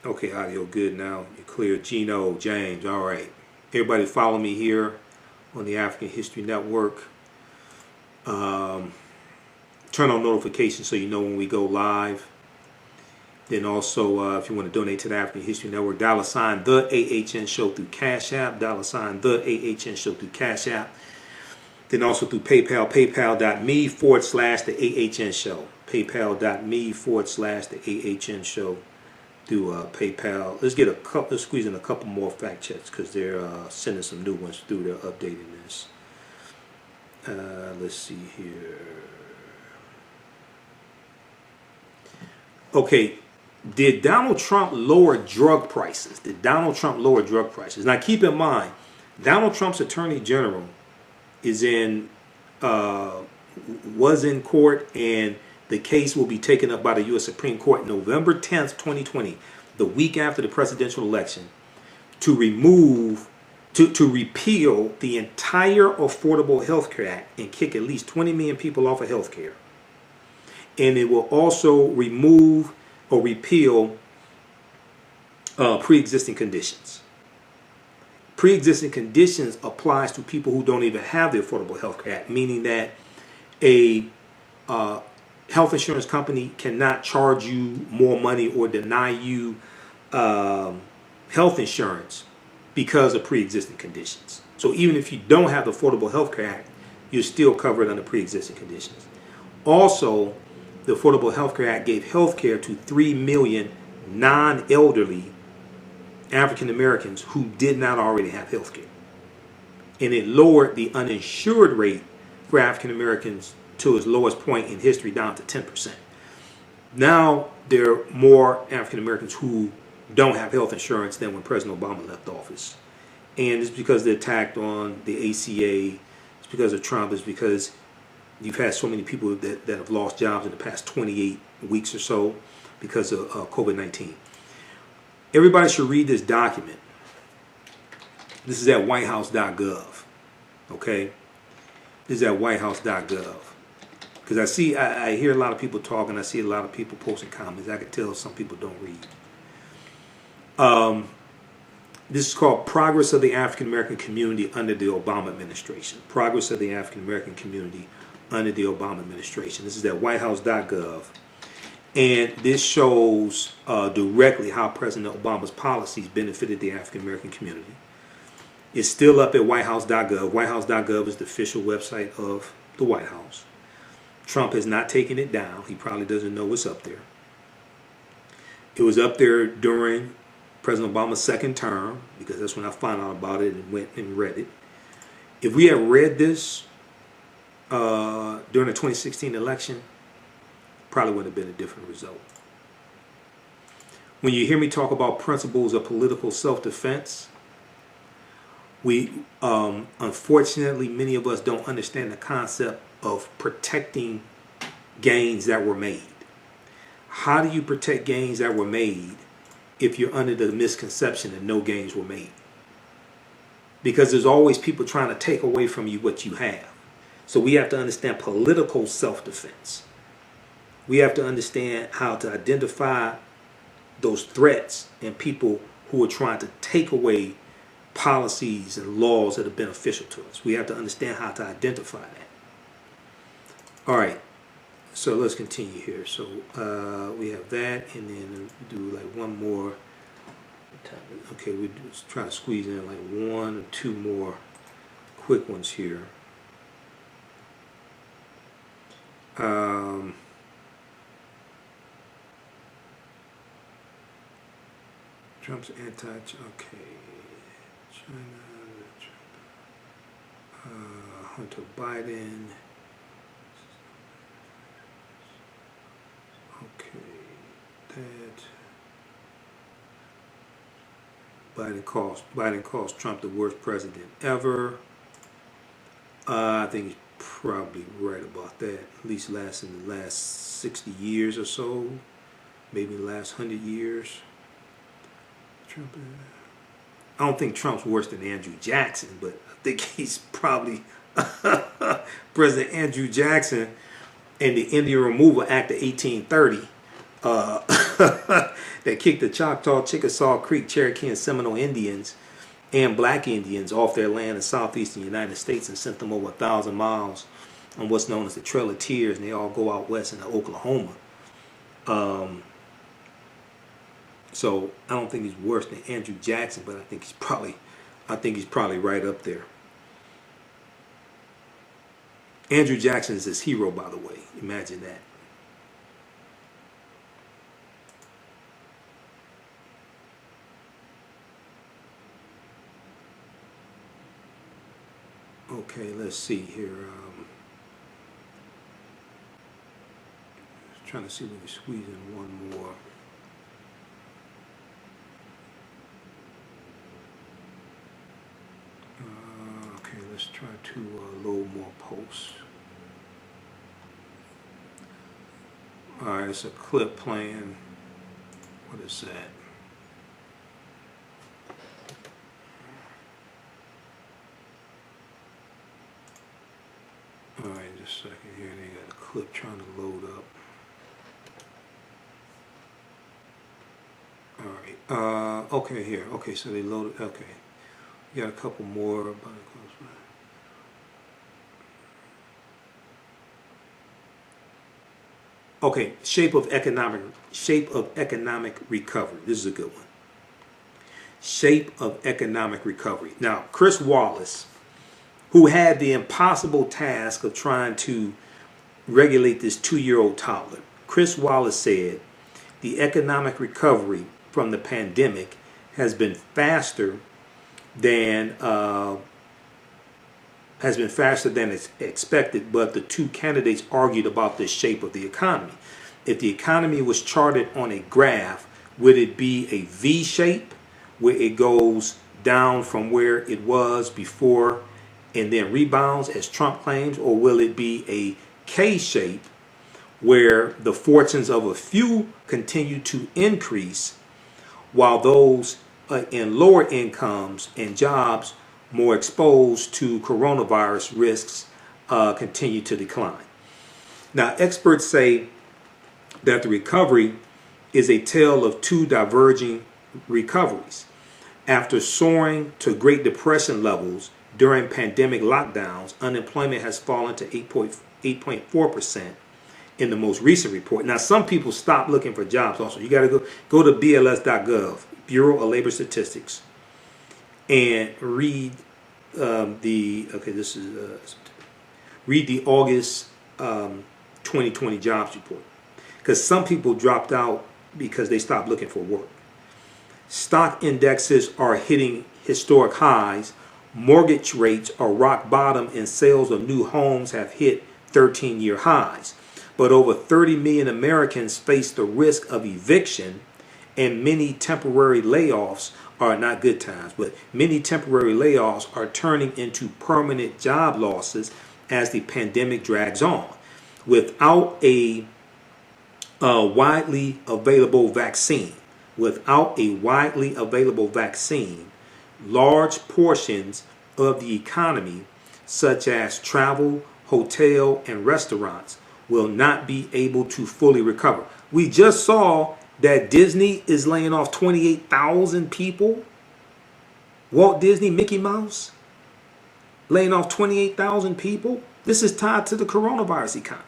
Okay, audio good now. You're clear. Gino, James. All right. Everybody follow me here on the African History Network. Turn on notifications so you know when we go live. Then also, if you want to donate to the African History Network, $ the AHN Show through Cash App, $ the AHN Show through Cash App. Then also through PayPal, paypal.me/the AHN Show. PayPal.me/the AHN Show through PayPal. Let's squeeze in a couple more fact checks because they're sending some new ones through. They're updating this. Let's see here. Okay. Did Donald Trump lower drug prices? Now keep in mind, Donald Trump's Attorney General was in court, and the case will be taken up by the U.S. Supreme Court November 10th, 2020, the week after the presidential election, to repeal the entire Affordable Health Care Act and kick at least 20 million people off of health care. And it will also remove or repeal pre-existing conditions. Pre-existing conditions applies to people who don't even have the Affordable Health Care Act, meaning that a health insurance company cannot charge you more money or deny you health insurance because of pre-existing conditions. So even if you don't have the Affordable Health Care Act, you're still covered under pre-existing conditions. Also, the Affordable Health Care Act gave health care to 3 million non-elderly African Americans who did not already have health care. And it lowered the uninsured rate for African Americans to its lowest point in history, down to 10%. Now there are more African Americans who don't have health insurance than when President Obama left office. And it's because they're attacked on the ACA. It's because of Trump. It's because you've had so many people that have lost jobs in the past 28 weeks or so because of COVID-19. Everybody should read this document. This is at whitehouse.gov. Okay? This is at whitehouse.gov. Because I hear a lot of people talking. I see a lot of people posting comments. I can tell some people don't read. This is called Progress of the African American Community under the Obama Administration. Progress of the African American Community under the Obama administration. This is at whitehouse.gov. And this shows directly how President Obama's policies benefited the African American community. It's still up at whitehouse.gov. Whitehouse.gov is the official website of the White House. Trump has not taken it down. He probably doesn't know what's up there. It was up there during President Obama's second term, because that's when I found out about it and went and read it. If we had read this during the 2016 election, probably would have been a different result. When you hear me talk about principles of political self-defense, we unfortunately, many of us don't understand the concept of protecting gains that were made. How do you protect gains that were made if you're under the misconception that no gains were made? Because there's always people trying to take away from you what you have. So we have to understand political self-defense. We have to understand how to identify those threats and people who are trying to take away policies and laws that are beneficial to us. We have to understand how to identify that. All right, so let's continue here. So we have that, and then do like one more. Okay, we just try to squeeze in like one or two more quick ones here. Trump's okay. China, Hunter Biden. Okay, that. Biden calls Trump the worst president ever. I think he's probably right about that. At least in the last 60 years or so, maybe the last 100 years. Trump. I don't think Trump's worse than Andrew Jackson, but I think he's probably President Andrew Jackson and the Indian Removal Act of 1830 that kicked the Choctaw, Chickasaw, Creek, Cherokee, and Seminole Indians and black Indians off their land in southeastern United States and sent them over 1,000 miles on what's known as the Trail of Tears, and they all go out west into Oklahoma. So I don't think he's worse than Andrew Jackson, but I think he's probably right up there. Andrew Jackson is his hero, by the way. Imagine that. Okay, let's see here. Trying to see if we can squeeze in one more. Okay, let's try to load more posts. All right, it's a clip playing. What is that? All right, just a second here. They got a clip trying to load up. All right. Okay, here. Okay, so they loaded. Okay, we got a couple more. Okay, shape of economic recovery. This is a good one. Shape of economic recovery. Now, Chris Wallace, who had the impossible task of trying to regulate this 2-year-old toddler, Chris Wallace said the economic recovery from the pandemic has been faster than expected, but the two candidates argued about the shape of the economy. If the economy was charted on a graph, would it be a V shape where it goes down from where it was before and then rebounds, as Trump claims, or will it be a K shape where the fortunes of a few continue to increase while those in lower incomes and jobs more exposed to coronavirus risks continue to decline? Now, experts say that the recovery is a tale of two diverging recoveries. After soaring to Great Depression levels during pandemic lockdowns, unemployment has fallen to 8.4% in the most recent report. Now, some people stop looking for jobs also. You got to go to BLS.gov, Bureau of Labor Statistics, and read read the August 2020 jobs report, because some people dropped out because they stopped looking for work. Stock indexes are hitting historic highs. Mortgage rates are rock bottom, and sales of new homes have hit 13-year highs. But over 30 million Americans face the risk of eviction, and many temporary layoffs are not good times, but many temporary layoffs are turning into permanent job losses as the pandemic drags on. without a widely available vaccine, large portions of the economy, such as travel, hotel, and restaurants, will not be able to fully recover. We just saw that Disney is laying off 28,000 people. Walt Disney, Mickey Mouse, laying off 28,000 people. This is tied to the coronavirus economy.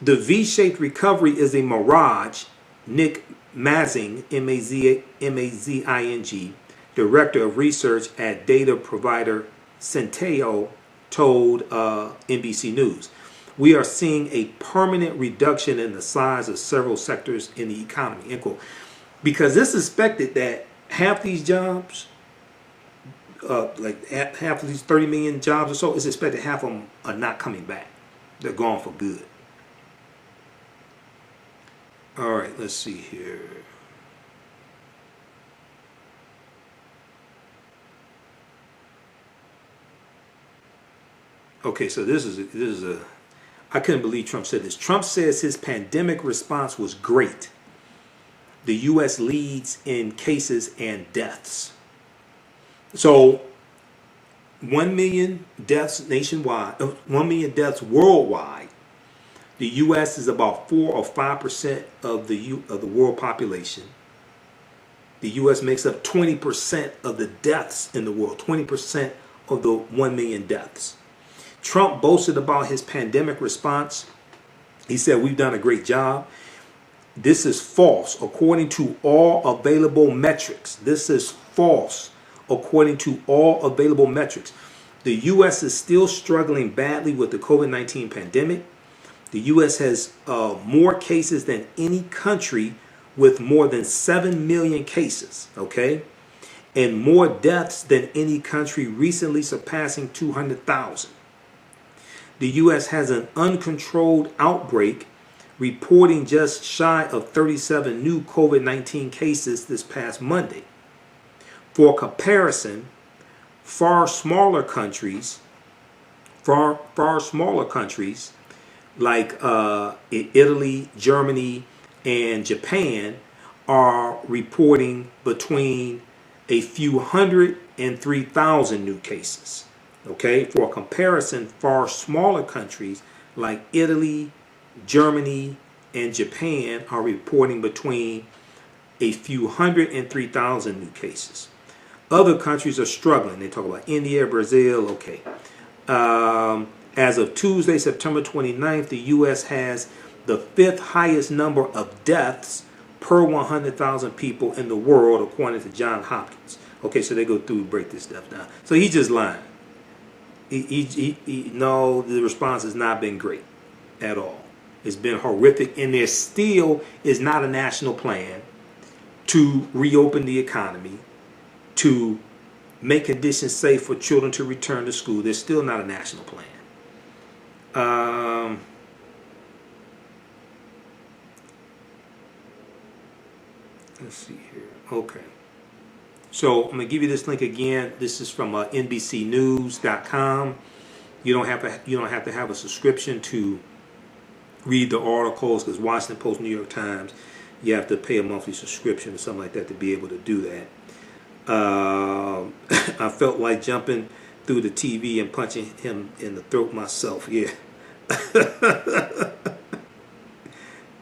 The V-shaped recovery is a mirage, Nick Mazing, M-A-Z-I-N-G, director of research at data provider Centeo, told NBC News. We are seeing a permanent reduction in the size of several sectors in the economy, end quote. Because it's suspected that half these jobs, like half of these 30 million jobs or so, it's expected half of them are not coming back. They're gone for good. All right, let's see here. Okay, so this is a I couldn't believe Trump said this. Trump says his pandemic response was great. The U.S. leads in cases and deaths. So 1 million deaths nationwide, 1 million deaths worldwide. The U.S. is about 4 or 5% of the world population. The U.S. makes up 20% of the deaths in the world, 20% of the 1 million deaths. Trump boasted about his pandemic response. He said, we've done a great job. This is false according to all available metrics. This is false according to all available metrics. The U.S. is still struggling badly with the COVID-19 pandemic. The U.S. has more cases than any country with more than 7 million cases, okay? And more deaths than any country, recently surpassing 200,000. The U.S. has an uncontrolled outbreak, reporting just shy of 37 new COVID-19 cases this past Monday. For comparison, far smaller countries like Italy, Germany, and Japan are reporting between a few hundred and 3,000 new cases. Okay, for comparison, far smaller countries like Italy, Germany, and Japan are reporting between a few hundred and 3,000 new cases. Other countries are struggling. They talk about India, Brazil, okay. As of Tuesday, September 29th, the U.S. has the 5th highest number of deaths per 100,000 people in the world, according to Johns Hopkins. Okay, so they go through and break this stuff down. So he's just lying. No, the response has not been great at all. It's been horrific, and there still is not a national plan to reopen the economy, to make conditions safe for children to return to school. There's still not a national plan. Let's see here. Okay. So I'm going to give you this link again. This is from NBCnews.com. You don't have to have a subscription to read the articles, because Washington Post, New York Times, you have to pay a monthly subscription or something like that to be able to do that. I felt like jumping through the TV and punching him in the throat myself. Yeah.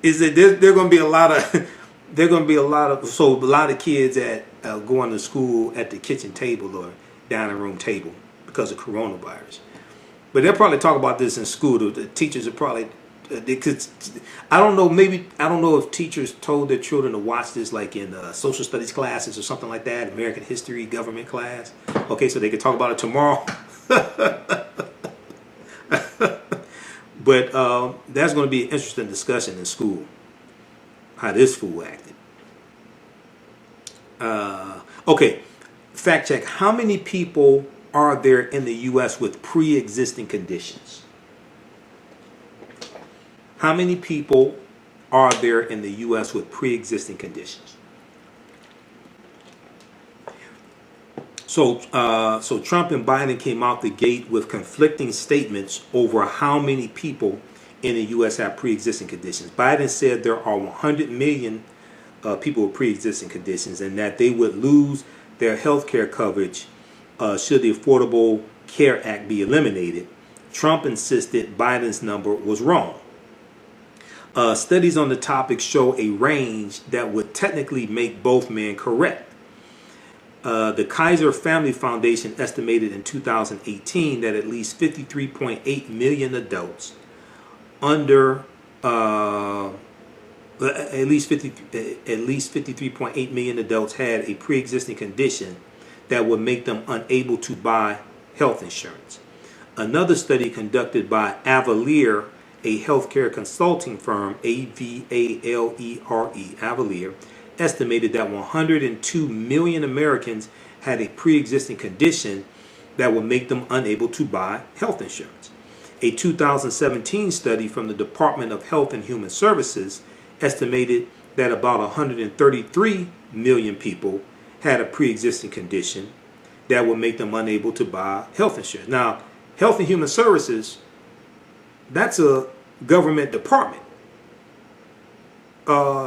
Is that there going to be a lot of kids at going to school at the kitchen table or dining room table because of coronavirus. But they'll probably talk about this in school. The teachers are probably, I don't know if teachers told their children to watch this like in social studies classes or something like that, American history, government class. Okay, so they could talk about it tomorrow. But that's going to be an interesting discussion in school, how this fool acted. Okay, fact check. How many people are there in the U.S. with pre-existing conditions? How many people are there in the U.S. with pre-existing conditions? So Trump and Biden came out the gate with conflicting statements over how many people in the U.S. have pre-existing conditions. Biden said there are 100 million people with pre-existing conditions, and that they would lose their health care coverage should the Affordable Care Act be eliminated. Trump insisted Biden's number was wrong. Studies on the topic show a range that would technically make both men correct. The Kaiser Family Foundation estimated in 2018 that at least 53.8 million adults under at least 53.8 million adults had a pre-existing condition that would make them unable to buy health insurance. Another study conducted by Avalier, a healthcare consulting firm, Avalier, estimated that 102 million Americans had a pre-existing condition that would make them unable to buy health insurance. A 2017 study from the Department of Health and Human Services estimated that about 133 million people had a pre-existing condition that would make them unable to buy health insurance. Now, Health and Human Services, that's a government department.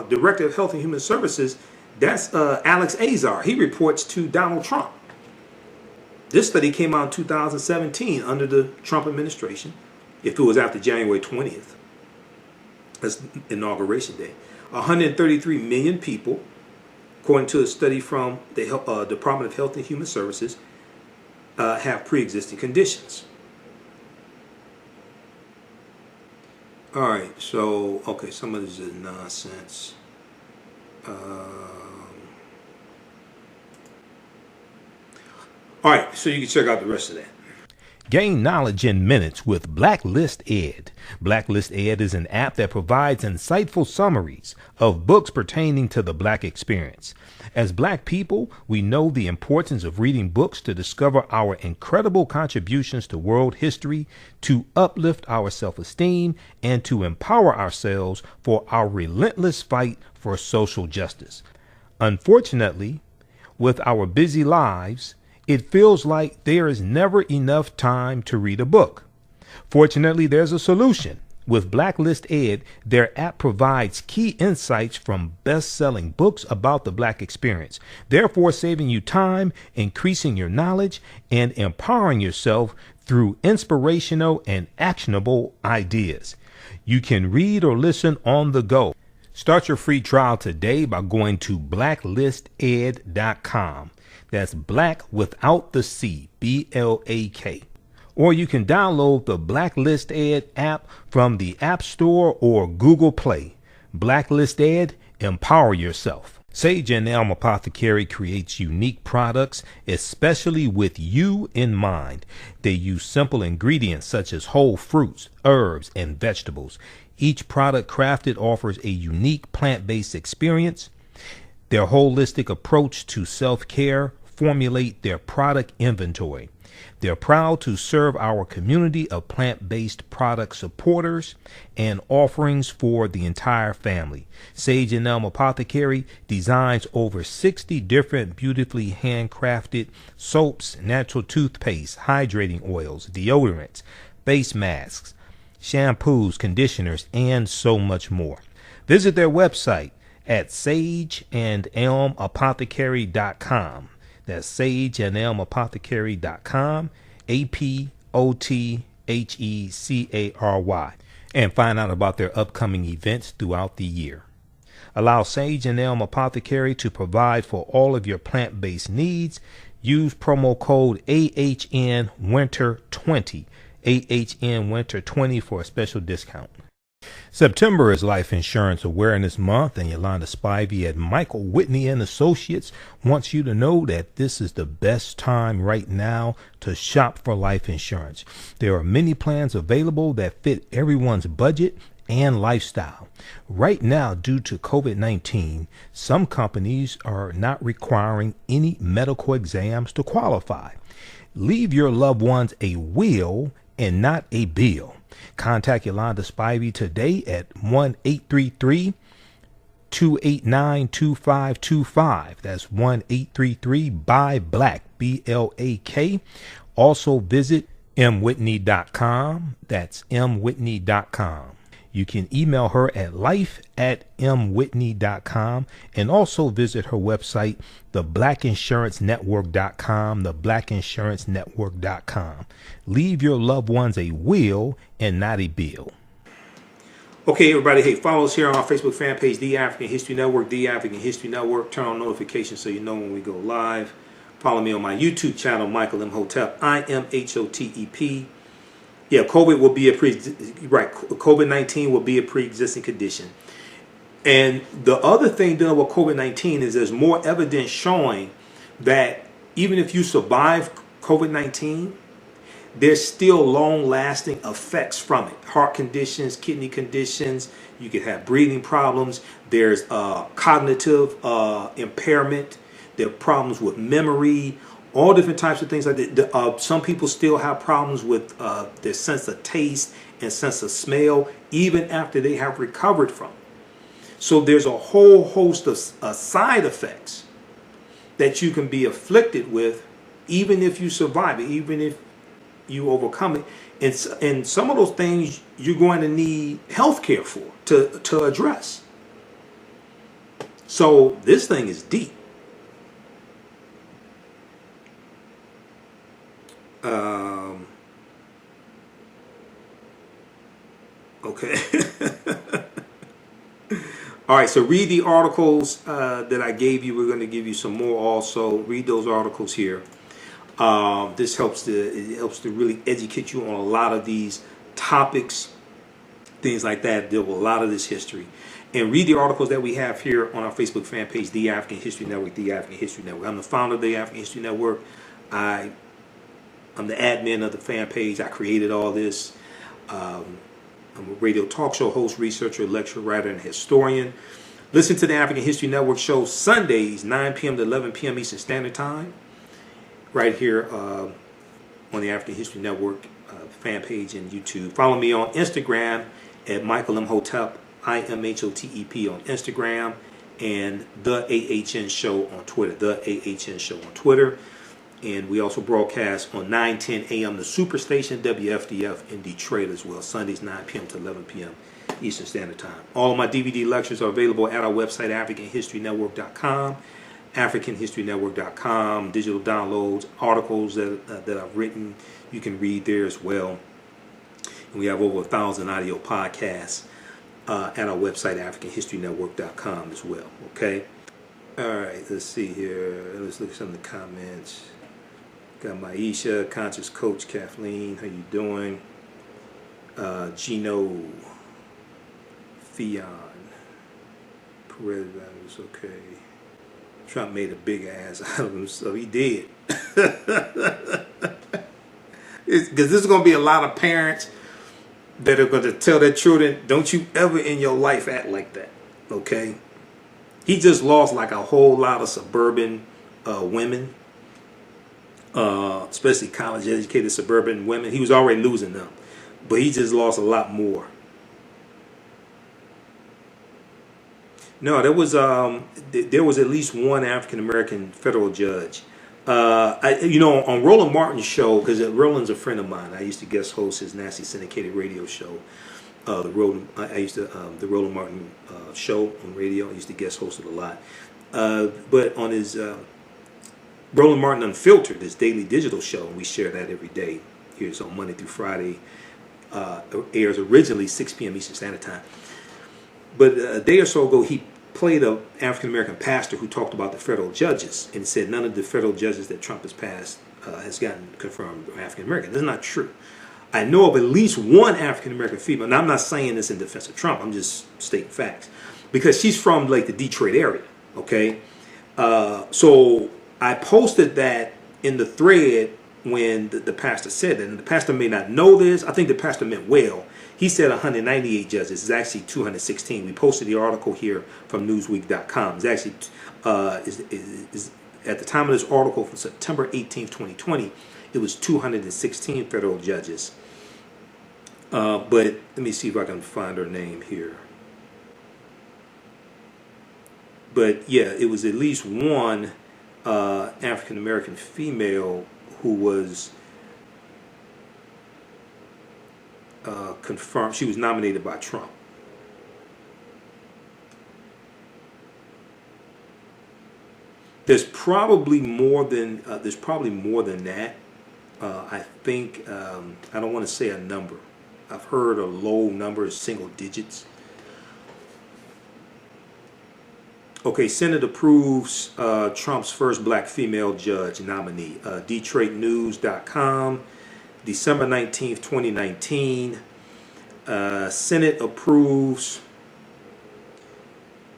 Director of Health and Human Services, that's Alex Azar. He reports to Donald Trump. This study came out in 2017 under the Trump administration, if it was after January 20th. That's Inauguration Day. 133 million people, according to a study from the Department of Health and Human Services, have pre-existing conditions. All right, so, okay, some of this is nonsense. All right, so you can check out the rest of that. Gain knowledge in minutes with Blacklist Ed. Blacklist Ed is an app that provides insightful summaries of books pertaining to the Black experience. As Black people, we know the importance of reading books to discover our incredible contributions to world history, to uplift our self-esteem, and to empower ourselves for our relentless fight for social justice. Unfortunately, with our busy lives, it feels like there is never enough time to read a book. Fortunately, there's a solution. With Blacklist Ed, their app provides key insights from best-selling books about the Black experience, therefore saving you time, increasing your knowledge, and empowering yourself through inspirational and actionable ideas. You can read or listen on the go. Start your free trial today by going to blacklisted.com. That's Black without the C, B-L-A-K. Or you can download the Blacklist Ed app from the App Store or Google Play. Blacklist Ed, empower yourself. Sage and Elm Apothecary creates unique products, especially with you in mind. They use simple ingredients such as whole fruits, herbs, and vegetables. Each product crafted offers a unique plant-based experience. Their holistic approach to self-care formulate their product inventory. They're proud to serve our community of plant-based product supporters and offerings for the entire family. Sage and Elm Apothecary designs over 60 different beautifully handcrafted soaps, natural toothpaste, hydrating oils, deodorants, face masks, shampoos, conditioners, and so much more. Visit their website at sageandelmapothecary.com. That's sageandelmapothecary.com, APOTHECARY, and find out about their upcoming events throughout the year. Allow Sage and Elm Apothecary to provide for all of your plant-based needs. Use promo code AHNWinter20, AHNWinter20 for a special discount. September is Life Insurance Awareness Month, and Yolanda Spivey at Michael Whitney and Associates wants you to know that this is the best time right now to shop for life insurance. There are many plans available that fit everyone's budget and lifestyle. Right now, due to COVID-19, some companies are not requiring any medical exams to qualify. Leave your loved ones a will and not a bill. Contact Yolanda Spivey today at 1-833-2 1-289-2525. That's 1-833-BUY-BLACK, BLAK. Also visit mwhitney.com. That's mwhitney.com. You can email her at life@mwhitney.com, and also visit her website, theblackinsurancenetwork.com, theblackinsurancenetwork.com. Leave your loved ones a will and not a bill. Okay, everybody, hey, follow us here on our Facebook fan page, The African History Network, The African History Network. Turn on notifications so you know when we go live. Follow me on my YouTube channel, Michael Imhotep, IMHOTEP. Yeah, COVID will be COVID-19 will be a pre-existing condition. And the other thing dealing with COVID-19 is there's more evidence showing that even if you survive COVID-19, there's still long-lasting effects from it. Heart conditions, kidney conditions, you could have breathing problems. There's cognitive impairment. There are problems with memory, all different types of things like that. Some people still have problems with their sense of taste and sense of smell, even after they have recovered from it. So there's a whole host of side effects that you can be afflicted with, even if you survive it, even if you overcome it. And some of those things you're going to need health care for to address. So this thing is deep. Okay. All right, so read the articles that I gave you. We're going to give you some more also. Read those articles here. This helps to really educate you on a lot of these topics, things like that. Deal with a lot of this history. And read the articles that we have here on our Facebook fan page, The African History Network, The African History Network. I'm the founder of the African History Network. I'm the admin of the fan page. I created all this. I'm a radio talk show host, researcher, lecturer, writer, and historian. Listen to the African History Network show Sundays, 9 p.m. to 11 p.m. Eastern Standard Time, right here on the African History Network fan page and YouTube. Follow me on Instagram at Michael Imhotep, IMHOTEP on Instagram, and The AHN Show on Twitter. The AHN Show on Twitter. And we also broadcast on 9:10 a.m. the Superstation WFDF in Detroit as well. Sundays 9 p.m. to 11 p.m. Eastern Standard Time. All of my DVD lectures are available at our website, AfricanHistoryNetwork.com. AfricanHistoryNetwork.com. Digital downloads, articles that I've written, you can read there as well. And we have over 1,000 audio podcasts at our website, AfricanHistoryNetwork.com as well. Okay. All right. Let's see here. Let's look at some of the comments. Got Maisha, Conscious Coach Kathleen, how you doing? Gino, Fion, Perez values, okay. Trump made a big ass out of himself. He did. Because this is going to be a lot of parents that are going to tell their children, don't you ever in your life act like that, okay? He just lost like a whole lot of suburban women. Especially college-educated suburban women. He was already losing them, but he just lost a lot more. No, there was at least one African American federal judge. On Roland Martin's show, because Roland's a friend of mine. I used to guest host his nasty syndicated radio show. The Roland Martin show on radio. I used to guest host it a lot. But on his Roland Martin Unfiltered, this daily digital show, and we share that every day. Here's on Monday through Friday. Airs originally 6 p.m. Eastern Standard Time. But a day or so ago, he played an African-American pastor who talked about the federal judges and said none of the federal judges that Trump has passed has gotten confirmed African-American. That's not true. I know of at least one African-American female, and I'm not saying this in defense of Trump, I'm just stating facts, because she's from like the Detroit area, okay? So I posted that in the thread when the pastor said that, and the pastor may not know this. I think the pastor meant well. He said 198 judges. It's actually 216. We posted the article here from Newsweek.com. It's actually, is at the time of this article from September 18th, 2020, it was 216 federal judges. But let me see if I can find her name here. But yeah, it was at least one African American female who was confirmed. She was nominated by Trump. There's probably more than that. I think I don't want to say a number. I've heard a low number, single digits. Okay, Senate approves Trump's first black female judge nominee. DetroitNews.com, December 19th, 2019. Senate approves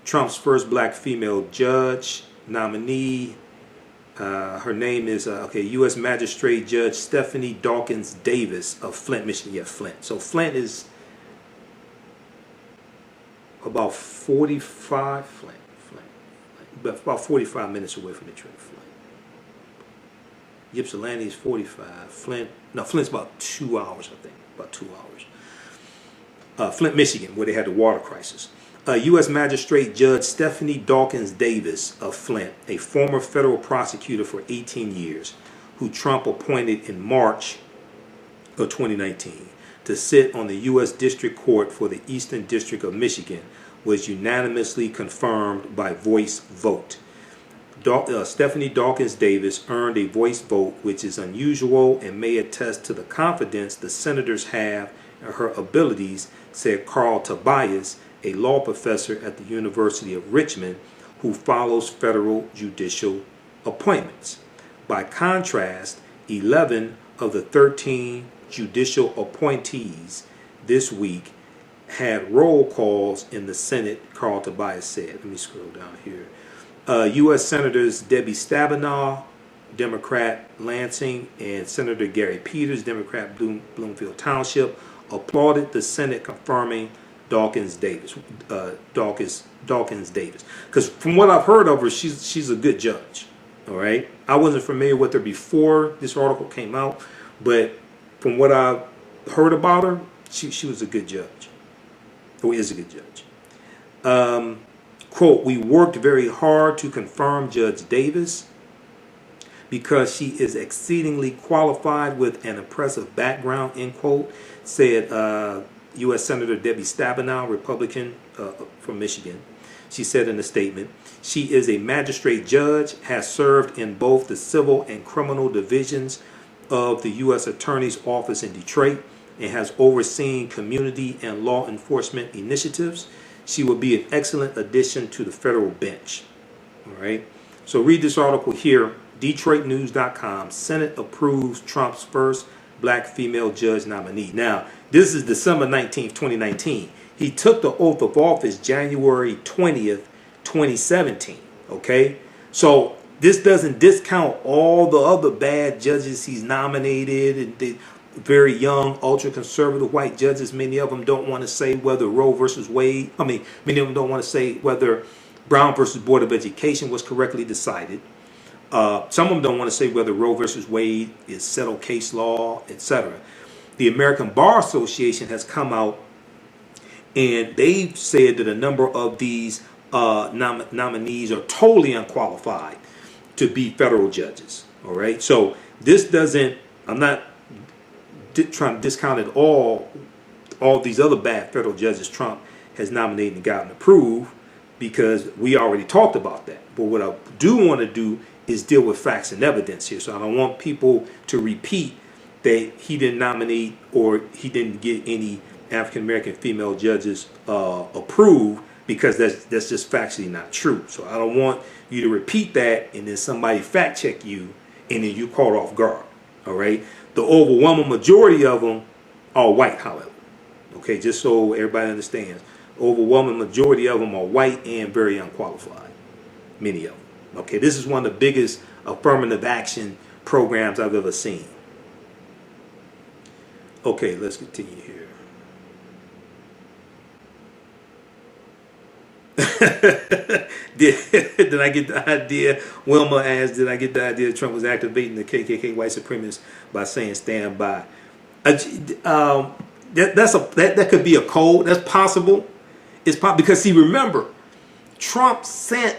Trump's first black female judge nominee. Her name is U.S. Magistrate Judge Stephanie Dawkins Davis of Flint, Michigan. Yeah, Flint. So Flint is about 45 but about 45 minutes away from Detroit. Flint. Ypsilanti is 45. Flint's about 2 hours, I think. About 2 hours. Flint, Michigan, where they had the water crisis. U.S. Magistrate Judge Stephanie Dawkins Davis of Flint, a former federal prosecutor for 18 years, who Trump appointed in March of 2019 to sit on the U.S. District Court for the Eastern District of Michigan, was unanimously confirmed by voice vote. Stephanie Dawkins Davis earned a voice vote, which is unusual and may attest to the confidence the senators have in her abilities, said Carl Tobias, a law professor at the University of Richmond who follows federal judicial appointments. By contrast, 11 of the 13 judicial appointees this week had roll calls in the Senate, Carl Tobias said. Let me scroll down here. U.S. Senators Debbie Stabenow, Democrat, Lansing, and Senator Gary Peters, Democrat, Bloomfield Township, applauded the Senate confirming Dawkins Davis. Because from what I've heard of her, she's a good judge. All right. I wasn't familiar with her before this article came out, but from what I heard about her, she was a good judge. Or is a good judge. Quote, "We worked very hard to confirm Judge Davis because she is exceedingly qualified with an impressive background," end quote, said U.S. Senator Debbie Stabenow, Republican from Michigan. She said in a statement, "She is a magistrate judge, has served in both the civil and criminal divisions of the U.S. Attorney's Office in Detroit and has overseen community and law enforcement initiatives. She will be an excellent addition to the federal bench." All right. So read this article here, DetroitNews.com. Senate approves Trump's first black female judge nominee. Now, this is December 19th, 2019. He took the oath of office January 20th, 2017. Okay? So this doesn't discount all the other bad judges he's nominated, and the very young, ultra-conservative white judges. Many of them don't want to say whether Roe versus Wade, many of them don't want to say whether Brown versus Board of Education was correctly decided. Some of them don't want to say whether Roe versus Wade is settled case law, etc. The American Bar Association has come out and they've said that a number of these nominees are totally unqualified to be federal judges. All right. So this doesn't, I'm not trying to discount at all these other bad federal judges Trump has nominated and gotten approved, because we already talked about that. But what I do want to do is deal with facts and evidence here. So I don't want people to repeat that he didn't nominate or he didn't get any African American female judges approved, because that's just factually not true. So I don't want you to repeat that and then somebody fact check you and then you caught off guard. All right. The overwhelming majority of them are white, however. Okay, just so everybody understands. Overwhelming majority of them are white and very unqualified. Many of them. Okay, this is one of the biggest affirmative action programs I've ever seen. Okay, let's continue here. Did I get the idea? Wilma asked, did I get the idea that Trump was activating the KKK white supremacists by saying stand by? That could be a code. That's possible. It's because, see, remember, Trump sent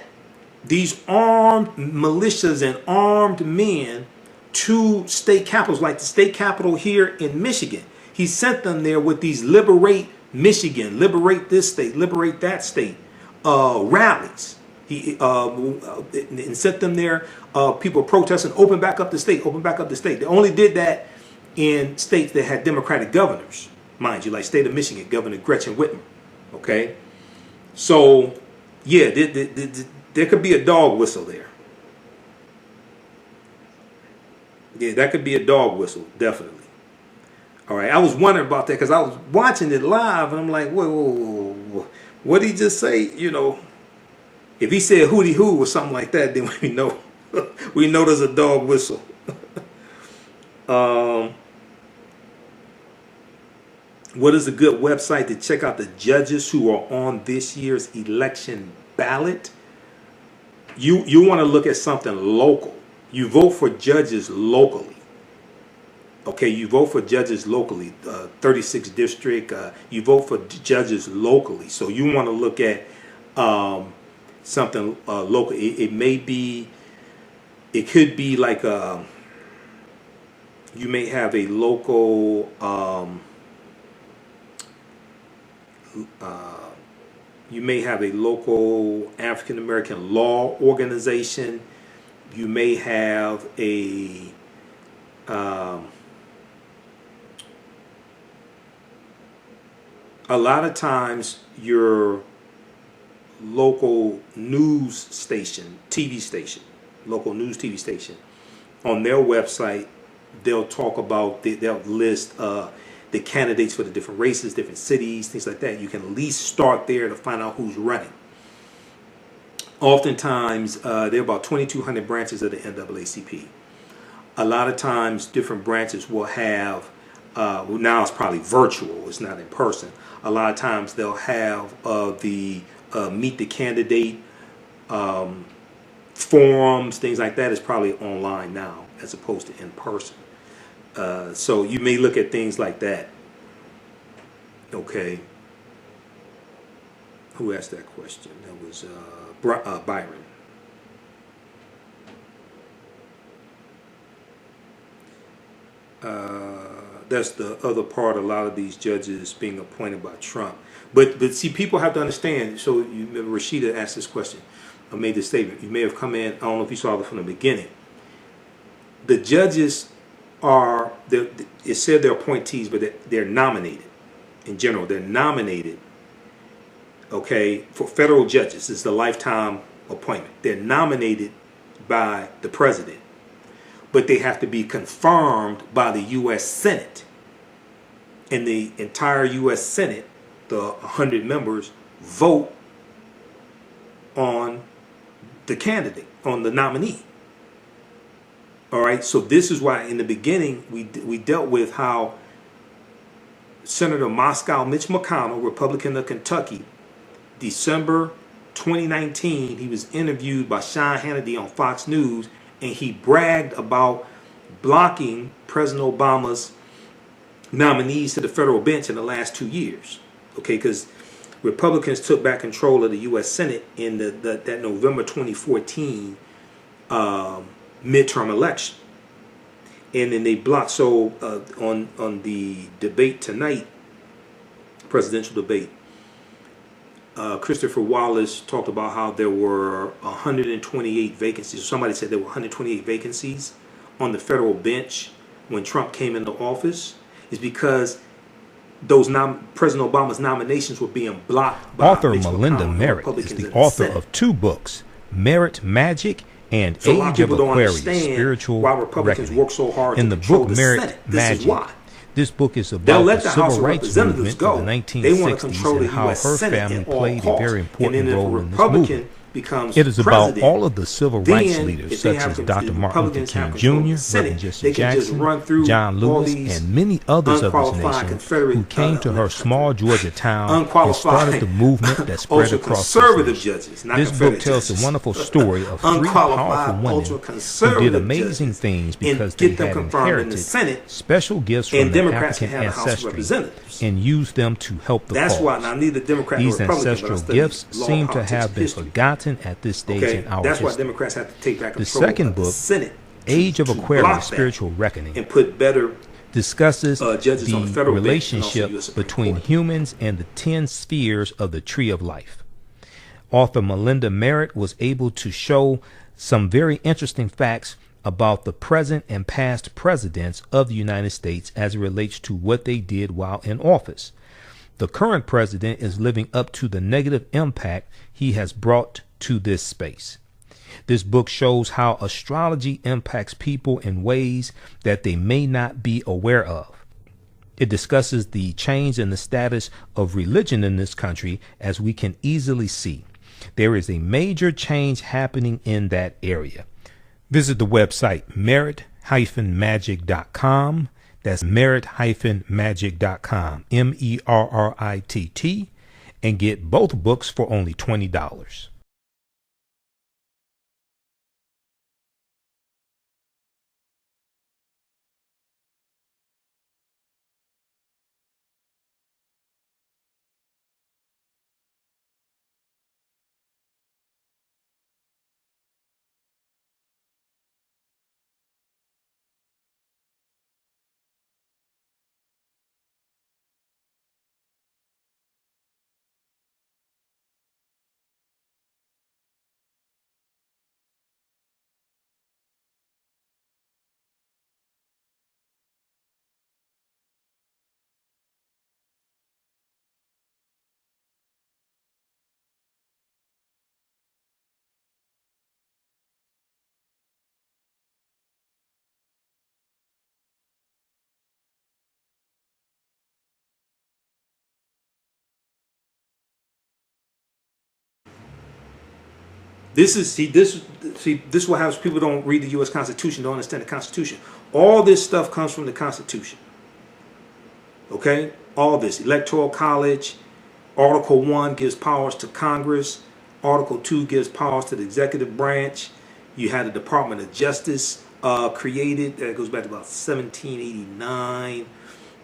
these armed militias and armed men to state capitals, like the state capitol here in Michigan. He sent them there with these liberate Michigan, liberate this state, liberate that state rallies. He and sent them there. People protesting, open back up the state, open back up the state. They only did that in states that had Democratic governors, mind you, like state of Michigan, Governor Gretchen Whitmer. Okay, so yeah, there could be a dog whistle there. Yeah, that could be a dog whistle, definitely. All right, I was wondering about that because I was watching it live and I'm like, whoa, what did he just say? You know, if he said hootie hoo or something like that, then we know there's a dog whistle. What is a good website to check out the judges who are on this year's election ballot? You want to look at something local. You vote for judges locally. Okay, you vote for judges locally, 36th district. You vote for judges locally. So you want to look at something local. It may be, it could be like you may have a local. You may have a local African American law organization. You may have a lot of times your local news station, TV station, local news TV station, on their website, they'll talk about, they'll list the candidates for the different races, different cities, things like that. You can at least start there to find out who's running. Oftentimes, there are about 2,200 branches of the NAACP. A lot of times, different branches will have, now it's probably virtual, it's not in person. A lot of times, they'll have the meet the candidate forums, things like that is probably online now as opposed to in person. So you may look at things like that. Okay. Who asked that question? That was Byron. That's the other part. A lot of these judges being appointed by Trump. But see, people have to understand. So you remember Rashida asked this question, or made this statement. You may have come in. I don't know if you saw it from the beginning. The judges are, it said they're appointees, but they're nominated. In general, they're nominated, okay, for federal judges. It's a lifetime appointment. They're nominated by the president, but they have to be confirmed by the U.S. Senate. And the entire U.S. Senate, the 100 members, vote on the candidate, on the nominee. All right, so this is why in the beginning we dealt with how Senator Moscow Mitch McConnell, Republican of Kentucky, December 2019, he was interviewed by Sean Hannity on Fox News, and he bragged about blocking President Obama's nominees to the federal bench in the last 2 years. Okay, because Republicans took back control of the U.S. Senate in that November 2014 midterm election. And then they blocked. So on the debate tonight, presidential debate, Christopher Wallace talked about how there were 128 vacancies. Somebody said there were 128 vacancies on the federal bench when Trump came into office. Is because those President Obama's nominations were being blocked by author Melinda Merritt is the author of 2 books, Merit Magic and so Age of Aquarius, Spiritual why Republicans Reckoning. work so hard In to the control book the Merit Senate. Magic, this book is They'll about let the the House civil of rights Representatives movement go. of the They want to 1960s control the and how US her Senate family at all played a costs. very And important then if a role in this Republican movement. becomes It is about president, all of the civil rights then leaders if they such have as con- Dr. if Martin Luther Republicans King have control of Jr., the Senate, Reverend Jesse they can just Jackson, run through John all Lewis, these and many others of his unqualified nation Confederate, who came to her small Georgia town and started the movement that spread ultra across the conservative nation. judges, not This book Confederate tells judges. the wonderful story of 3 Unqualified, powerful women ultra who conservative did amazing judges, things and because they get them had confirmed in the inherited Senate, special gifts from and their Democrats African can have the House of ancestry Representatives. and used them to help the That's cause. why now neither Democrat nor These Republican, but I ancestral study gifts law, seem to politics, have and been history. forgotten absent at this stage Okay, in our that's why history. Democrats have to take back The control second of the book, Senate. Age of to Aquarius, block that Spiritual Reckoning, and put better discusses judges on the the federal bench and also relationship U.S. Supreme between Court. humans and the 10 spheres of the Tree of Life. Author Melinda Merritt was able to show some very interesting facts about the present and past presidents of the United States as it relates to what they did while in office. The current president is living up to the negative impact he has brought to this space. This book shows how astrology impacts people in ways that they may not be aware of. It discusses the change in the status of religion in this country, as we can easily see. There is a major change happening in that area. Visit the website merit-magic.com. That's merit-magic.com, MERRITT, and get both books for only $20. This is what happens. People don't read the U.S. Constitution, don't understand the Constitution. All this stuff comes from the Constitution. Okay, all this Electoral College, Article 1 gives powers to Congress. Article 2 gives powers to the executive branch. You had the Department of Justice created. That goes back to about 1789.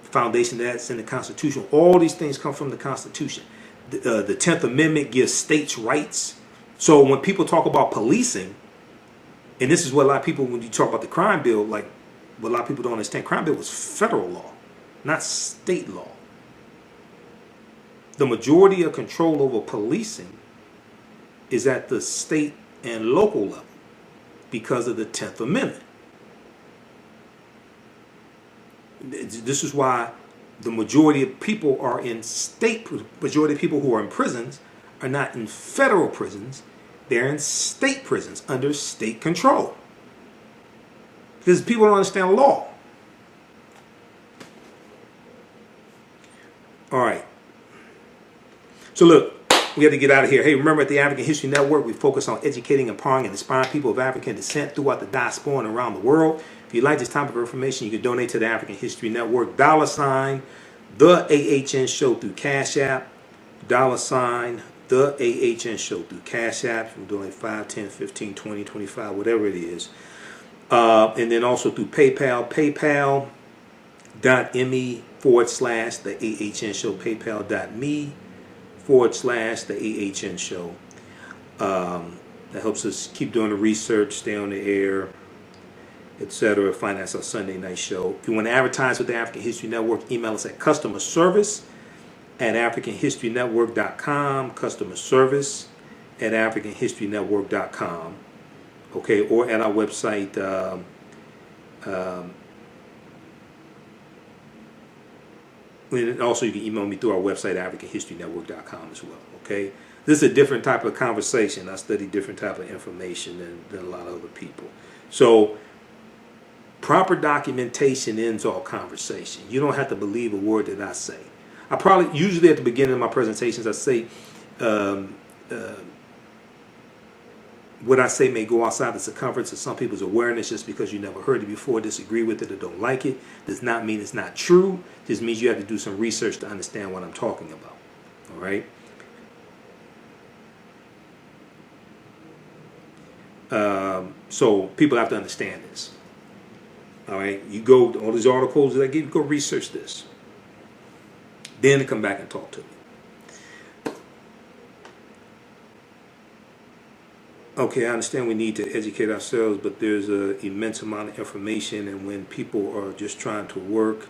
The foundation that's in the Constitution. All these things come from the Constitution. The 10th Amendment gives states' rights. So when people talk about policing, and this is what a lot of people, when you talk about the crime bill, like what a lot of people don't understand, crime bill was federal law, not state law. The majority of control over policing is at the state and local level because of the 10th Amendment. This is why the majority of people are in majority of people who are in prisons are not in federal prisons. They're in state prisons under state control. Because people don't understand law. All right. So look, we have to get out of here. Hey, remember at the African History Network, we focus on educating, empowering, and inspiring people of African descent throughout the diaspora and around the world. If you like this type of information, you can donate to the African History Network. $, the AHN Show through Cash App. $, the AHN Show through Cash App. You can donate 5, 10, 15, 20, 25, whatever it is. And then also through PayPal, paypal.me/the AHN Show, paypal.me/the AHN Show. That helps us keep doing the research, stay on the air, etc. Finance our Sunday night show. If you want to advertise with the African History Network, email us at customerservice@africanhistorynetwork.com, customerservice@africanhistorynetwork.com. Okay, or at our website, and also you can email me through our website, africanhistorynetwork.com as well. Okay, this is a different type of conversation. I study different type of information than a lot of other people. So proper documentation ends all conversation. You don't have to believe a word that I say. I probably, usually at the beginning of my presentations, I say, what I say may go outside the circumference of some people's awareness just because you never heard it before, disagree with it, or don't like it. Does not mean it's not true. Just means you have to do some research to understand what I'm talking about. All right? So people have to understand this. All right? You go, all these articles that I give you, go research this. Then come back and talk to me. Okay, I understand we need to educate ourselves, but there's an immense amount of information, and when people are just trying to work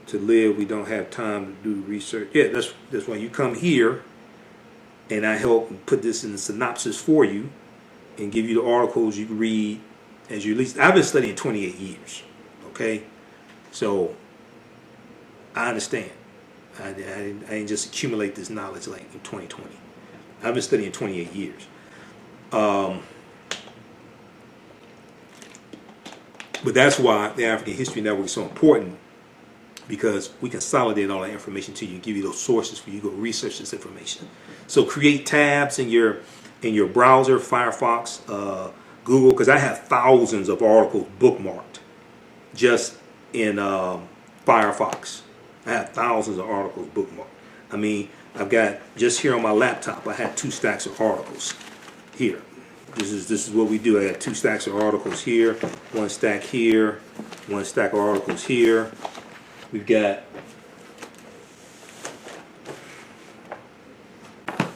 to live, we don't have time to do research. Yeah, that's why you come here, and I help put this in the synopsis for you, and give you the articles you can read as you least. I've been studying 28 years. Okay, so I understand. I didn't just accumulate this knowledge like in 2020. I've been studying 28 years. But that's why the African History Network is so important, because we consolidate all that information to you and give you those sources for you to go research this information. So create tabs in your browser, Firefox, Google, because I have thousands of articles bookmarked just in Firefox. I have thousands of articles bookmarked. I mean, I've got, just here on my laptop, I had 2 stacks of articles here. This is what we do. I got 2 stacks of articles here, 1 stack here, 1 stack of articles here. We've got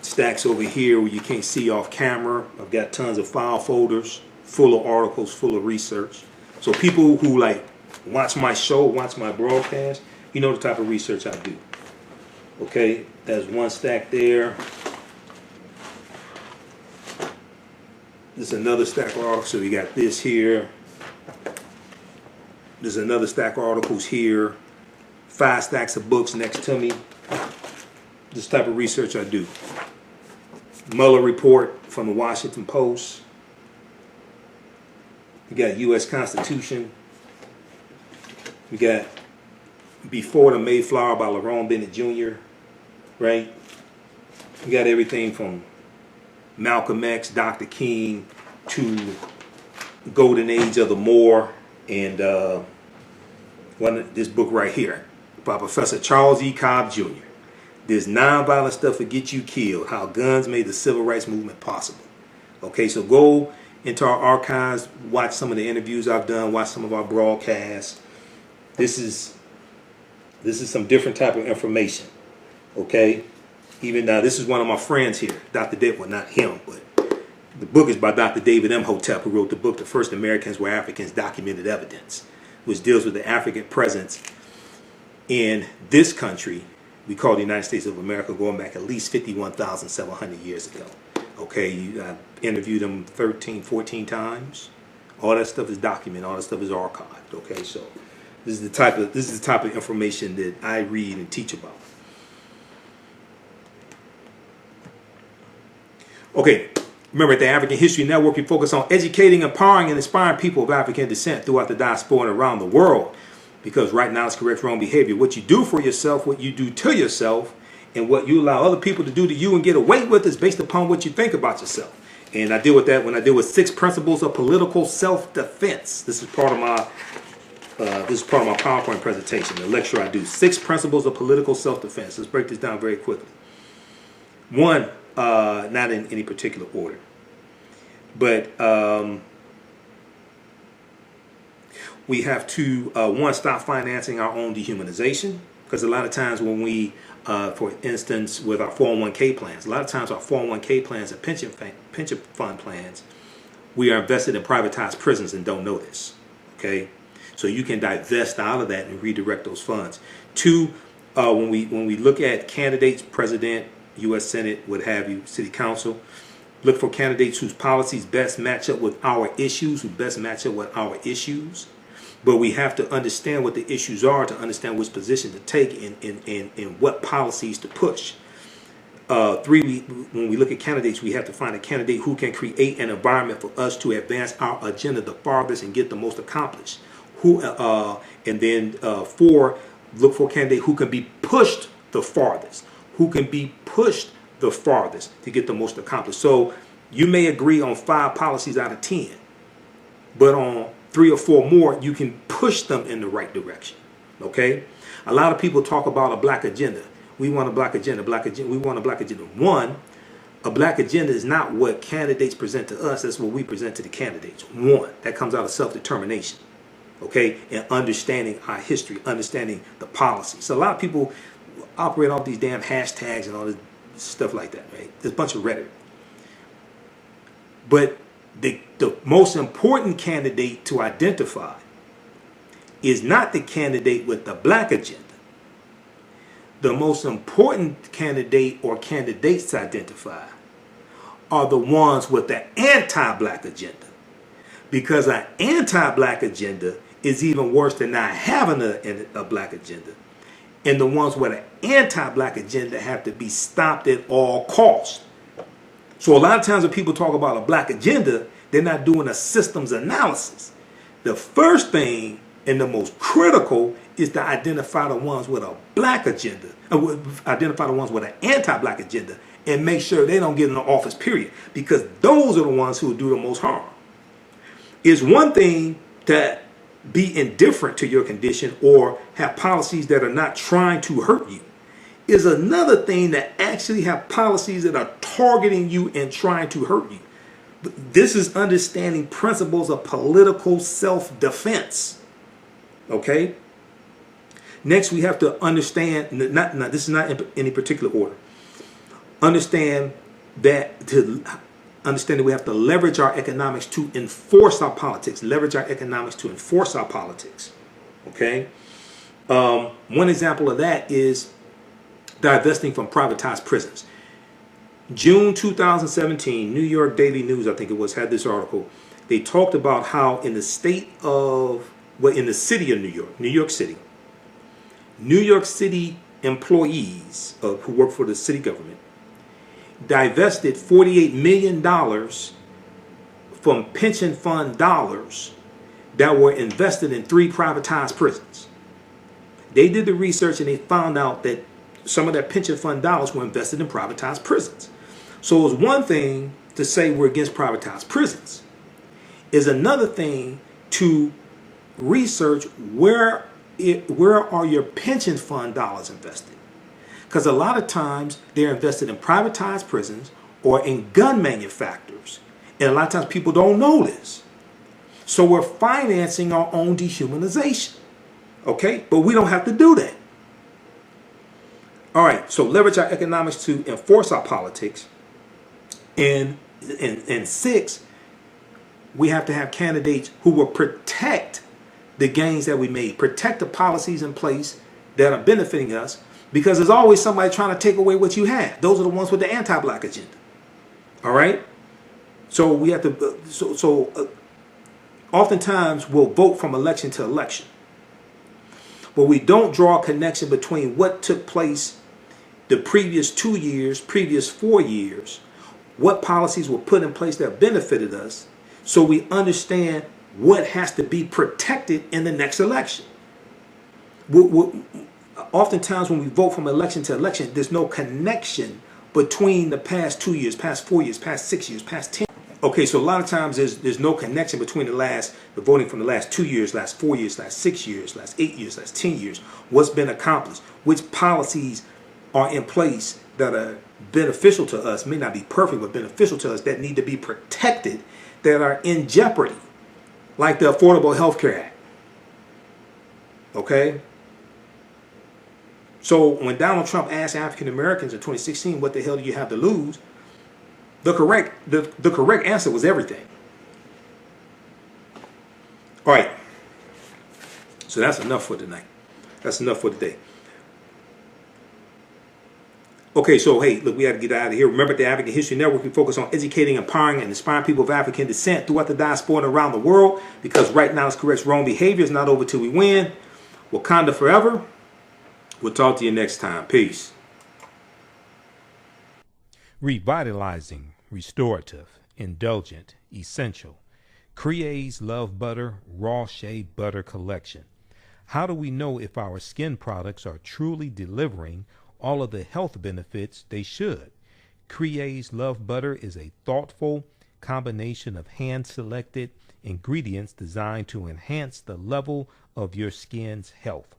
stacks over here where you can't see off camera. I've got tons of file folders full of articles, full of research. So people who like watch my show, watch my broadcast, you know the type of research I do. Okay, that's 1 stack there. There's another stack of articles. So we got this here. There's another stack of articles here. 5 stacks of books next to me. This type of research I do. Mueller report from the Washington Post. We got U.S. Constitution. We got Before the Mayflower by Lerone Bennett Jr. Right? We got everything from Malcolm X, Dr. King, to Golden Age of the Moor, and this book right here by Professor Charles E. Cobb Jr. This nonviolent stuff will get you killed, how guns made the civil rights movement possible. Okay, so go into our archives, watch some of the interviews I've done, watch some of our broadcasts. This is some different type of information. Okay, even now, this is one of my friends here, Dr. David, well, not him, but the book is by Dr. David Imhotep, who wrote the book, The First Americans Were Africans, Documented Evidence, which deals with the African presence in this country we call the United States of America, going back at least 51,700 years ago. Okay, I interviewed them 13, 14 times. All that stuff is documented, all that stuff is archived. Okay, so this is the type of information that I read and teach about. Okay, remember at the African History Network, we focus on educating, empowering, and inspiring people of African descent throughout the diaspora and around the world. Because right now it's correct wrong behavior. What you do for yourself, what you do to yourself, and what you allow other people to do to you and get away with is based upon what you think about yourself. And I deal with that when I deal with 6 principles of political self-defense. This is part of my PowerPoint presentation, the lecture I do. 6 principles of political self-defense. Let's break this down very quickly. 1, not in any particular order, but we have to, 1, stop financing our own dehumanization. Because a lot of times when we, for instance, with our 401k plans, a lot of times our 401k plans and pension fund plans, we are invested in privatized prisons and don't know this. Okay, so you can divest out of that and redirect those funds. 2, when we look at candidates, president, U.S. Senate, what have you, city council, look for candidates whose policies best match up with our issues, who best match up with our issues. But we have to understand what the issues are to understand which position to take and what policies to push. 3, when we look at candidates, we have to find a candidate who can create an environment for us to advance our agenda the farthest and get the most accomplished. And then 4, look for a candidate who can be pushed the farthest. Who can be pushed the farthest to get the most accomplished. So you may agree on 5 policies out of 10, but on 3 or 4 more, you can push them in the right direction. Okay? A lot of people talk about a black agenda. We want a black agenda, we want a black agenda. 1, a black agenda is not what candidates present to us, that's what we present to the candidates. 1, that comes out of self-determination. Okay? And understanding our history, understanding the policy. So a lot of people operate off these damn hashtags and all this stuff like that, right? There's a bunch of rhetoric. But the most important candidate to identify is not the candidate with the black agenda. The most important candidate or candidates to identify are the ones with the anti-black agenda. Because an anti-black agenda is even worse than not having a black agenda. And the ones with an anti-black agenda have to be stopped at all costs. So a lot of times when people talk about a black agenda, they're not doing a systems analysis. The first thing and the most critical is to identify the ones with a black agenda, identify the ones with an anti-black agenda, and make sure they don't get in the office, period. Because those are the ones who will do the most harm. It's one thing to be indifferent to your condition or have policies that are not trying to hurt you. Is another thing to actually have policies that are targeting you and trying to hurt you. This is understanding principles of political self-defense. Okay? Next, we have to understand, this is not in any particular order. Understand that we have to leverage our economics to enforce our politics. Leverage our economics to enforce our politics. Okay? One example of that is divesting from privatized prisons. June 2017, New York Daily News, I think it was, had this article. They talked about how in the city of New York City, New York City employees who work for the city government divested $48 million from pension fund dollars that were invested in 3 privatized prisons. They did the research and they found out that some of that pension fund dollars were invested in privatized prisons. So it's one thing to say we're against privatized prisons. It's another thing to research where are your pension fund dollars invested. Because a lot of times they're invested in privatized prisons or in gun manufacturers. And a lot of times people don't know this. So we're financing our own dehumanization. Okay? But we don't have to do that. All right. So leverage our economics to enforce our politics. And 6, we have to have candidates who will protect the gains that we made. Protect the policies in place that are benefiting us. Because there's always somebody trying to take away what you have. Those are the ones with the anti-black agenda. All right? So we have to, oftentimes we'll vote from election to election. But we don't draw a connection between what took place the previous 2 years, previous 4 years, what policies were put in place that benefited us, so we understand what has to be protected in the next election. Oftentimes when we vote from election to election, there's no connection between the past 2 years, past 4 years, past 6 years, past 10. Okay, so a lot of times there's no connection between the voting from the last 2 years, last 4 years, last 6 years, last 8 years, last 10 years. What's been accomplished? Which policies are in place that are beneficial to us, may not be perfect, but beneficial to us, that need to be protected, that are in jeopardy, like the Affordable Health Care Act. Okay? So when Donald Trump asked African Americans in 2016, what the hell do you have to lose? The correct answer was everything. All right. So that's enough for tonight. That's enough for today. Okay, so hey, look, we got to get out of here. Remember, at the African History Network, we focus on educating, empowering, and inspiring people of African descent throughout the diaspora and around the world. Because right now, it's correct wrong behavior. It's not over till we win. Wakanda forever. We'll talk to you next time. Peace. Revitalizing, restorative, indulgent, essential. Crea's Love Butter Raw Shea Butter Collection. How do we know if our skin products are truly delivering all of the health benefits they should? Crea's Love Butter is a thoughtful combination of hand-selected ingredients designed to enhance the level of your skin's health.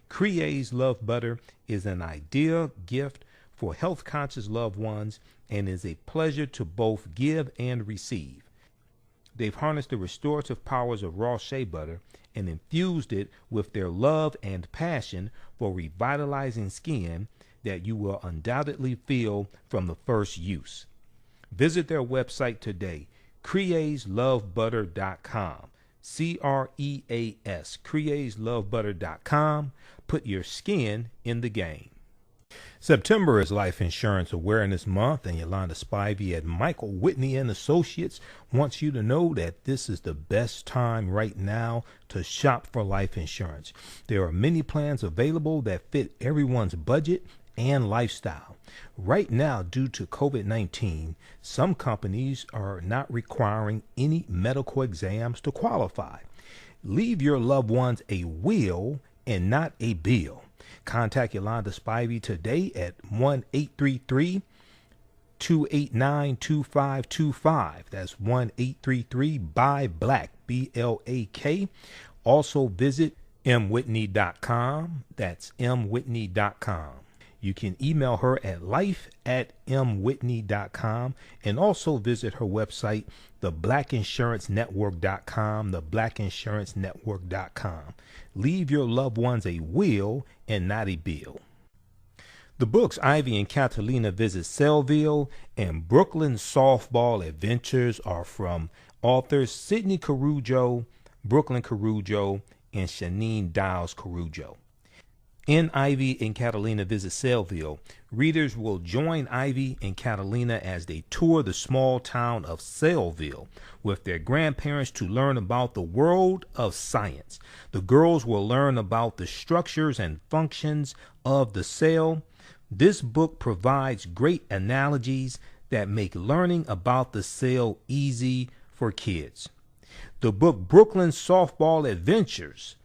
Crea's Love Butter is an ideal gift for health-conscious loved ones and is a pleasure to both give and receive. They've harnessed the restorative powers of raw shea butter and infused it with their love and passion for revitalizing skin that you will undoubtedly feel from the first use. Visit their website today, CreaseLoveButter.com. CREAS, CreaseLoveButter.com. Put your skin in the game. September is Life Insurance Awareness Month, and Yolanda Spivey at Michael Whitney and Associates wants you to know that this is the best time right now to shop for life insurance. There are many plans available that fit everyone's budget and lifestyle. Right now, due to COVID-19, some companies are not requiring any medical exams to qualify. Leave your loved ones a will and not a bill. Contact Yolanda Spivey today at 1-833-289-2525. That's 1-833-BUY-BLACK, BLAK. Also visit mwhitney.com. That's mwhitney.com. You can email her at life@mwhitney.com, and also visit her website, theblackInsuranceNetwork.com, theblackInsuranceNetwork.com. Leave your loved ones a will and not a bill. The books Ivy and Catalina Visit Sellville and Brooklyn Softball Adventures are from authors Sidney Carujo, Brooklyn Carujo, and Shanine Dials Carujo. In Ivy and Catalina Visit Sellville, readers will join Ivy and Catalina as they tour the small town of Sellville with their grandparents to learn about the world of science. The girls will learn about the structures and functions of the cell. This book provides great analogies that make learning about the cell easy for kids. The book Brooklyn Softball Adventures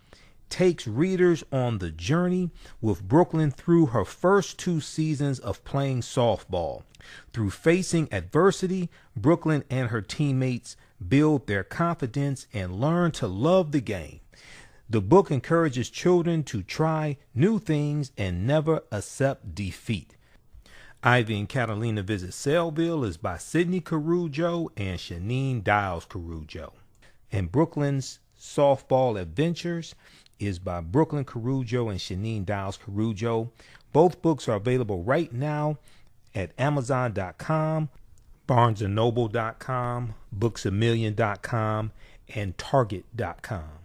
takes readers on the journey with Brooklyn through her first 2 seasons of playing softball. Through facing adversity, Brooklyn and her teammates build their confidence and learn to love the game. The book encourages children to try new things and never accept defeat. Ivy and Catalina Visit Sellville is by Sidney Carujo and Shanine Dials Carujo. And Brooklyn's Softball Adventures is by Brooklyn Carujo and Shanine Dials Carujo. Both books are available right now at Amazon.com, BarnesandNoble.com, BooksAMillion.com, and Target.com.